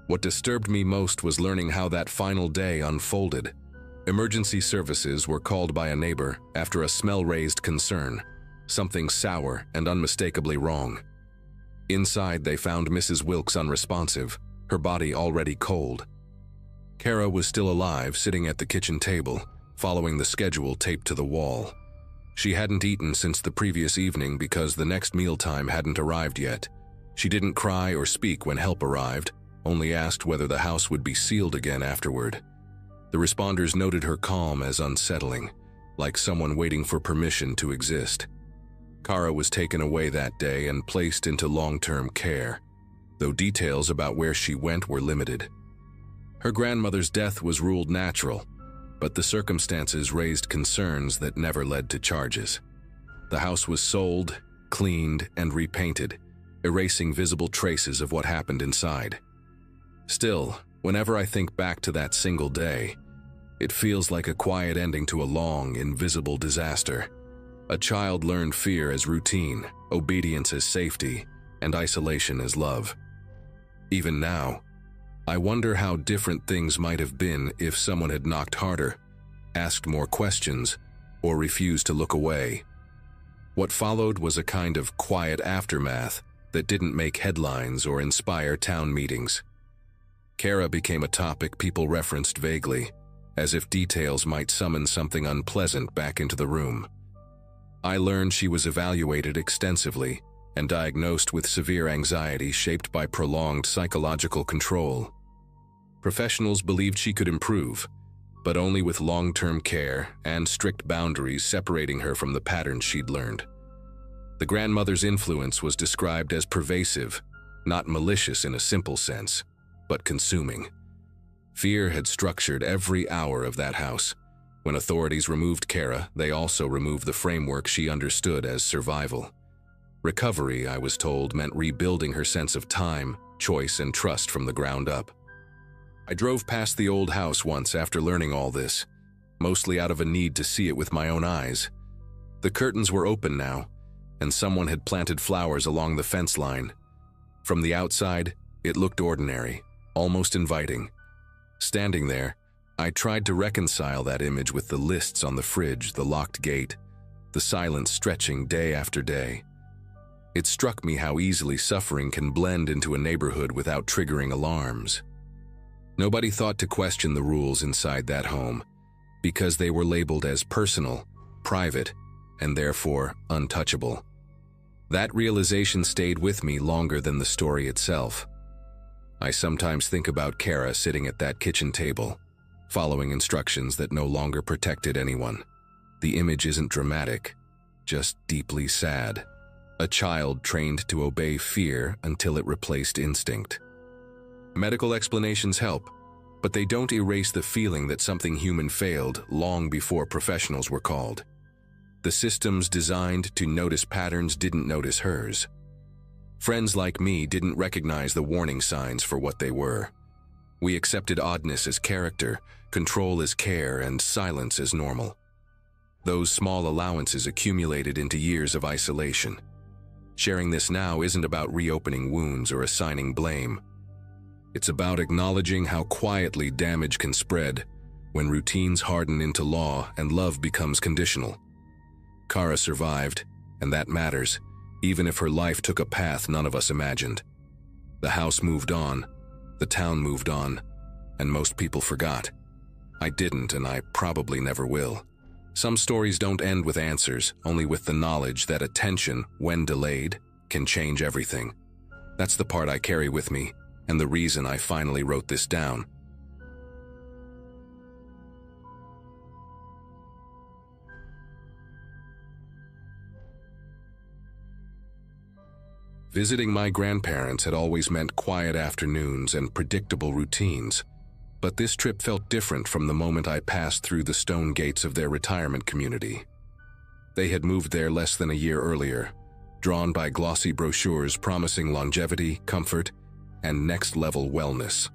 What disturbed me most was learning how that final day unfolded. Emergency services were called by a neighbor after a smell-raised concern, something sour and unmistakably wrong. Inside, they found Mrs. Wilkes unresponsive, her body already cold. Kara was still alive, sitting at the kitchen table, following the schedule taped to the wall. She hadn't eaten since the previous evening because the next mealtime hadn't arrived yet. She didn't cry or speak when help arrived, only asked whether the house would be sealed again afterward. The responders noted her calm as unsettling, like someone waiting for permission to exist. Kara was taken away that day and placed into long-term care, though details about where she went were limited. Her grandmother's death was ruled natural, but the circumstances raised concerns that never led to charges. The house was sold, cleaned, and repainted, erasing visible traces of what happened inside. Still, whenever I think back to that single day, it feels like a quiet ending to a long, invisible disaster. A child learned fear as routine, obedience as safety, and isolation as love. Even now, I wonder how different things might have been if someone had knocked harder, asked more questions, or refused to look away. What followed was a kind of quiet aftermath that didn't make headlines or inspire town meetings. Kara became a topic people referenced vaguely, as if details might summon something unpleasant back into the room. I learned she was evaluated extensively and diagnosed with severe anxiety shaped by prolonged psychological control. Professionals believed she could improve, but only with long-term care and strict boundaries separating her from the patterns she'd learned. The grandmother's influence was described as pervasive, not malicious in a simple sense, but consuming. Fear had structured every hour of that house. When authorities removed Kara, they also removed the framework she understood as survival. Recovery, I was told, meant rebuilding her sense of time, choice, and trust from the ground up. I drove past the old house once after learning all this, mostly out of a need to see it with my own eyes. The curtains were open now, and someone had planted flowers along the fence line. From the outside, it looked ordinary, almost inviting. Standing there, I tried to reconcile that image with the lists on the fridge, the locked gate, the silence stretching day after day. It struck me how easily suffering can blend into a neighborhood without triggering alarms. Nobody thought to question the rules inside that home, because they were labeled as personal, private, and therefore untouchable. That realization stayed with me longer than the story itself. I sometimes think about Kara sitting at that kitchen table, following instructions that no longer protected anyone. The image isn't dramatic, just deeply sad. A child trained to obey fear until it replaced instinct. Medical explanations help, but they don't erase the feeling that something human failed long before professionals were called. The systems designed to notice patterns didn't notice hers. Friends like me didn't recognize the warning signs for what they were. We accepted oddness as character, control as care, and silence as normal. Those small allowances accumulated into years of isolation. Sharing this now isn't about reopening wounds or assigning blame. It's about acknowledging how quietly damage can spread when routines harden into law and love becomes conditional. Kara survived, and that matters, even if her life took a path none of us imagined. The house moved on, the town moved on, and most people forgot. I didn't, and I probably never will. Some stories don't end with answers, only with the knowledge that attention, when delayed, can change everything. That's the part I carry with me, and the reason I finally wrote this down. Visiting my grandparents had always meant quiet afternoons and predictable routines, but this trip felt different from the moment I passed through the stone gates of their retirement community. They had moved there less than a year earlier, drawn by glossy brochures promising longevity, comfort, and next-level wellness.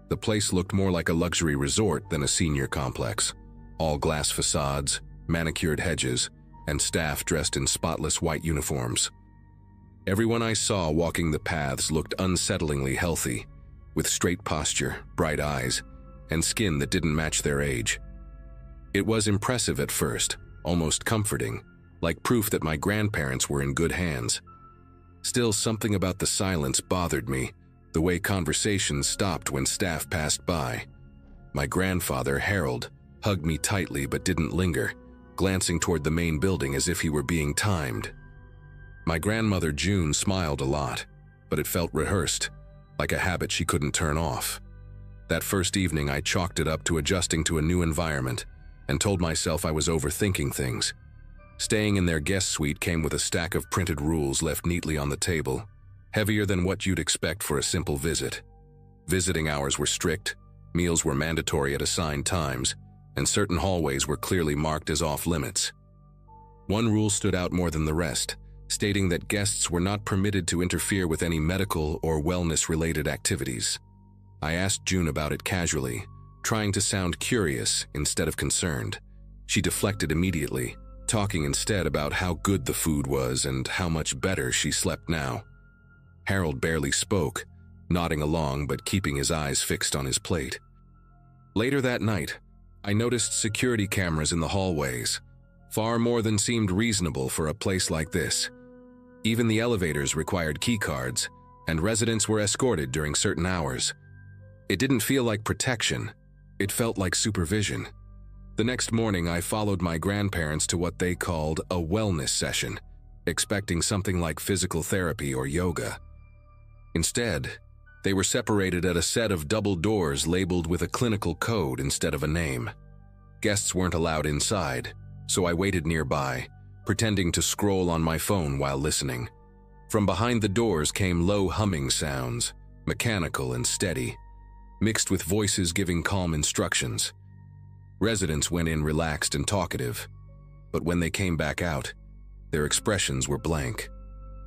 The place looked more like a luxury resort than a senior complex. All glass facades, manicured hedges, and staff dressed in spotless white uniforms. Everyone I saw walking the paths looked unsettlingly healthy, with straight posture, bright eyes, and skin that didn't match their age. It was impressive at first, almost comforting, like proof that my grandparents were in good hands. Still, something about the silence bothered me, the way conversations stopped when staff passed by. My grandfather, Harold, hugged me tightly but didn't linger, glancing toward the main building as if he were being timed. My grandmother, June, smiled a lot, but it felt rehearsed, like a habit she couldn't turn off. That first evening, I chalked it up to adjusting to a new environment and told myself I was overthinking things. Staying in their guest suite came with a stack of printed rules left neatly on the table, heavier than what you'd expect for a simple visit. Visiting hours were strict, meals were mandatory at assigned times, and certain hallways were clearly marked as off-limits. One rule stood out more than the rest, stating that guests were not permitted to interfere with any medical or wellness-related activities. I asked June about it casually, trying to sound curious instead of concerned. She deflected immediately, talking instead about how good the food was and how much better she slept now. Harold barely spoke, nodding along but keeping his eyes fixed on his plate. Later that night, I noticed security cameras in the hallways, far more than seemed reasonable for a place like this. Even the elevators required keycards, and residents were escorted during certain hours. It didn't feel like protection, it felt like supervision. The next morning, I followed my grandparents to what they called a wellness session, expecting something like physical therapy or yoga. Instead, they were separated at a set of double doors labeled with a clinical code instead of a name. Guests weren't allowed inside, so I waited nearby, pretending to scroll on my phone while listening. From behind the doors came low humming sounds, mechanical and steady, mixed with voices giving calm instructions. Residents went in relaxed and talkative, but when they came back out, their expressions were blank,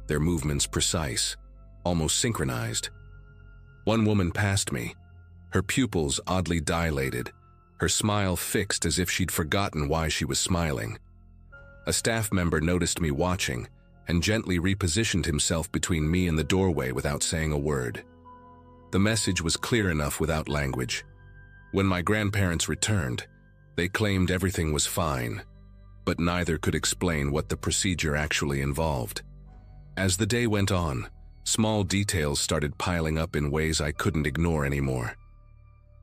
their movements precise, almost synchronized. One woman passed me, her pupils oddly dilated, her smile fixed as if she'd forgotten why she was smiling. A staff member noticed me watching and gently repositioned himself between me and the doorway without saying a word. The message was clear enough without language. When my grandparents returned, they claimed everything was fine, but neither could explain what the procedure actually involved. As the day went on, small details started piling up in ways I couldn't ignore anymore.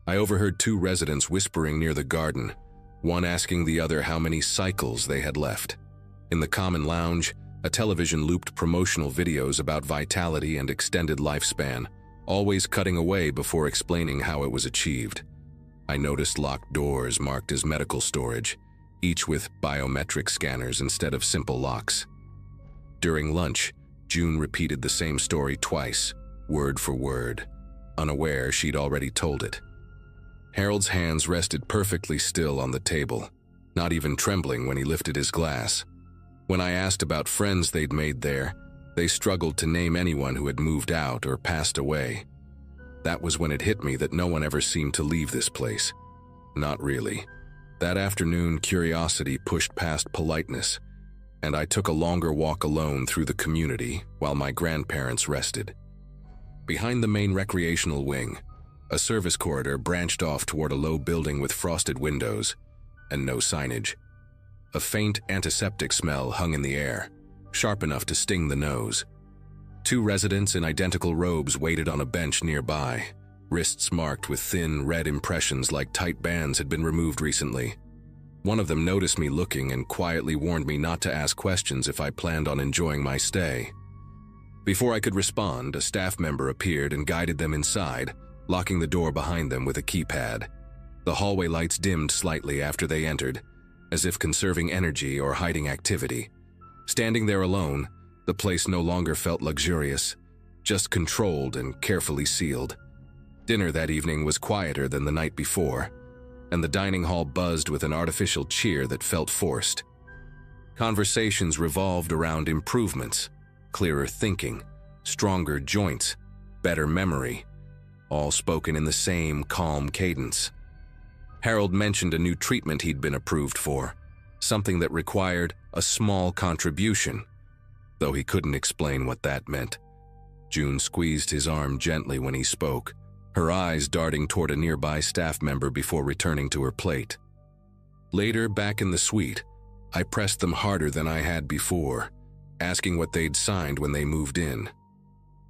I overheard two residents whispering near the garden, one asking the other how many cycles they had left. In the common lounge, a television looped promotional videos about vitality and extended lifespan, always cutting away before explaining how it was achieved. I noticed locked doors marked as medical storage, each with biometric scanners instead of simple locks. During lunch, June repeated the same story twice, word for word, unaware she'd already told it. Harold's hands rested perfectly still on the table, not even trembling when he lifted his glass. When I asked about friends they'd made there, they struggled to name anyone who had moved out or passed away. That was when it hit me that no one ever seemed to leave this place. Not really. That afternoon, curiosity pushed past politeness, and I took a longer walk alone through the community while my grandparents rested. Behind the main recreational wing, a service corridor branched off toward a low building with frosted windows and no signage. A faint antiseptic smell hung in the air, sharp enough to sting the nose. Two residents in identical robes waited on a bench nearby, wrists marked with thin, red impressions like tight bands had been removed recently. One of them noticed me looking and quietly warned me not to ask questions if I planned on enjoying my stay. Before I could respond, a staff member appeared and guided them inside, locking the door behind them with a keypad. The hallway lights dimmed slightly after they entered, as if conserving energy or hiding activity. Standing there alone, the place no longer felt luxurious, just controlled and carefully sealed. Dinner that evening was quieter than the night before, and the dining hall buzzed with an artificial cheer that felt forced. Conversations revolved around improvements, clearer thinking, stronger joints, better memory, all spoken in the same calm cadence. Harold mentioned a new treatment he'd been approved for, something that required a small contribution, though he couldn't explain what that meant. June squeezed his arm gently when he spoke, her eyes darting toward a nearby staff member before returning to her plate. Later, back in the suite, I pressed them harder than I had before, asking what they'd signed when they moved in.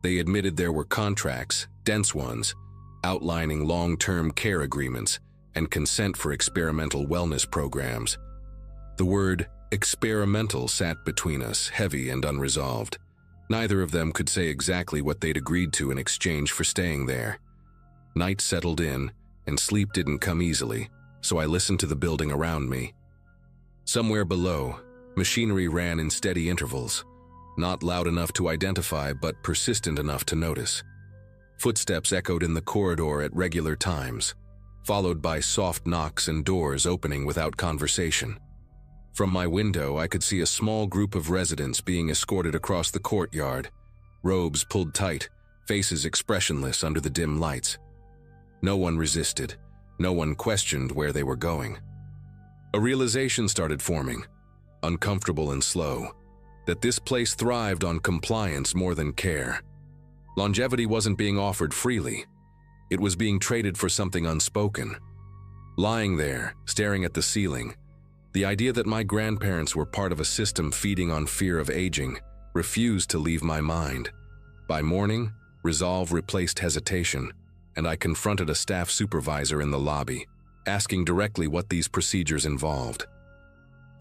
They admitted there were contracts, dense ones, outlining long-term care agreements and consent for experimental wellness programs. The word experimental sat between us, heavy and unresolved. Neither of them could say exactly what they'd agreed to in exchange for staying there. Night settled in, and sleep didn't come easily, so I listened to the building around me. Somewhere below, machinery ran in steady intervals, not loud enough to identify but persistent enough to notice. Footsteps echoed in the corridor at regular times, followed by soft knocks and doors opening without conversation. From my window, I could see a small group of residents being escorted across the courtyard, robes pulled tight, faces expressionless under the dim lights. No one resisted, no one questioned where they were going. A realization started forming, uncomfortable and slow, that this place thrived on compliance more than care. Longevity wasn't being offered freely. It was being traded for something unspoken. Lying there, staring at the ceiling, the idea that my grandparents were part of a system feeding on fear of aging refused to leave my mind. By morning, resolve replaced hesitation, and I confronted a staff supervisor in the lobby, asking directly what these procedures involved.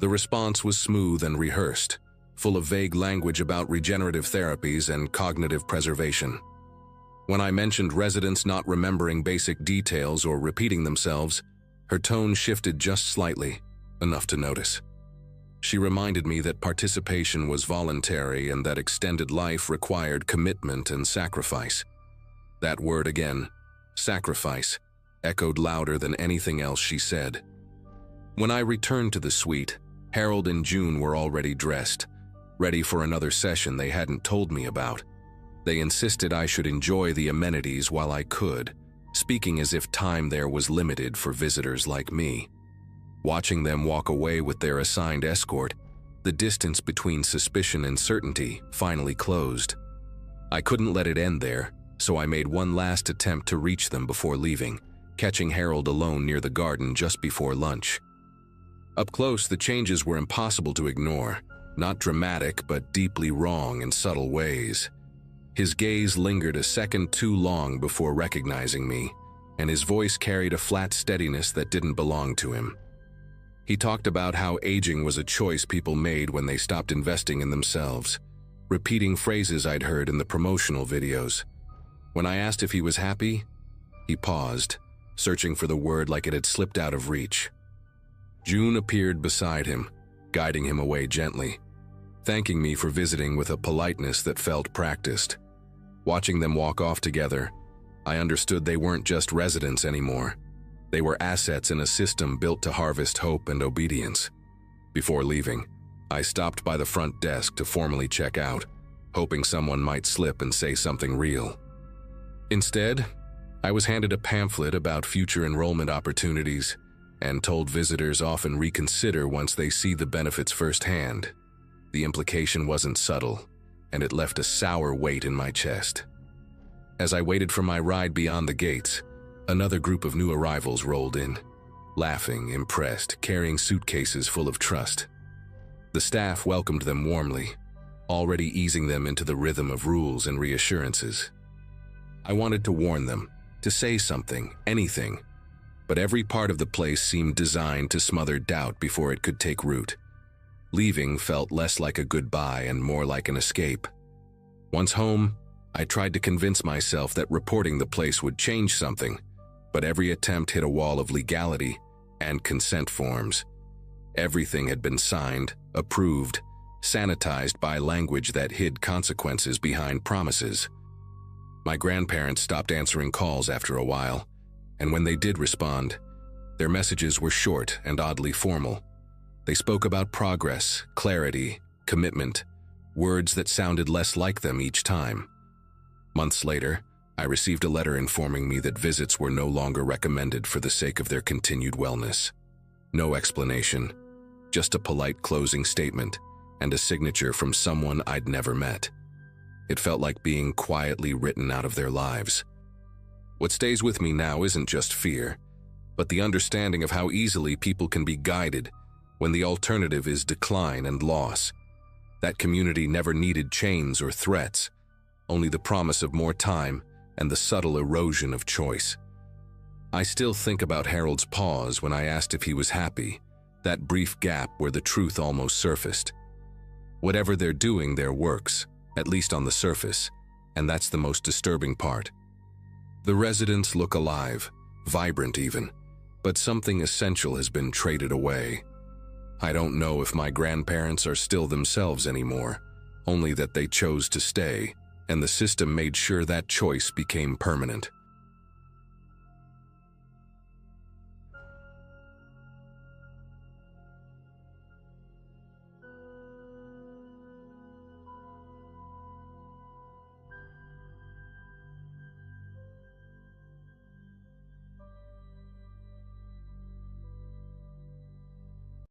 The response was smooth and rehearsed, full of vague language about regenerative therapies and cognitive preservation. When I mentioned residents not remembering basic details or repeating themselves, her tone shifted just slightly, enough to notice. She reminded me that participation was voluntary and that extended life required commitment and sacrifice. That word again, sacrifice, echoed louder than anything else she said. When I returned to the suite, Harold and June were already dressed, ready for another session they hadn't told me about. They insisted I should enjoy the amenities while I could, speaking as if time there was limited for visitors like me. Watching them walk away with their assigned escort, the distance between suspicion and certainty finally closed. I couldn't let it end there, so I made one last attempt to reach them before leaving, catching Harold alone near the garden just before lunch. Up close, the changes were impossible to ignore, not dramatic but deeply wrong in subtle ways. His gaze lingered a second too long before recognizing me, and his voice carried a flat steadiness that didn't belong to him. He talked about how aging was a choice people made when they stopped investing in themselves, repeating phrases I'd heard in the promotional videos. When I asked if he was happy, he paused, searching for the word like it had slipped out of reach. June appeared beside him, guiding him away gently, thanking me for visiting with a politeness that felt practiced. Watching them walk off together, I understood they weren't just residents anymore. They were assets in a system built to harvest hope and obedience. Before leaving, I stopped by the front desk to formally check out, hoping someone might slip and say something real. Instead, I was handed a pamphlet about future enrollment opportunities and told visitors often reconsider once they see the benefits firsthand. The implication wasn't subtle, and it left a sour weight in my chest. As I waited for my ride beyond the gates, another group of new arrivals rolled in, laughing, impressed, carrying suitcases full of trust. The staff welcomed them warmly, already easing them into the rhythm of rules and reassurances. I wanted to warn them, to say something, anything, but every part of the place seemed designed to smother doubt before it could take root. Leaving felt less like a goodbye and more like an escape. Once home, I tried to convince myself that reporting the place would change something, but every attempt hit a wall of legality and consent forms. Everything had been signed, approved, sanitized by language that hid consequences behind promises. My grandparents stopped answering calls after a while, and when they did respond, their messages were short and oddly formal. They spoke about progress, clarity, commitment, words that sounded less like them each time. Months later, I received a letter informing me that visits were no longer recommended for the sake of their continued wellness. No explanation, just a polite closing statement and a signature from someone I'd never met. It felt like being quietly written out of their lives. What stays with me now isn't just fear, but the understanding of how easily people can be guided when the alternative is decline and loss. That community never needed chains or threats, only the promise of more time and the subtle erosion of choice. I still think about Harold's pause when I asked if he was happy, that brief gap where the truth almost surfaced. Whatever they're doing there works, at least on the surface, and that's the most disturbing part. The residents look alive, vibrant even, but something essential has been traded away. I don't know if my grandparents are still themselves anymore, only that they chose to stay, and the system made sure that choice became permanent.